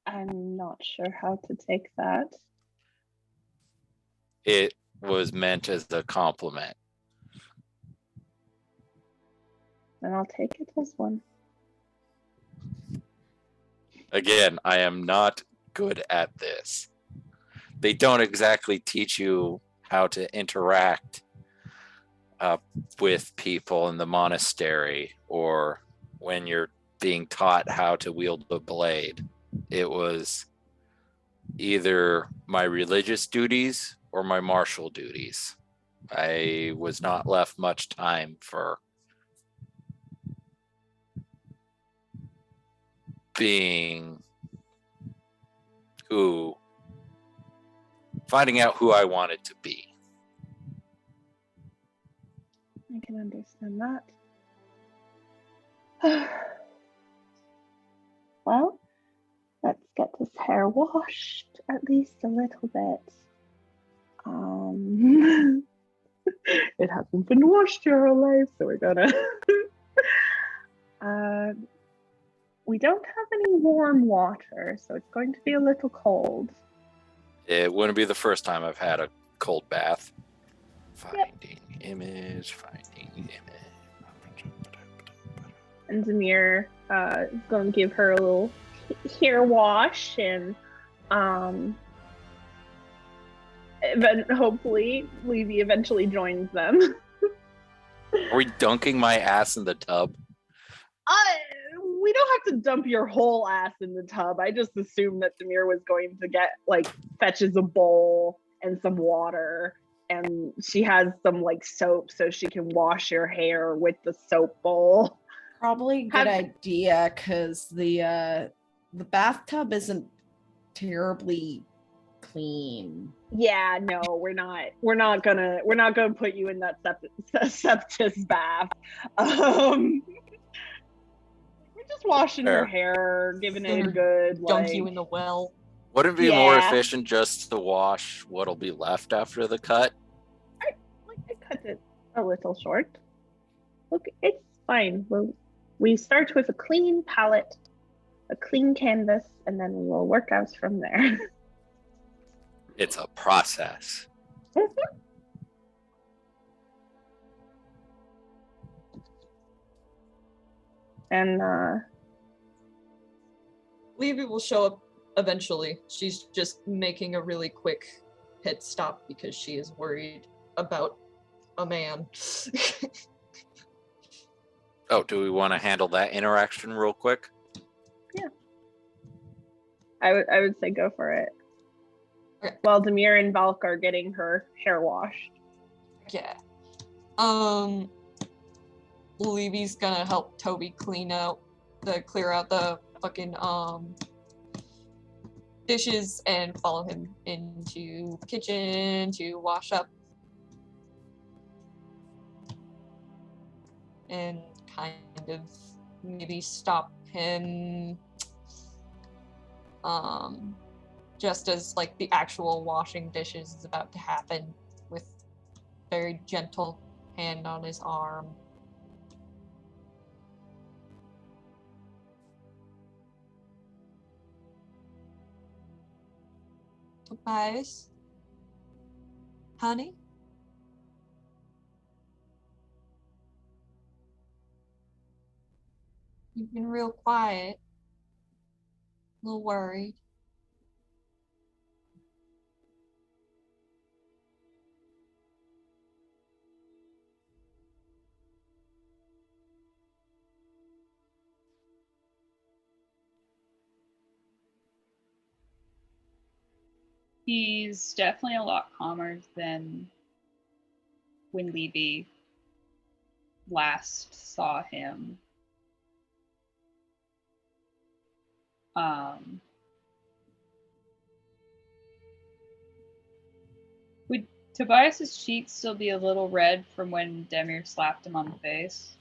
I'm not sure how to take that. It was meant as a compliment. And I'll take it as one. Again, I am not good at this. They don't exactly teach you how to interact with people in the monastery, or when you're being taught how to wield a blade. It was either my religious duties or my martial duties. I was not left much time for finding out who I wanted to be. I can understand that. Well, let's get this hair washed at least a little bit. It hasn't been washed your whole life, so we're gonna. We don't have any warm water, so it's going to be a little cold. It wouldn't be the first time I've had a cold bath. Finding image. And Demir is going to give her a little hair wash, and then hopefully Levy eventually joins them. Are we dunking my ass in the tub? We don't have to dump your whole ass in the tub. I just assumed that Demir was going to fetches a bowl and some water, and she has some like soap so she can wash your hair with the soap bowl. Probably a good idea, because the bathtub isn't terribly clean. Yeah, no, we're not gonna put you in that septis bath. We're just washing your hair, giving it a good Dunk you in the well. Wouldn't it be more efficient just to wash what'll be left after the cut? I cut it a little short. Look, it's fine. We start with a clean palette, a clean canvas, and then we will work out from there. It's a process. And Levy will show up eventually. She's just making a really quick pit stop because she is worried about a man. Oh, do we want to handle that interaction real quick? Yeah. I would say go for it. Okay. While Demir and Valk are getting her hair washed. Yeah. Levy's gonna help Toby clear out the fucking dishes and follow him into the kitchen to wash up. And kind of maybe stop him just as like the actual washing dishes is about to happen, with very gentle hand on his arm. Tobias? Honey? You've been real quiet. A little worried. He's definitely a lot calmer than when Levy last saw him. Would Tobias's cheeks still be a little red from when Demir slapped him on the face?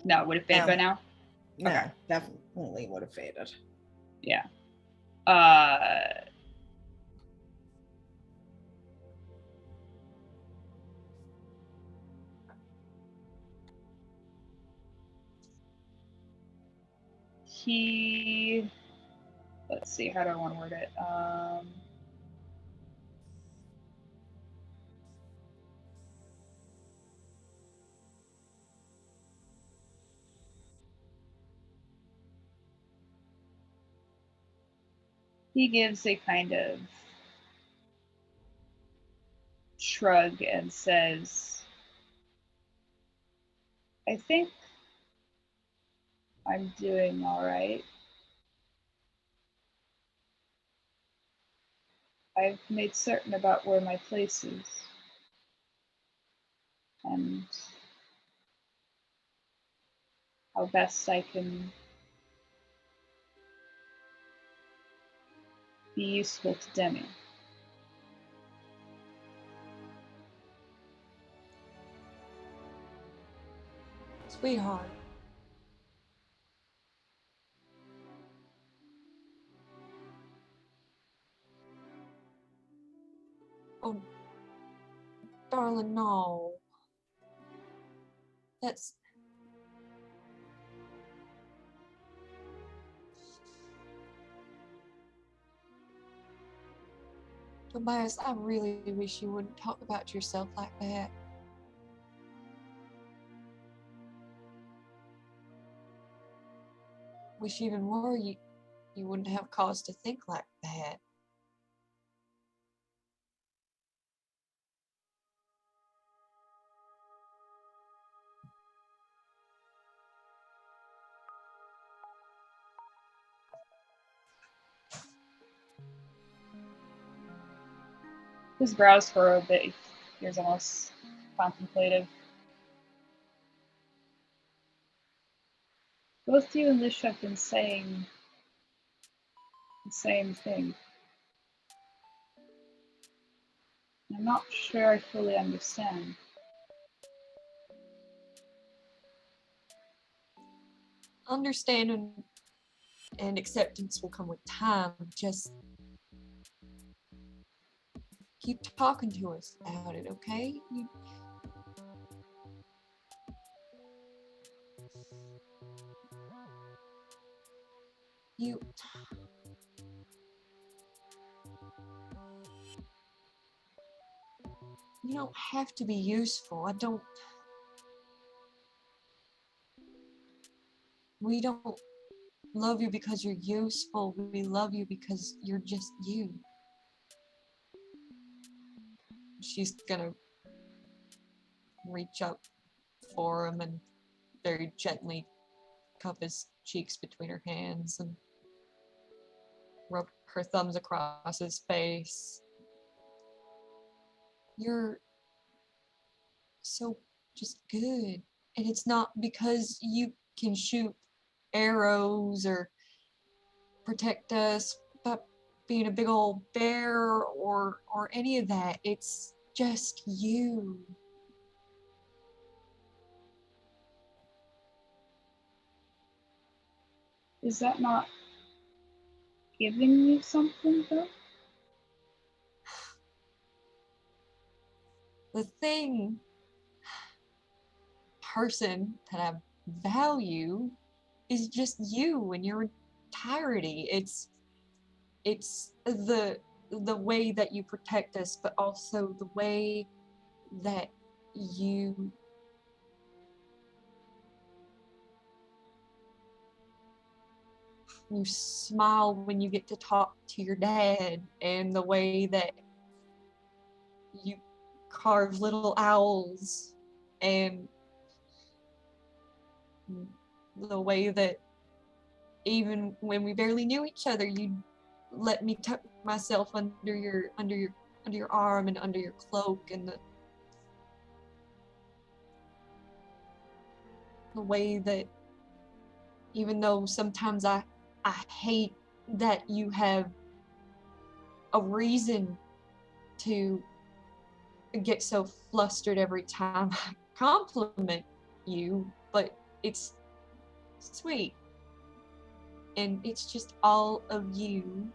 No, would it fade by now? No, Okay. definitely would have faded. Yeah. Let's see, how do I want to word it? He gives a kind of shrug and says, I think I'm doing all right. I've made certain about where my place is. And how best I can be useful to Demi. Sweetheart. Oh, darling, no. That's... Tobias, I really wish you wouldn't talk about yourself like that. Wish even more you wouldn't have cause to think like that. His brows furrow a bit. He's almost contemplative. Both you and Lish have been saying the same thing. I'm not sure I fully understand. Understanding and acceptance will come with time. Just keep talking to us about it, okay? You don't have to be useful. We don't love you because you're useful. We love you because you're just you. She's gonna reach up for him and very gently cup his cheeks between her hands and rub her thumbs across his face. You're so just good. And it's not because you can shoot arrows or protect us by being a big old bear or any of that. It's just you. Is that not giving me something, though? The person that I value is just you and your entirety. It's the way that you protect us, but also the way that you smile when you get to talk to your dad, and the way that you carve little owls, and the way that even when we barely knew each other, you let me tuck myself under your arm and under your cloak, and the way that even though sometimes I hate that you have a reason to get so flustered every time I compliment you, but it's sweet. And it's just all of you.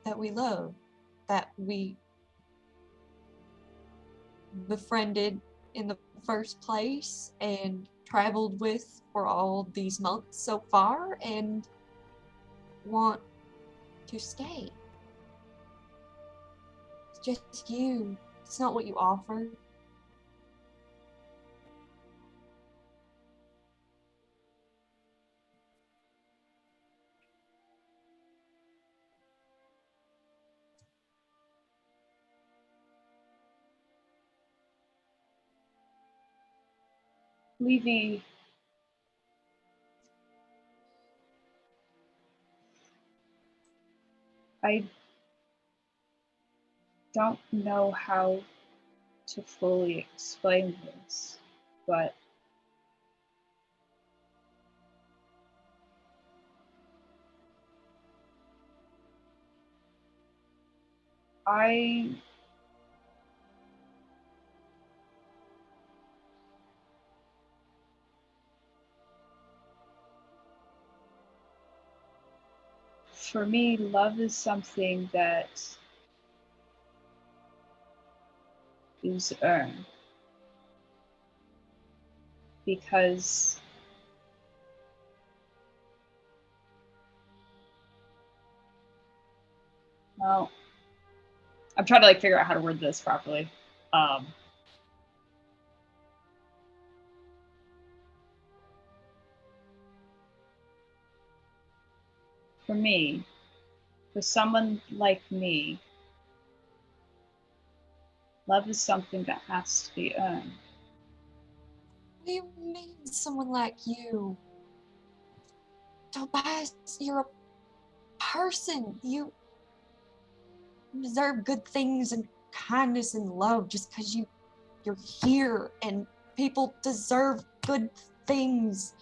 That we love, that we befriended in the first place and traveled with for all these months so far and want to stay. It's just you. It's not what you offer. Levy, I don't know how to fully explain this, but for me, love is something that is earned. Because well, I'm trying to figure out how to word this properly. For me, for someone like me, love is something that has to be earned. What do you mean, someone like you? Tobias, you're person. You deserve good things and kindness and love just because you're here, and people deserve good things.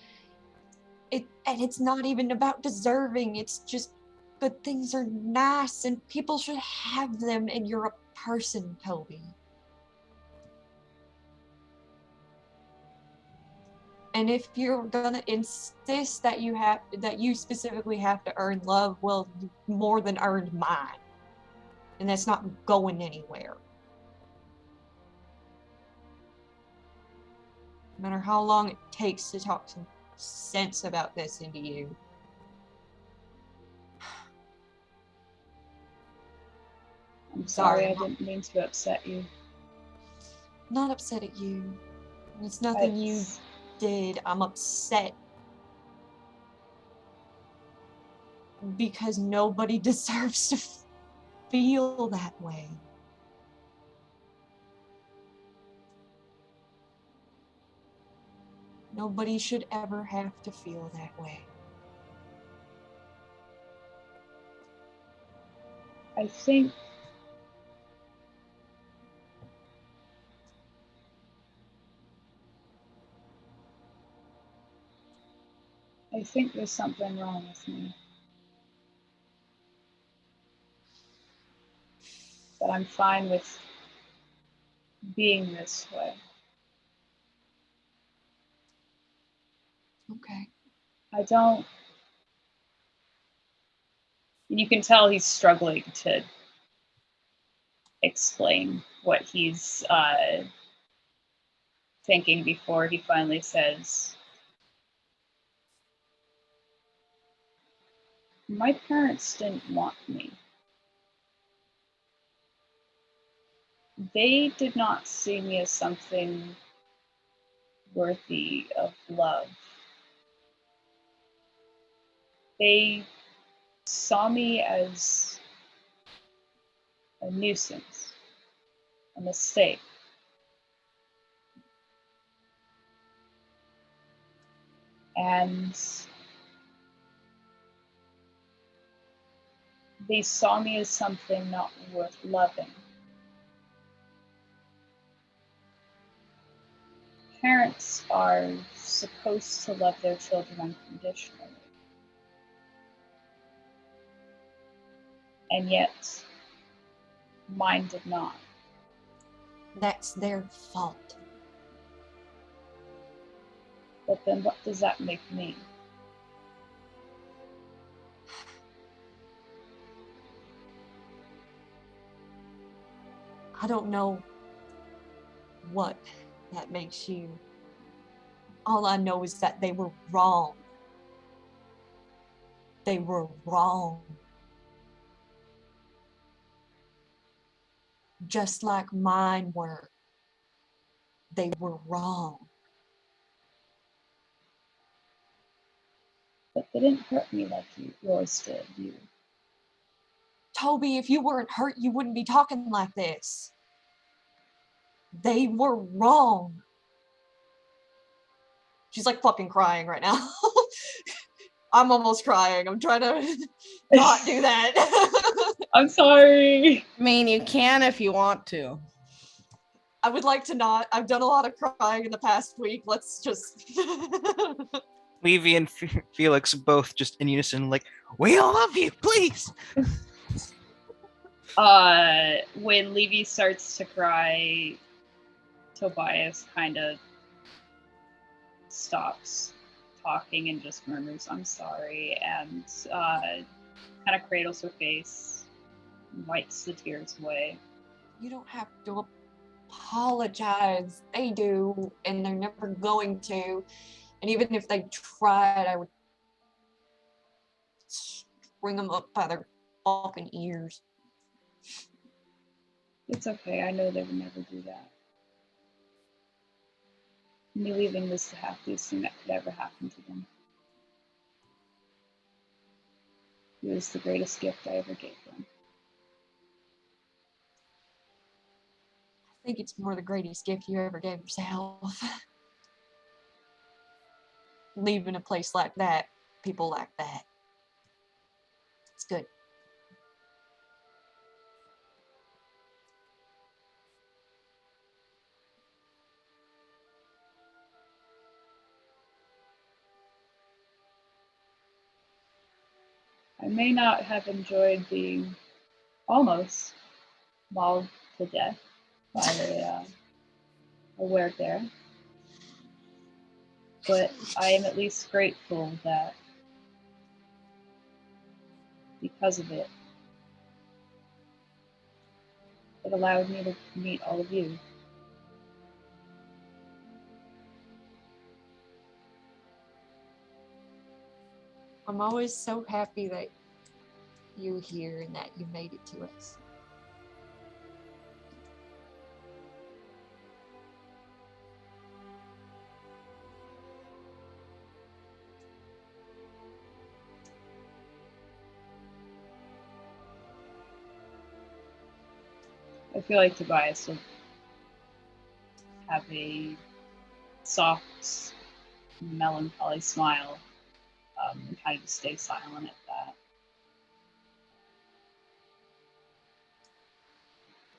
And it's not even about deserving, it's just good things are nice and people should have them, and you're a person, Toby. And if you're gonna insist that you specifically have to earn love, well, you more than earned mine. And that's not going anywhere. No matter how long it takes to talk some sense about this into you. I'm sorry, I didn't mean to upset you. Not upset at you. It's nothing you did. I'm upset because nobody deserves to feel that way. Nobody should ever have to feel that way. I think there's something wrong with me. But I'm fine with being this way. Okay. I don't. You can tell he's struggling to explain what he's thinking before he finally says, my parents didn't want me. They did not see me as something worthy of love. They saw me as a nuisance, a mistake. And they saw me as something not worth loving. Parents are supposed to love their children unconditionally. And yet, mine did not. That's their fault. But then what does that make me? I don't know what that makes you. All I know is that they were wrong. They were wrong. Just like mine were. They were wrong. But they didn't hurt me like yours did, you. Toby, if you weren't hurt, you wouldn't be talking like this. They were wrong. She's like fucking crying right now. I'm almost crying. I'm trying to not do that. I'm sorry. I mean, you can if you want to. I would like to not. I've done a lot of crying in the past week. Let's just... Levy and Felix both just in unison, like, we all love you, please. When Levy starts to cry, Tobias kind of stops talking and just murmurs, I'm sorry, and kind of cradles her face and wipes the tears away. You don't have to apologize. They do, and they're never going to. And even if they tried, I would bring them up by their fucking ears. It's okay, I know they would never do that. Me leaving was the happiest thing that could ever happen to them. It was the greatest gift I ever gave them. I think it's more the greatest gift you ever gave yourself. Leaving a place like that, people like that. It's good. I may not have enjoyed being almost mauled to death by a werebear, but I am at least grateful that because of it, it allowed me to meet all of you. I'm always so happy that you're here and that you made it to us. I feel like Tobias will have a soft, melancholy smile and kind of stay silent at that.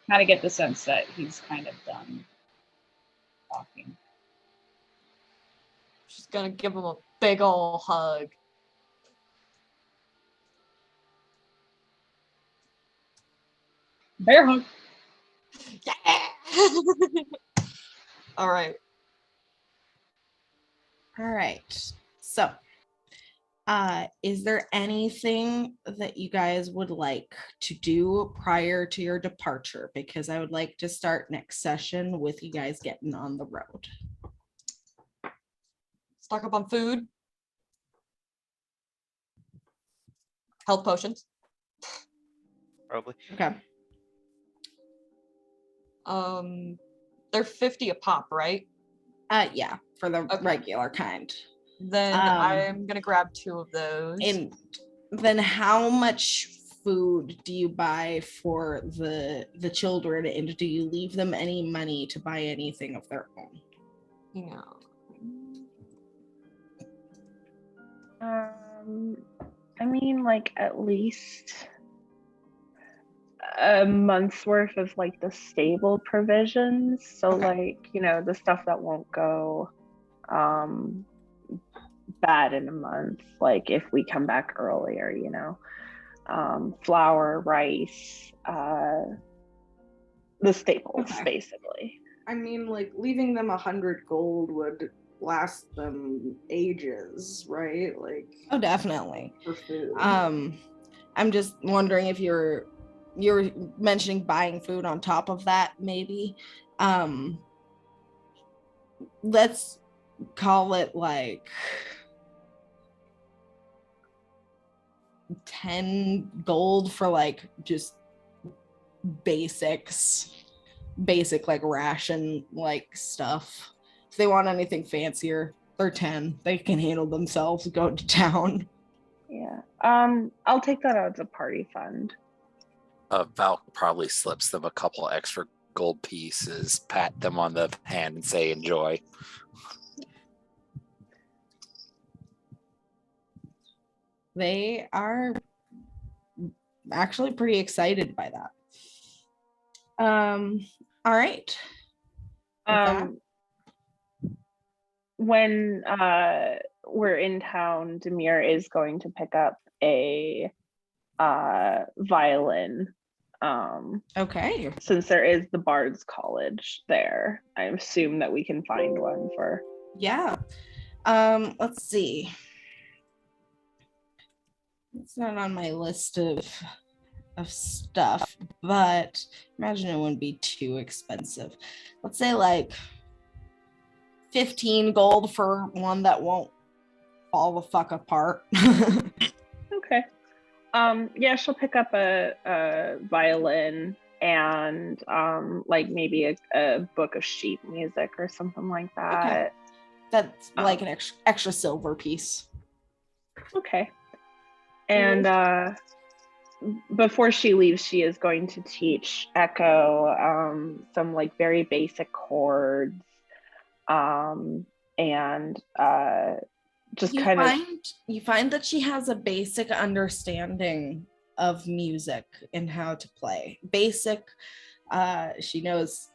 Kind of get the sense that he's kind of done talking. She's gonna give him a big ol' hug. Bear hug. Yeah. All right. All right. So, is there anything that you guys would like to do prior to your departure? Because I would like to start next session with you guys getting on the road. Stock up on food. Health potions. Probably. Okay. They're 50 a pop, right? Yeah, for the Okay. regular kind. Then I'm gonna grab 2 of those. And then how much food do you buy for the children, and do you leave them any money to buy anything of their own? You know. I mean, like at least a month's worth of like the stable provisions. So Okay. like, you know, the stuff that won't go bad in a month, like if we come back earlier, you know. Flour, rice, the staples, Okay. basically. I mean, like leaving them 100 gold would last them ages, right? Like, Oh, definitely. for food. I'm just wondering if you're mentioning buying food on top of that, maybe. Let's call it like 10 gold for like just basic like ration like stuff. If they want anything fancier, they're 10. They can handle themselves, go to town. Yeah. I'll take that out as a party fund. Val probably slips them a couple extra gold pieces, pat them on the hand, and say, "Enjoy." They are actually pretty excited by that. All right. When we're in town, Demir is going to pick up a violin. Okay. Since there is the Bard's College there, I assume that we can find one for. Yeah. Let's see. It's not on my list of stuff, but imagine it wouldn't be too expensive. Let's say like 15 gold for one that won't fall the fuck apart. Okay. Yeah, she'll pick up a violin and like maybe a book of sheet music or something like that. Okay. That's like an extra silver piece. Okay. And before she leaves, she is going to teach Echo some like very basic chords, and just You find that she has a basic understanding of music and how to play. Basic. She knows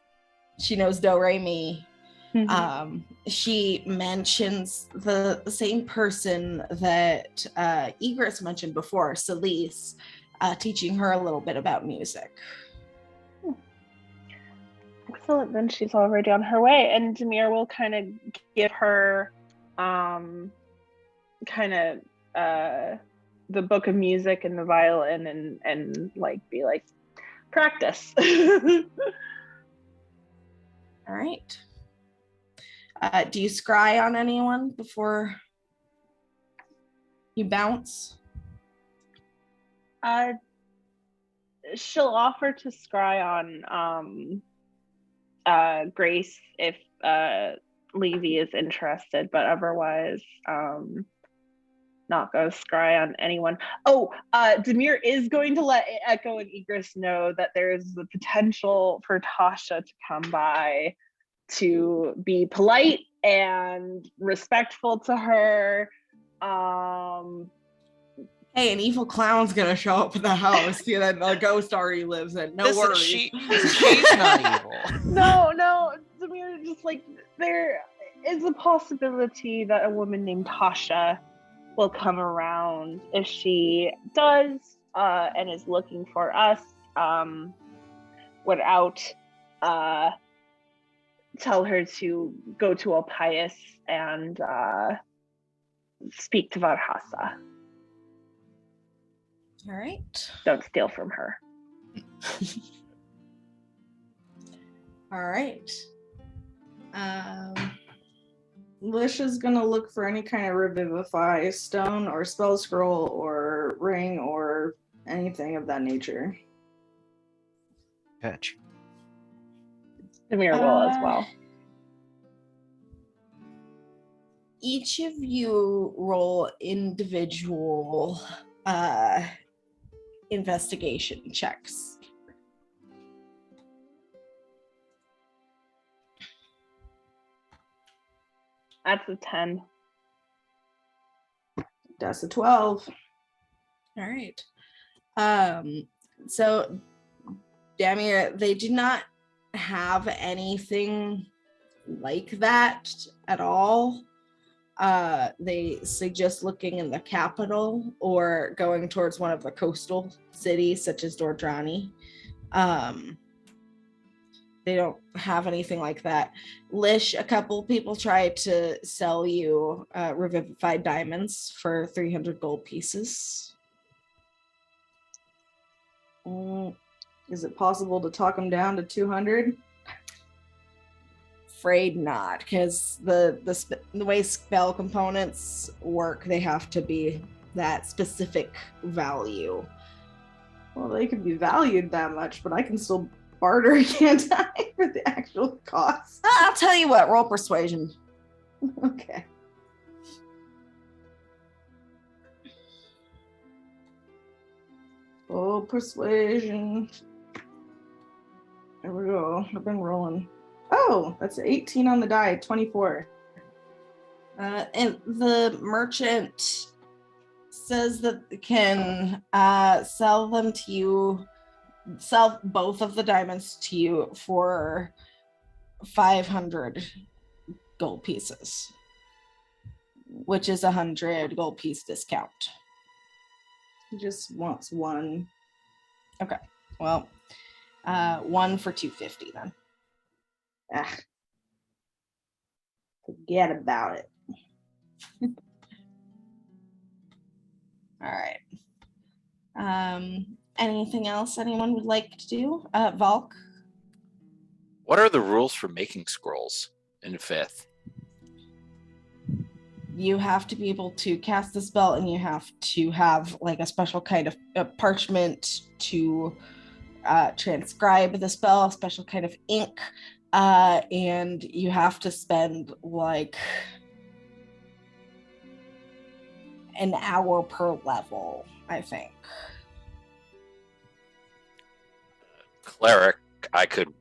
do re mi. She mentions the same person that Egress mentioned before, Celise, teaching her a little bit about music. Excellent. Then she's already on her way, and Demir will kind of give her the book of music and the violin and like be like, practice. All right. Do you scry on anyone before you bounce? She'll offer to scry on Grace if Levy is interested, but otherwise not go scry on anyone. Demir is going to let Echo and Egress know that there's the potential for Tasha to come by to be polite and respectful to her. Hey, an evil clown's gonna show up at the house that the ghost already lives in. No worries. She's not evil. No, Demir, just like, there is a possibility that a woman named Tasha will come around. If she does and is looking for us without tell her to go to Alpius and speak to Varhasa. All right. Don't steal from her. All right. Lisha's gonna look for any kind of revivify stone or spell scroll or ring or anything of that nature. Catch. Demir will as well. Each of you roll individual investigation checks. That's a 10. That's a 12. All right. So, Damir, they do not have anything like that at all. They suggest looking in the capital or going towards one of the coastal cities, such as Dordrani. They don't have anything like that. Lish, a couple people tried to sell you revivified diamonds for 300 gold pieces. Is it possible to talk them down to 200? Afraid not, because the way spell components work, they have to be that specific value. Well, they could be valued that much, but I can still barter, can't I, for the actual cost? I'll tell you what, roll persuasion. Okay. Oh, persuasion. There we go. I've been rolling. Oh, that's 18 on the die, 24. And the merchant says that can sell them to you, sell both of the diamonds to you for 500 gold pieces, which is 100 gold piece discount. He just wants one. Okay, well, one for 250 then. Forget about it. All right. Anything else anyone would like to do? Valk? What are the rules for making scrolls in 5th? You have to be able to cast the spell, and you have to have like a special kind of parchment to transcribe the spell, a special kind of ink, and you have to spend like an hour per level, I think. Cleric, I could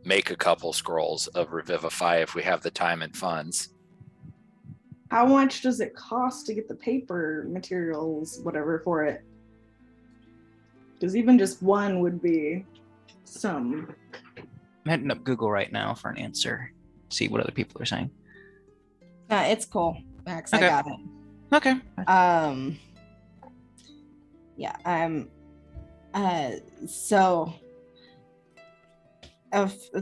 make a couple scrolls of Revivify if we have the time and funds. How much does it cost to get the paper materials, whatever, for it? Because even just one would be some. I'm heading up Google right now for an answer. See what other people are saying. It's cool, Max. Okay. I got it. Okay. Yeah, so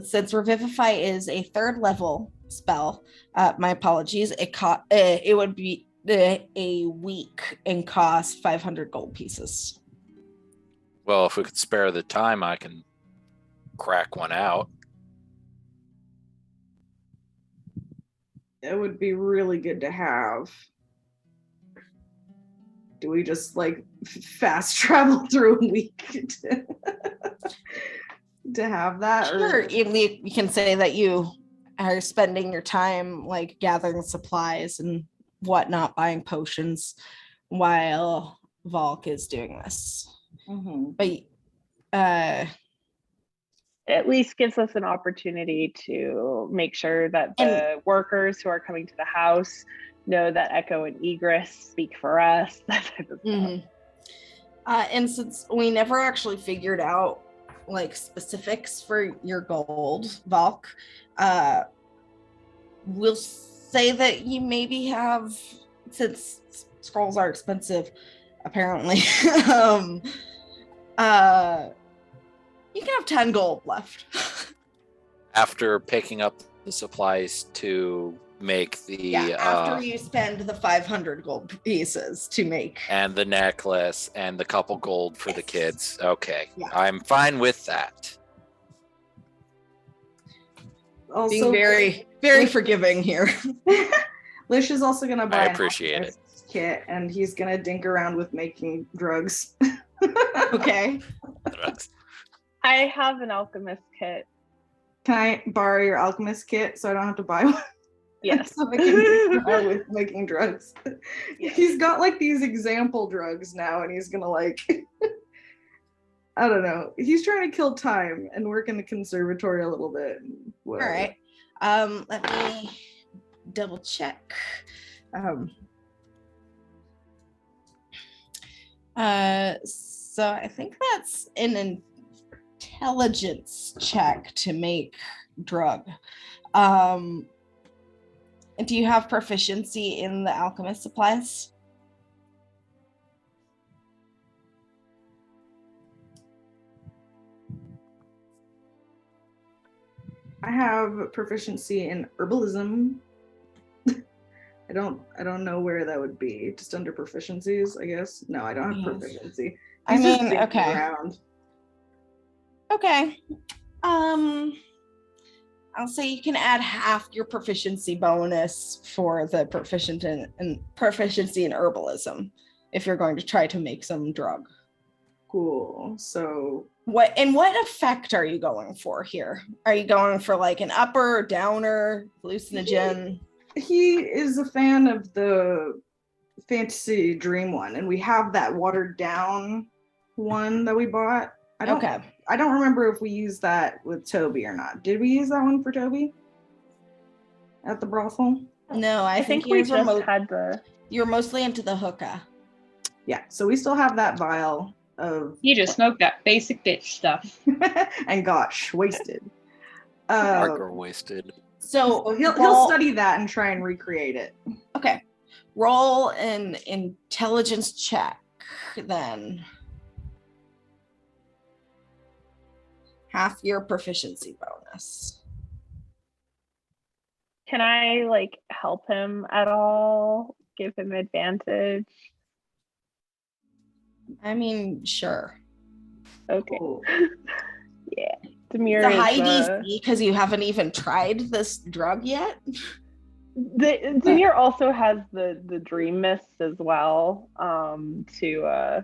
since Revivify is a 3rd level spell, my apologies, it would be a week and cost 500 gold pieces. Well, if we could spare the time, I can crack one out. It would be really good to have. Do we just like fast travel through a week to have that? Sure, Or you can say that you are spending your time like gathering supplies and whatnot, buying potions, while Volk is doing this. But At least gives us an opportunity to make sure that the workers who are coming to the house know that Echo and Egress speak for us, that type of stuff. And since we never actually figured out like specifics for your gold, Volk, we'll say that you maybe have, since scrolls are expensive, apparently, you can have 10 gold left. After picking up the supplies to make the after you spend the 500 gold pieces to make, and the necklace and the couple gold for the kids. Okay, Yeah. I'm fine with that. also being very, very forgiving here. Lish is also gonna buy I an appreciate it. alchemist kit, and he's gonna dink around with making drugs. Okay. Drugs. I have an alchemist kit. Can I borrow your alchemist kit so I don't have to buy one? Yes. So I can dink around with making drugs. He's got like these example drugs now, and he's gonna like I don't know. He's trying to kill time and work in the conservatory a little bit. All right. Let me double check. So I think that's an intelligence check to make drug. Do you have proficiency in the alchemist supplies? I have proficiency in herbalism. I don't know where that would be. Just under proficiencies, I guess. No, I don't have proficiency. I He's just mean, dinking okay. around. Okay. I'll say you can add half your proficiency bonus for the proficiency in herbalism if you're going to try to make some drug. Cool. So what effect are you going for here? Are you going for like an upper or downer hallucinogen? He is a fan of the Fantasy Dream one, and we have that watered down one that we bought. I don't remember if we used that with Toby or not. Did we use that one for Toby at the brothel? No, I think we just had the. You're mostly into the hookah. Yeah, so we still have that vial of. You just smoked that basic bitch stuff. And got wasted. Marker wasted. So he'll study that and try and recreate it. Okay, roll an intelligence check then. Half your proficiency bonus. Can I like help him at all? Give him advantage? I mean, sure. Okay. Cool. Yeah. Demir It's a high is, DC because you haven't even tried this drug yet. Demir also has the dream mist as well, to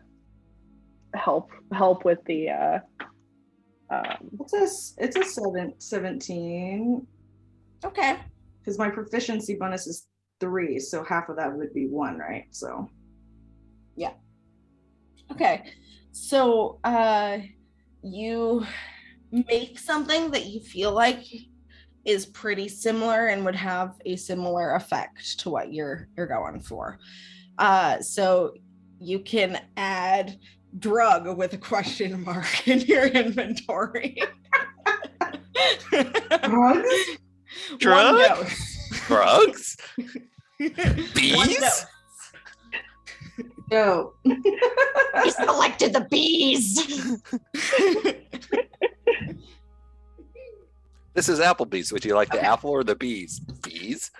help with the It's a 17. Okay. Because my proficiency bonus is 3, so half of that would be 1, right? So yeah. Okay. So you make something that you feel like is pretty similar and would have a similar effect to what you're going for. So you can add drug with a question mark in your inventory. Drugs? One Drug? dose. Drugs? One Bees? dose. No. He selected the bees. This is Applebee's. Would you like the apple or the bees? Bees?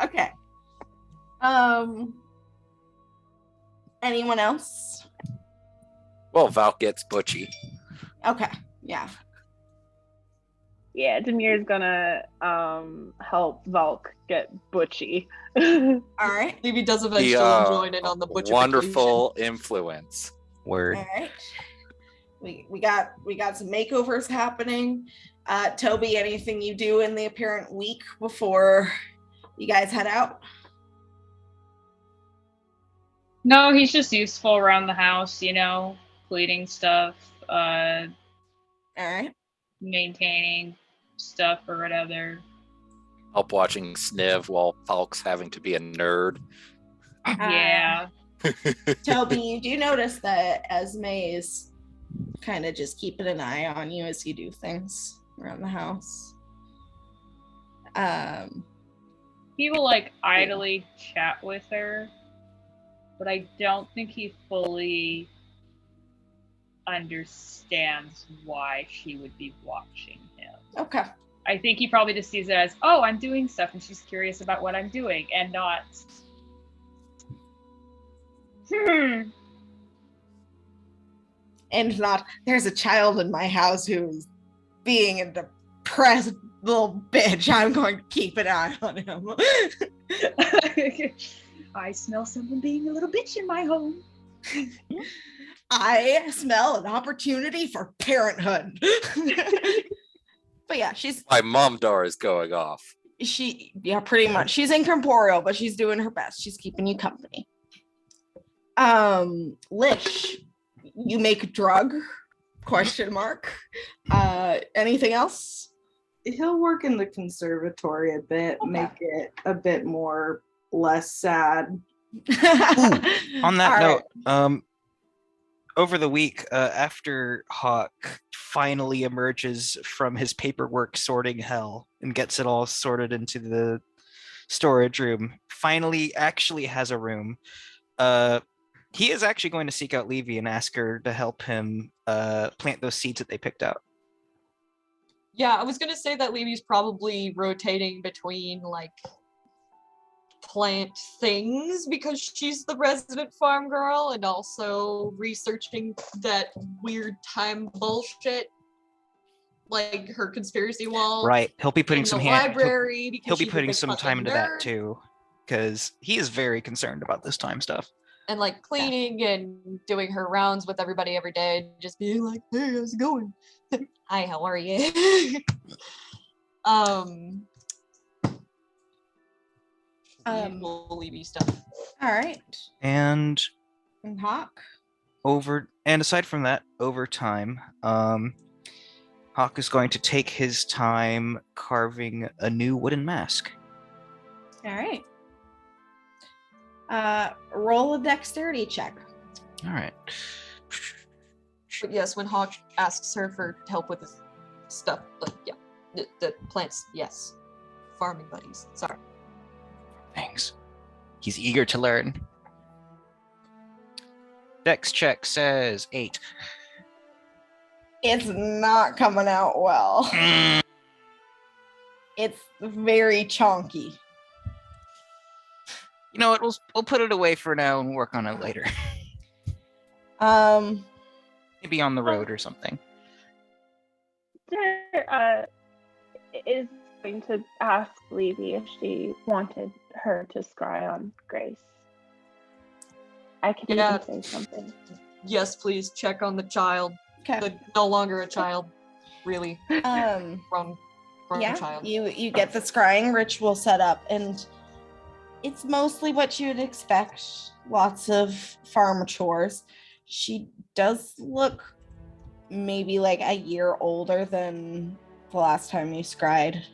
Okay. Anyone else? Well, Val gets butchy. Okay. Yeah. Yeah, Demir's gonna help Valk get butchy. All right. Levy does eventually The join in on the butcher. wonderful influence. Word. All right. We got some makeovers happening. Toby, anything you do in the apparent week before you guys head out? No, he's just useful around the house, cleaning stuff, All right. maintaining stuff or whatever. Help watching Sniv while Falk's having to be a nerd. Yeah. Toby, you do notice that Esme is kind of just keeping an eye on you as you do things around the house. He will idly chat with her, but I don't think he fully understands why she would be watching him. Okay. I think he probably just sees it as, oh, I'm doing stuff and she's curious about what I'm doing, and not And not, there's a child in my house who's being a depressed little bitch. I'm going to keep an eye on him. I smell someone being a little bitch in my home. I smell an opportunity for parenthood. But yeah, My mom door is going off. pretty much. She's incorporeal, but she's doing her best. She's keeping you company. Lish, you make a drug? Question mark. Anything else? He'll work in the conservatory a bit, Okay. make it a bit more less sad. On that All note, over the week, after Hawk finally emerges from his paperwork sorting hell and gets it all sorted into the storage room, finally actually has a room, he is actually going to seek out Levy and ask her to help him plant those seeds that they picked out. Yeah, I was gonna say that Levy's probably rotating between plant things because she's the resident farm girl, and also researching that weird time bullshit, like her conspiracy wall. Right, he'll be putting in some the hand. library because He'll be she's a putting big some fucking time into that nerd. too, because he is very concerned about this time stuff. And cleaning and doing her rounds with everybody every day, just being like, "Hey, how's it going? Hi, how are you?" Levy stuff. All right. And Hawk. aside from that, over time, Hawk is going to take his time carving a new wooden mask. All right. Roll a dexterity check. All right. But yes, when Hawk asks her for help with this stuff, the plants, yes. Farming buddies. Sorry. Thanks. He's eager to learn. Dex check says 8. It's not coming out well. It's very chonky. You know what? We'll put it away for now and work on it later. Maybe on the road or something. Is going to ask Levy if she wanted her to scry on Grace. I can Yeah. even say something. Yes, please check on the child. Okay. No longer a child, really. Wrong Yeah. child. You get the scrying ritual set up, and it's mostly what you'd expect. Lots of farm chores. She does look maybe a year older than the last time you scried.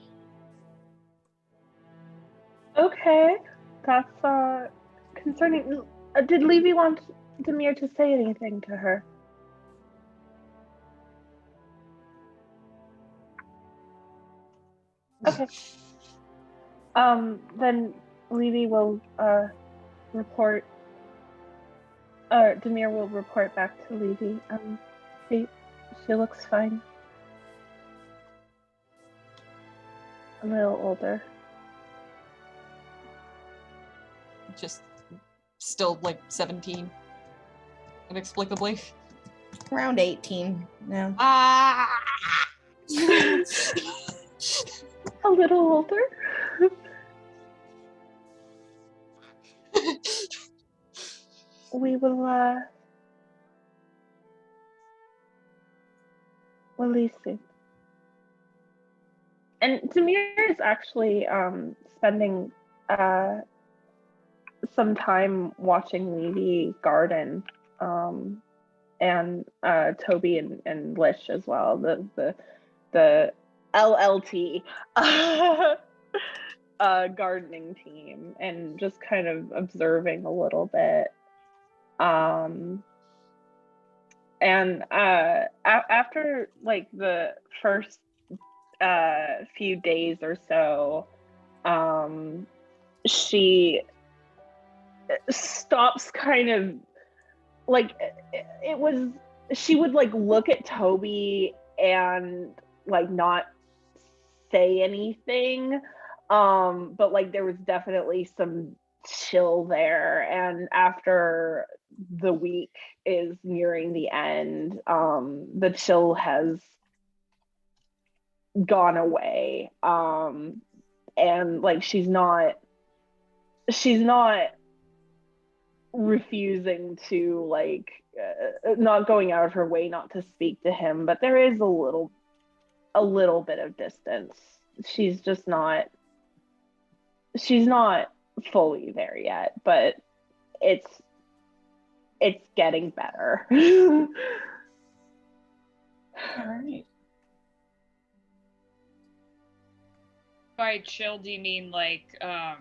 Okay, that's concerning. Did Levy want Demir to say anything to her. Okay. Then Levy will report. Demir will report back to Levy. She looks fine. A little older. Just still like 17. Inexplicably. Around 18 now. Ah! A little older. We will release it. And Demir is actually spending some time watching Levy garden, and Toby and Lish as well. The LLT gardening team, and just kind of observing a little bit. And after like the first few days or so, she stops kind of like it was she would like look at Toby and like not say anything, but like there was definitely some chill there, and after the week is nearing the end, the chill has gone away, and like she's not refusing to like not going out of her way not to speak to him, but there is a little bit of distance. She's not fully there yet, but it's getting better. All right. By chill, do you mean like kind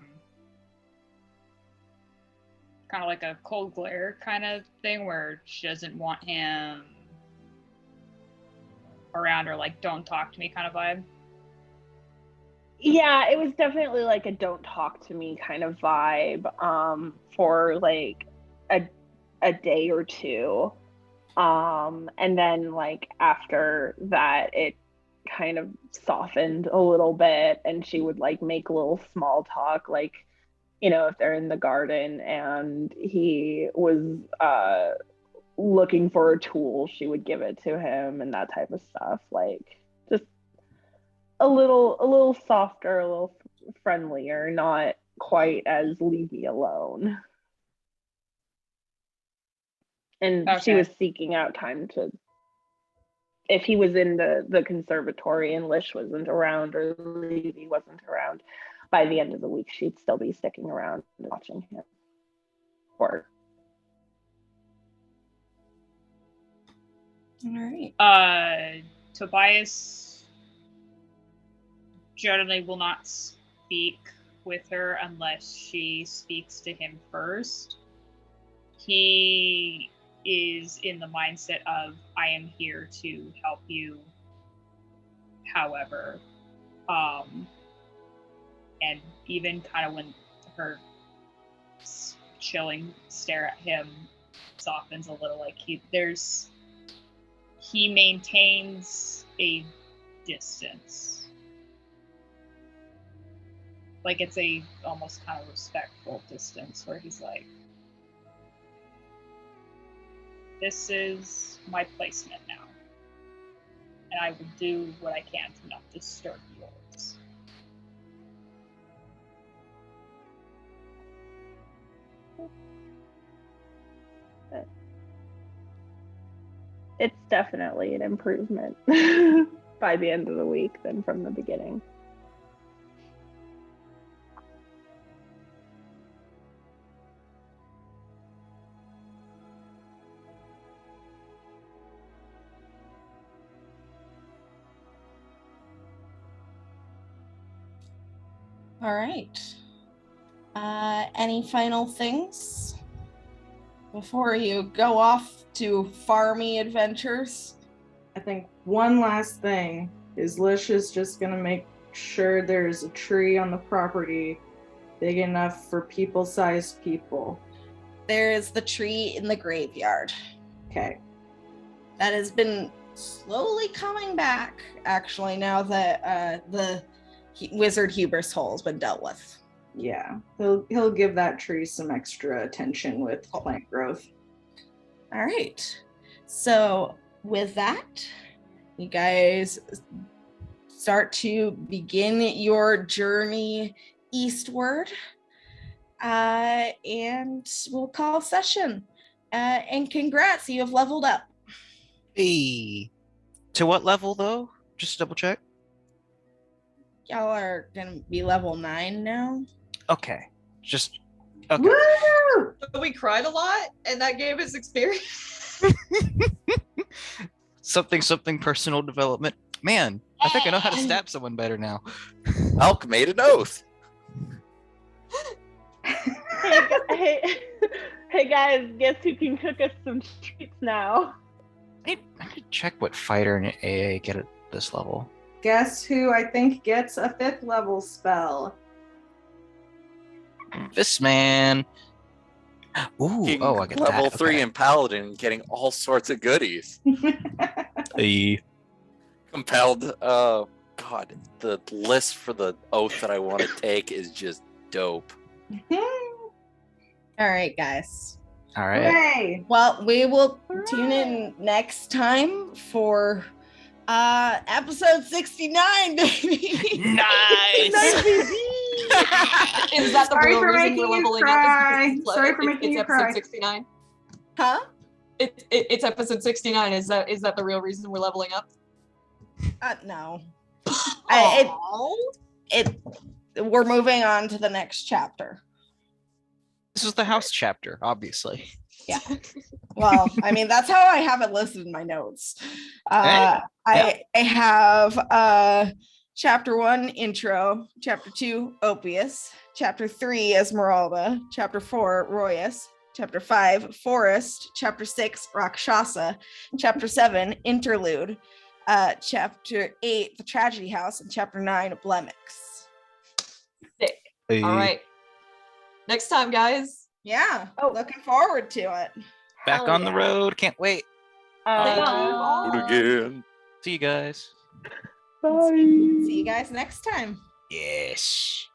of like a cold glare kind of thing where she doesn't want him around, or like don't talk to me kind of vibe? Yeah, it was definitely like a don't talk to me kind of vibe, for like a day or two, and then like after that it kind of softened a little bit, and she would like make a little small talk, like, you know, if they're in the garden and he was looking for a tool, she would give it to him and that type of stuff, like just a little softer, a little friendlier, not quite as leave me alone. And she Okay. was seeking out time to, if he was in the conservatory and Lish wasn't around or Levy wasn't around, by the end of the week she'd still be sticking around and watching him work. All right. Tobias generally will not speak with her unless she speaks to him first. He is in the mindset of, I am here to help you, however. And even kind of when her chilling stare at him softens a little, like he maintains a distance. Like it's a almost kind of respectful distance where he's like, this is my placement now, and I will do what I can to not disturb yours. It's definitely an improvement by the end of the week than from the beginning. All right. Any final things? before you go off to farmy adventures? I think one last thing is Lish is just gonna make sure there's a tree on the property big enough for people-sized people. There is the tree in the graveyard. Okay. That has been slowly coming back, actually, now that the wizard hubris hole has been dealt with. Yeah. He'll give that tree some extra attention with plant growth. All right. So with that, you guys start to begin your journey eastward, and we'll call session. And congrats, you have leveled up. Hey. To what level though? Just to double check. Y'all are gonna be level 9 now. Okay. Just okay. Woo! We cried a lot, and that gave us experience. Something personal development. Man, I think I know how to stab someone better now. Elk made an oath. Hey guys, guess who can cook us some treats now? I need to check what fighter and AA get at this level. Guess who I think gets a 5th level spell? This man. Ooh, King I get level that. 3 and paladin, getting all sorts of goodies. Okay. Compelled. God, the list for the oath that I want to take is just dope. All right, guys. All right. Hooray! Well, we will tune in next time for episode 69, baby. Nice. Is that the Sorry real for reason making we're you leveling cry. up? Sorry for making you episode cry. 69. Huh? It's episode 69. Is that the real reason we're leveling up? No. Aw. We're moving on to the next chapter. This is the house chapter, obviously. Yeah. Well, I mean, that's how I have it listed in my notes. I have chapter 1 intro, chapter 2 Opius, chapter 3 Esmeralda, chapter 4 Royas, chapter 5 Forest, chapter 6 Rakshasa, chapter 7 Interlude, chapter 8 The Tragedy House, and chapter 9 Blemix. Hey. All right. Next time, guys. Yeah. Oh. Looking forward to it. Back Hell on the yeah. road. Can't wait. Thank you Do all. it again. See you guys. Bye. See you guys next time. Yes.